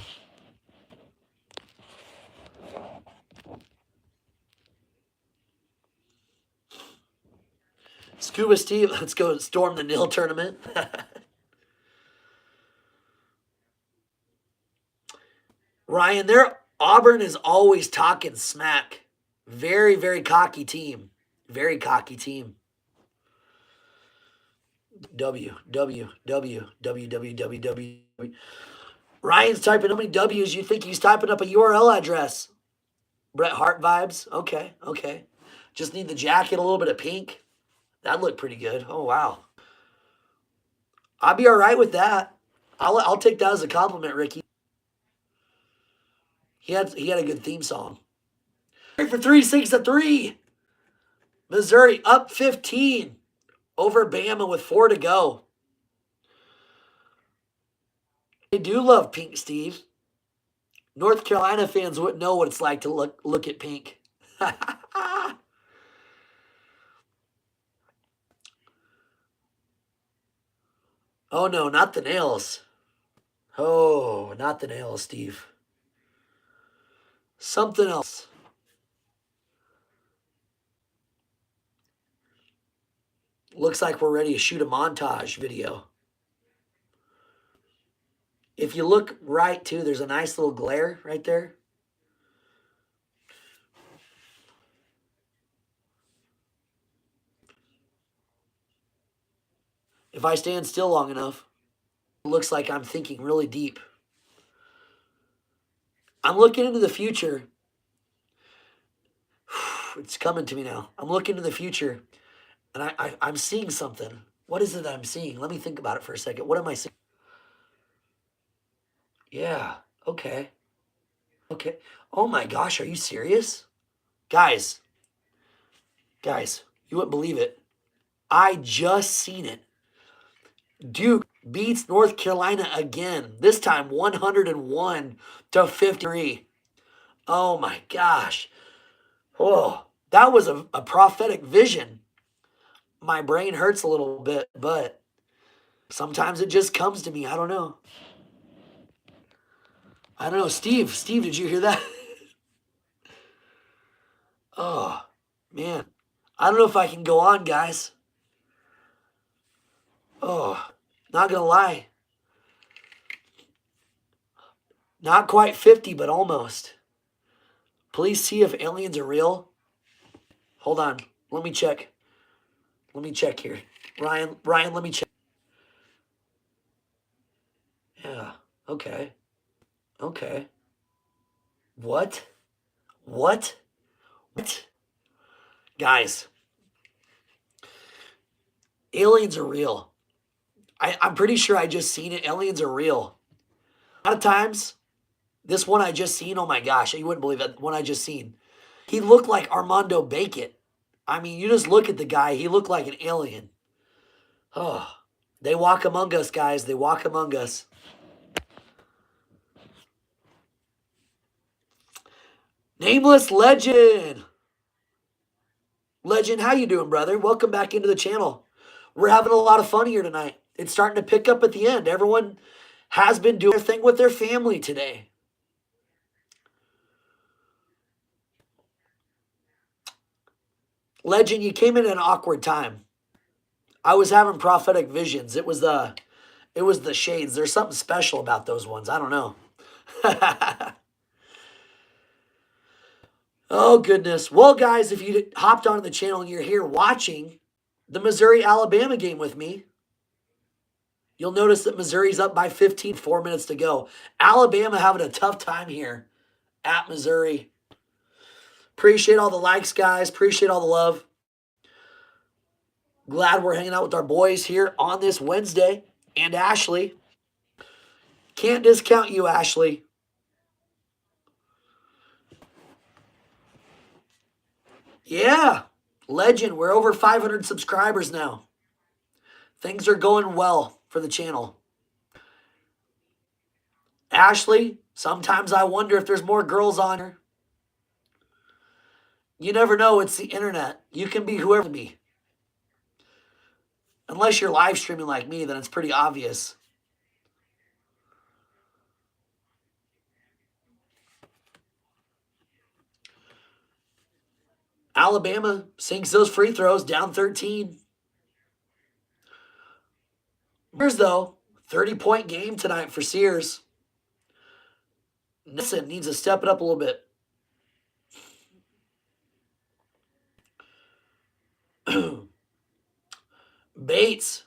Scuba Steve, let's go storm the nil tournament. Ryan, Auburn is always talking smack. Very, very cocky team. Very cocky team. W. Ryan's typing how many W's you think he's typing up a URL address? Bret Hart vibes? Okay, okay. Just need the jacket, a little bit of pink. That looked pretty good. Oh, wow. I'll be all right with that. I'll take that as a compliment, Ricky. He had a good theme song. For 3, 6-3. Missouri up 15 over Bama with 4 to go. They do love pink, Steve. North Carolina fans wouldn't know what it's like to look at pink. Oh, no, not the nails. Oh, not the nails, Steve. Something else. Looks like we're ready to shoot a montage video. If you look right, too, there's a nice little glare right there. If I stand still long enough, it looks like I'm thinking really deep. I'm looking into the future. It's coming to me now. I'm looking to the future, and I'm seeing something. What is it I'm seeing? Let me think about it for a second. What am I seeing? Yeah, okay. Okay. Oh my gosh, are you serious? Guys, you wouldn't believe it. I just seen it. Duke beats North Carolina again. This time 101-53. Oh my gosh. Oh, that was a prophetic vision. My brain hurts a little bit, but sometimes it just comes to me. I don't know. Steve, did you hear that? Oh, man. I don't know if I can go on, guys. Oh, not going to lie. Not quite 50, but almost. Please see if aliens are real. Hold on. Let me check. Let me check here. Ryan, let me check. Yeah, okay. Okay. What? Guys, aliens are real. I'm pretty sure I just seen it. Aliens are real. A lot of times, this one I just seen, oh my gosh, you wouldn't believe that one I just seen. He looked like Armando Bacon. I mean, you just look at the guy, he looked like an alien. Oh, they walk among us, guys. They walk among us. Nameless Legend. Legend, how you doing, brother? Welcome back into the channel. We're having a lot of fun here tonight. It's starting to pick up at the end. Everyone has been doing their thing with their family today. Legend, you came in at an awkward time. I was having prophetic visions. It was the shades. There's something special about those ones. I don't know. Oh, goodness. Well, guys, if you hopped onto the channel and you're here watching the Missouri-Alabama game with me, you'll notice that Missouri's up by 15, 4 minutes to go. Alabama having a tough time here at Missouri. Appreciate all the likes, guys. Appreciate all the love. Glad we're hanging out with our boys here on this Wednesday. And Ashley. Can't discount you, Ashley. Yeah. Legend. We're over 500 subscribers now. Things are going well for the channel. Ashley, sometimes I wonder if there's more girls on here. You never know. It's the internet. You can be whoever you be. Unless you're live streaming like me, then it's pretty obvious. Alabama sinks those free throws, down 13. Here's though, 30-point game tonight for Sears. Nelson needs to step it up a little bit. Bates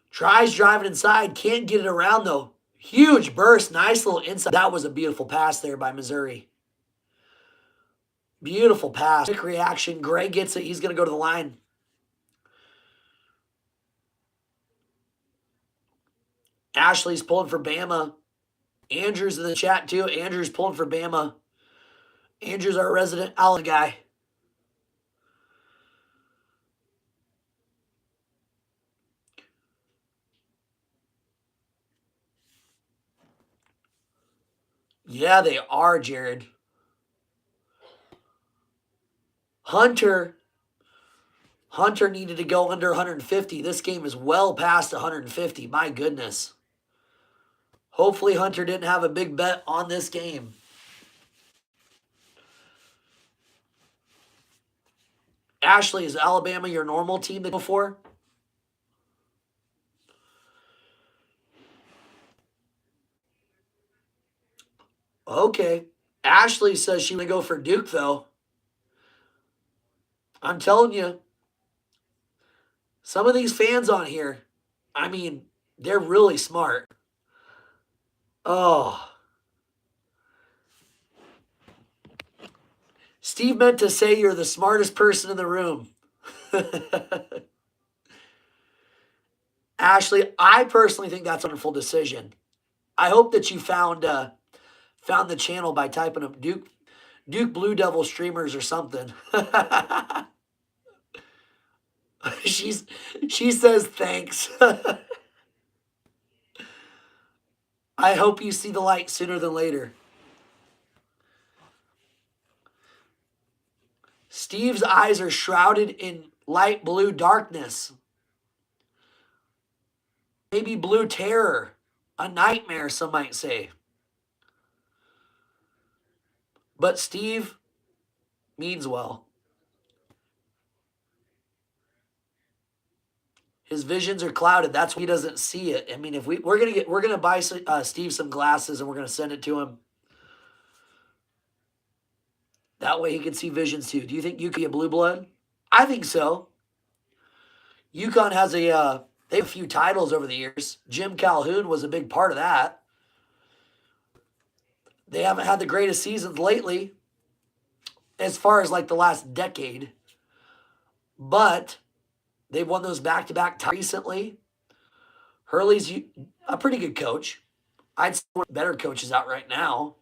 tries driving inside, can't get it around though. Huge burst, nice little inside. That was a beautiful pass there by Missouri. Beautiful pass. Quick reaction. Gray gets it. He's going to go to the line. Ashley's pulling for Bama. Andrew's in the chat too. Andrew's pulling for Bama. Andrew's our resident Allen guy. Yeah, they are, Jared. Hunter needed to go under 150. This game is well past 150. My goodness. Hopefully Hunter didn't have a big bet on this game. Ashley, is Alabama your normal team to go for? Okay. Ashley says she would go for Duke, though. I'm telling you, some of these fans on here, I mean, they're really smart. Oh. Steve meant to say you're the smartest person in the room. Ashley, I personally think that's a wonderful decision. I hope that you found the channel by typing up Duke Blue Devil streamers or something. She says thanks. I hope you see the light sooner than later. Steve's eyes are shrouded in light blue darkness. Maybe blue terror. A nightmare, some might say. But Steve means well. His visions are clouded. That's why he doesn't see it. I mean, if we're gonna buy Steve some glasses and we're gonna send it to him. That way he can see visions too. Do you think you could be a blue blood? I think so. UConn has they have a few titles over the years. Jim Calhoun was a big part of that. They haven't had the greatest seasons lately, as far as like the last decade. But they've won those back-to-back titles recently. Hurley's a pretty good coach. I'd say one of the better coaches out right now.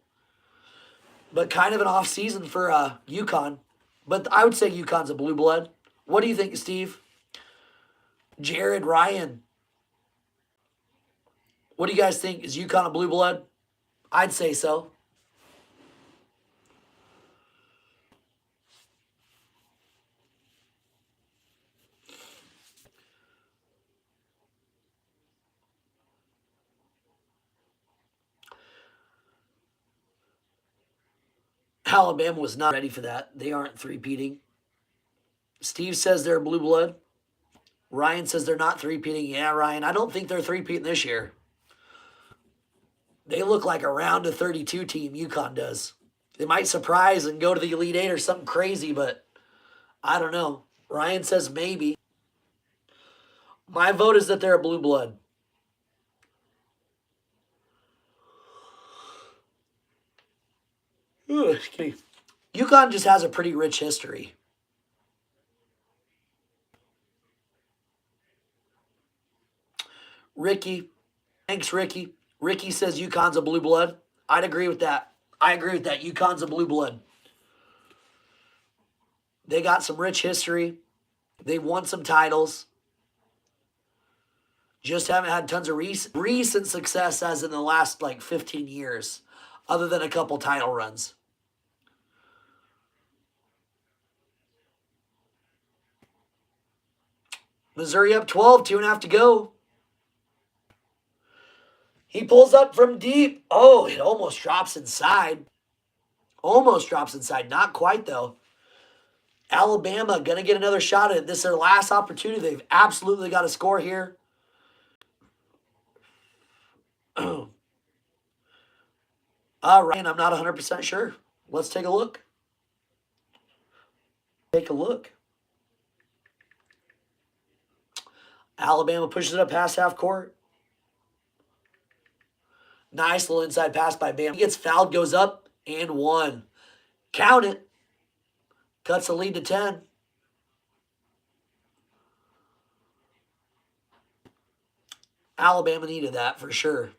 But kind of an off season for UConn. But I would say UConn's a blue blood. What do you think, Steve? Jared, Ryan. What do you guys think? Is UConn a blue blood? I'd say so. Alabama was not ready for that. They aren't three-peating. Steve says they're blue blood. Ryan says they're not three-peating. Yeah, Ryan, I don't think they're three-peating this year. They look like a round of 32 team, UConn does. They might surprise and go to the Elite Eight or something crazy, but I don't know. Ryan says maybe. My vote is that they're a blue blood. Ooh, excuse me. UConn just has a pretty rich history. Ricky. Thanks, Ricky. Ricky says UConn's a blue blood. I'd agree with that. I agree with that. UConn's a blue blood. They got some rich history. They won some titles. Just haven't had tons of recent success as in the last like 15 years, other than a couple title runs. Missouri up 12, 2.5 to go. He pulls up from deep. Oh, it almost drops inside. Almost drops inside. Not quite, though. Alabama going to get another shot at it. This is their last opportunity. They've absolutely got to score here. Ryan, I'm not 100% sure. Let's take a look. Take a look. Alabama pushes it up past half court. Nice little inside pass by Bam. He gets fouled, goes up, and one. Count it. Cuts the lead to 10. Alabama needed that for sure.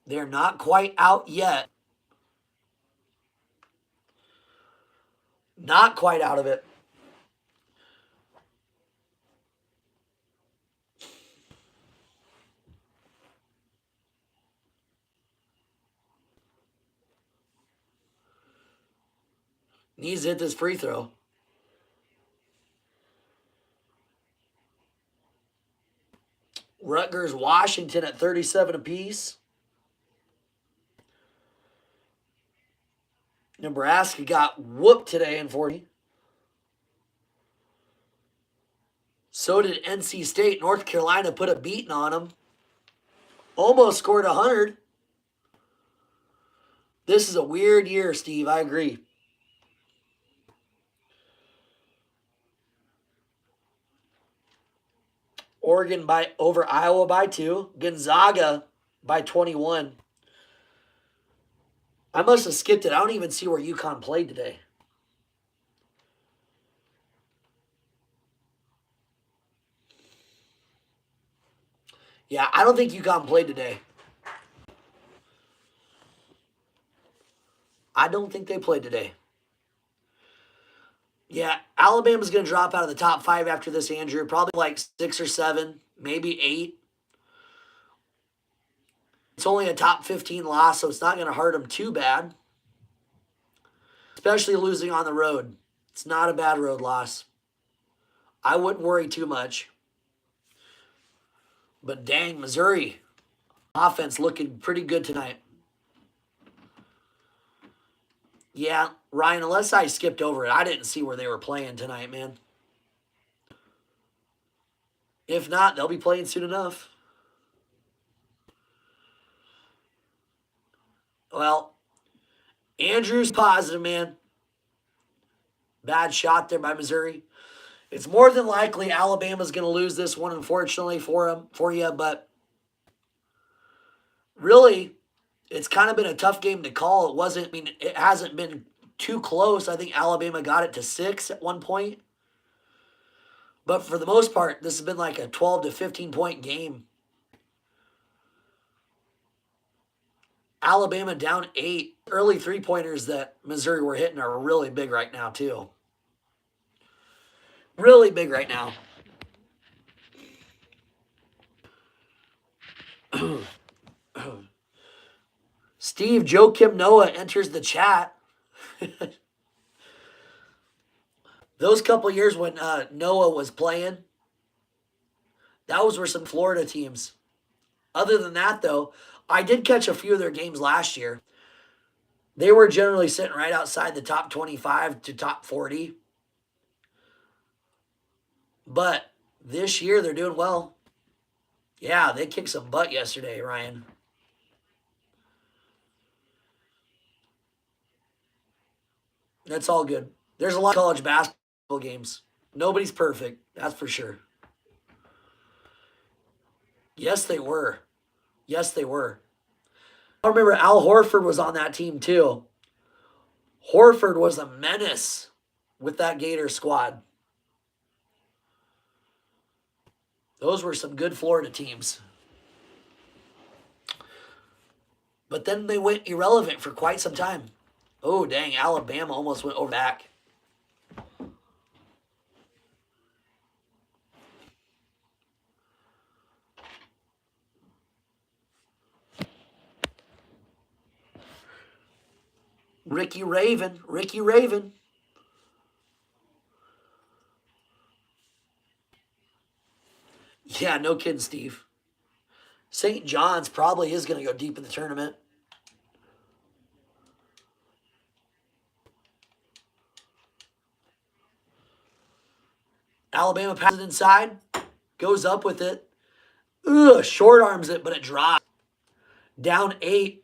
They're not quite out yet. Not quite out of it. Needs to hit this free throw. Rutgers, Washington at 37 apiece. Nebraska got whooped today in 40. So did NC State. North Carolina put a beating on them. Almost scored 100. This is a weird year, Steve. I agree. Oregon over Iowa by 2. Gonzaga by 21. I must have skipped it. I don't even see where UConn played today. Yeah, I don't think UConn played today. I don't think they played today. Yeah, Alabama's going to drop out of the top 5 after this, Andrew. Probably like 6 or 7, maybe 8. It's only a top 15 loss, so it's not going to hurt them too bad. Especially losing on the road. It's not a bad road loss. I wouldn't worry too much. But dang, Missouri offense looking pretty good tonight. Yeah, Ryan, unless I skipped over it, I didn't see where they were playing tonight, man. If not, they'll be playing soon enough. Well, Andrew's positive, man. Bad shot there by Missouri. It's more than likely Alabama's going to lose this one, unfortunately, for you. But really, it's kind of been a tough game to call. It hasn't been too close. I think Alabama got it to 6 at one point. But for the most part, this has been like a 12 to 15 point game. Alabama down 8. Early three-pointers that Missouri were hitting are really big right now, too. Really big right now. Steve, Joakim Noah enters the chat. Those couple years when Noah was playing, those were some Florida teams. Other than that, though, I did catch a few of their games last year. They were generally sitting right outside the top 25 to top 40. But this year, they're doing well. Yeah, they kicked some butt yesterday, Ryan. That's all good. There's a lot of college basketball games. Nobody's perfect, that's for sure. Yes, they were. Yes, they were. I remember Al Horford was on that team too. Horford was a menace with that Gator squad. Those were some good Florida teams. But then they went irrelevant for quite some time. Oh, dang, Alabama almost went over back. Ricky Raven. Ricky Raven. Yeah, no kidding, Steve. St. John's probably is going to go deep in the tournament. Alabama passes it inside, goes up with it. Ugh, short arms it, but it drops. Down 8.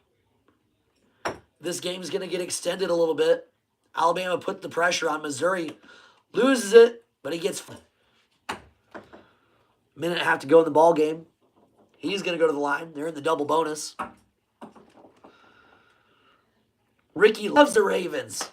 This game's going to get extended a little bit. Alabama put the pressure on Missouri. Loses it, but he gets minute and a half to go in the ball game. He's going to go to the line. They're in the double bonus. Ricky loves the Ravens.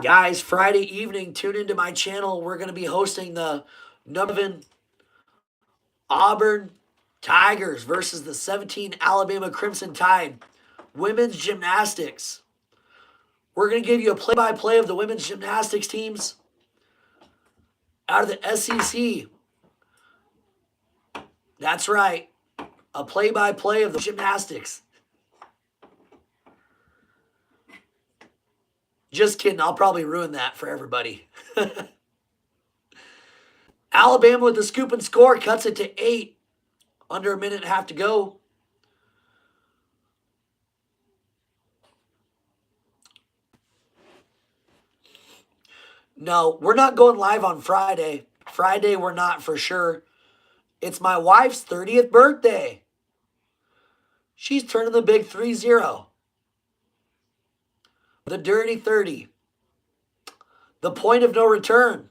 Guys, Friday evening, tune into my channel. We're going to be hosting the number 7 Auburn Tigers versus the 17 Alabama Crimson Tide. Women's gymnastics. We're going to give you a play-by-play of the women's gymnastics teams out of the SEC. That's right. A play-by-play of the gymnastics. Just kidding. I'll probably ruin that for everybody. Alabama with the scoop and score cuts it to 8. Under a minute and a half to go. No, we're not going live on Friday. Friday, we're not for sure. It's my wife's 30th birthday. She's turning the big 3-0. The dirty 30. The point of no return.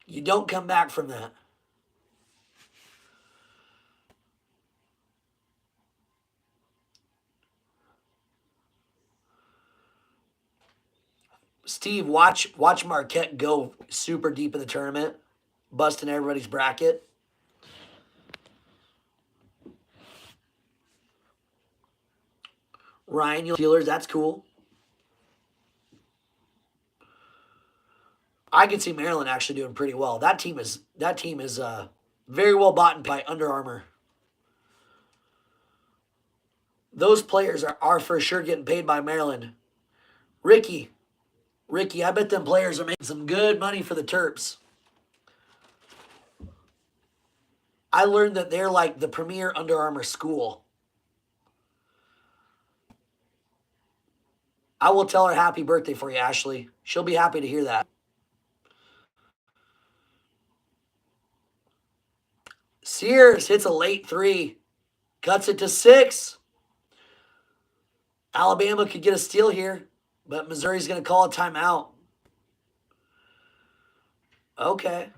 You don't come back from that. Steve, watch Marquette go super deep in the tournament, busting everybody's bracket. Ryan, you Steelers, that's cool. I could see Maryland actually doing pretty well. That team is very well bought by Under Armour. Those players are for sure getting paid by Maryland. Ricky, I bet them players are making some good money for the Terps. I learned that they're like the premier Under Armour school. I will tell her happy birthday for you, Ashley. She'll be happy to hear that. Sears hits a late 3. Cuts it to 6. Alabama could get a steal here, but Missouri's going to call a timeout. Okay.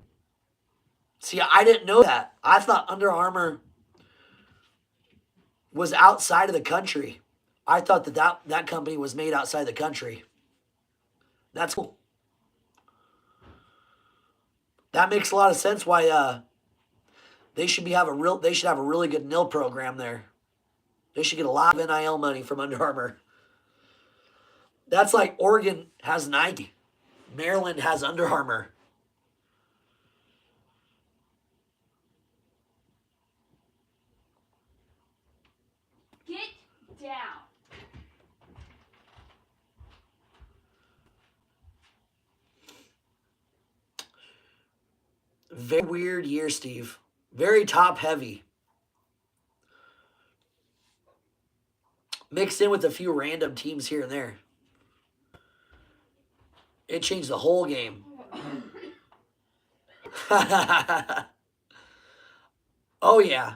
See, I didn't know that. I thought Under Armour was outside of the country. I thought that company was made outside the country. That's cool. That makes a lot of sense why they should have a really good NIL program there. They should get a lot of NIL money from Under Armour. That's like Oregon has Nike. Maryland has Under Armour. Get down. Very weird year, Steve. Very top heavy. Mixed in with a few random teams here and there. It changed the whole game. Oh, yeah.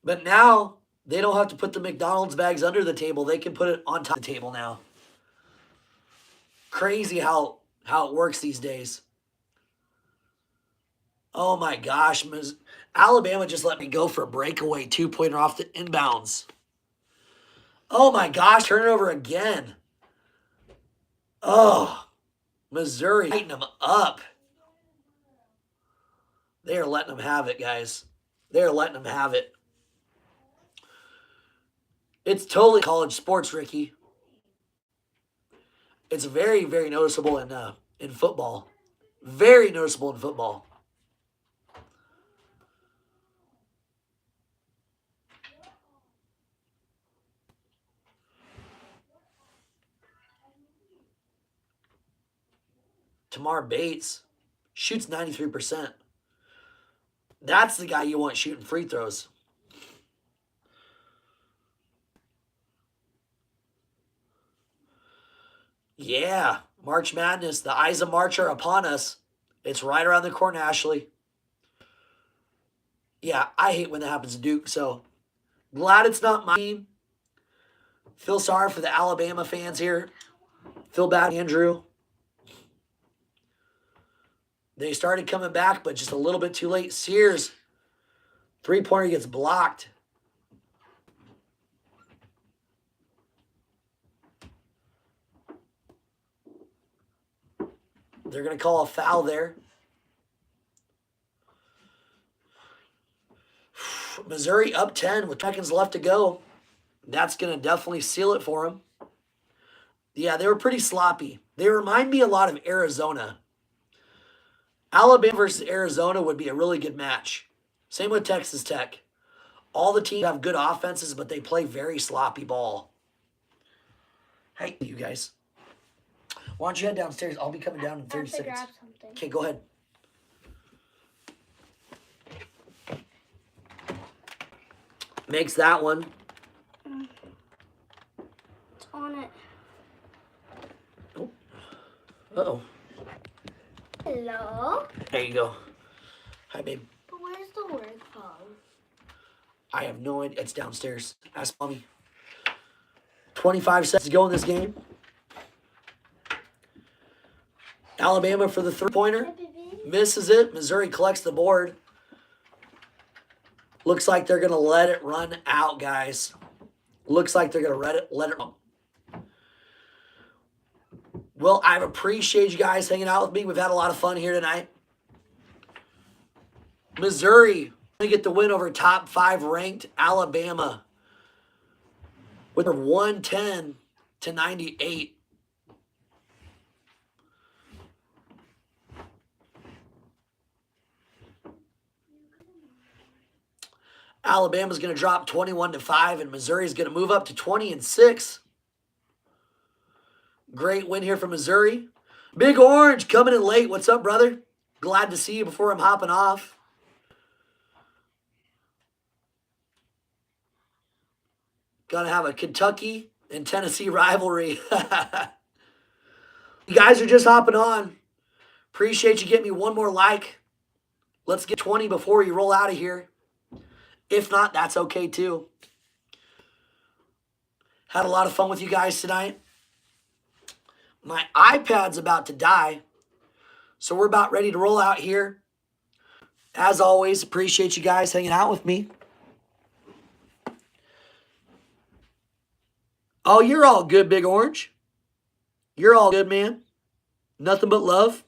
But now they don't have to put the McDonald's bags under the table. They can put it on top of the table now. Crazy how it works these days. Oh my gosh. Alabama just let me go for a breakaway 2-pointer off the inbounds. Oh my gosh, turn it over again. Oh, Missouri lighting them up. They are letting them have it, guys. They are letting them have it. It's totally college sports, Ricky. It's very, very noticeable in football. Very noticeable in football. Tamar Bates shoots 93%. That's the guy you want shooting free throws. Yeah, March Madness. The eyes of March are upon us. It's right around the corner, Ashley. Yeah, I hate when that happens to Duke, so glad it's not my team. Feel sorry for the Alabama fans here. Feel bad, Andrew. They started coming back, but just a little bit too late. Sears, 3-pointer gets blocked. They're going to call a foul there. Missouri up 10 with seconds left to go. That's going to definitely seal it for them. Yeah, they were pretty sloppy. They remind me a lot of Arizona. Alabama versus Arizona would be a really good match. Same with Texas Tech. All the teams have good offenses, but they play very sloppy ball. Hey, you guys. Why don't you head downstairs? I'll be coming down in 30 seconds. Grab something. Okay, go ahead. Makes that one. It's on it. Oh. Uh-oh. Hello? There you go. Hi, babe. But where's the word phone? I have no idea. It's downstairs. Ask mommy. 25 seconds to go in this game. Alabama for the 3-pointer. Misses it. Missouri collects the board. Looks like they're going to let it run out, guys. Looks like they're going to let it run. Well, I appreciate you guys hanging out with me. We've had a lot of fun here tonight. Missouri going to get the win over top 5 ranked Alabama with a 110-98. Alabama's going to drop 21-5, and Missouri's going to move up to 20-6. Great win here for Missouri. Big Orange coming in late. What's up, brother? Glad to see you before I'm hopping off. Gonna have a Kentucky and Tennessee rivalry. You guys are just hopping on. Appreciate you getting me one more like. Let's get 20 before we roll out of here. If not, that's okay too. Had a lot of fun with you guys tonight. My iPad's about to die, so we're about ready to roll out here. As always, appreciate you guys hanging out with me. Oh, you're all good, Big Orange. You're all good, man. Nothing but love.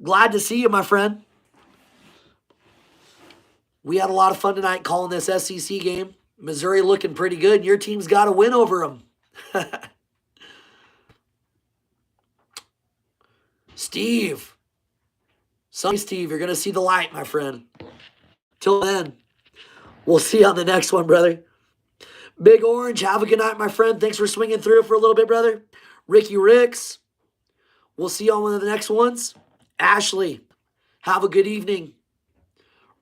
Glad to see you, my friend. We had a lot of fun tonight calling this SEC game. Missouri looking pretty good. Your team's got a win over them. Steve. Sorry, Steve. You're going to see the light, my friend. Till then, we'll see you on the next one, brother. Big Orange, have a good night, my friend. Thanks for swinging through for a little bit, brother. Ricky Ricks, we'll see you on one of the next ones. Ashley, have a good evening.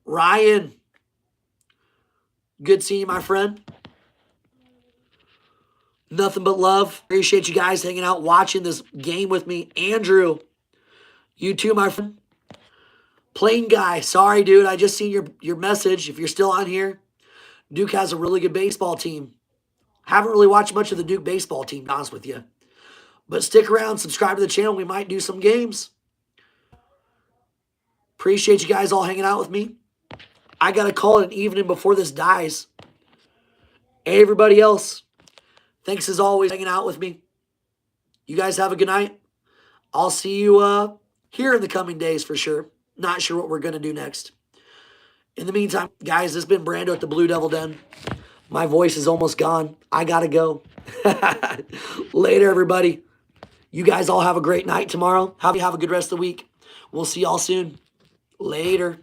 Ryan, good seeing you, my friend. Nothing but love. Appreciate you guys hanging out, watching this game with me. Andrew, you too, my friend. Plain guy, sorry, dude. I just seen your message. If you're still on here, Duke has a really good baseball team. Haven't really watched much of the Duke baseball team, to be honest with you. But stick around, subscribe to the channel. We might do some games. Appreciate you guys all hanging out with me. I got to call it an evening before this dies. Everybody else, thanks as always hanging out with me. You guys have a good night. I'll see you here in the coming days for sure. Not sure what we're going to do next. In the meantime, guys, this has been Brando at the Blue Devil Den. My voice is almost gone. I got to go. Later, everybody. You guys all have a great night tomorrow. Have a good rest of the week. We'll see y'all soon. Later.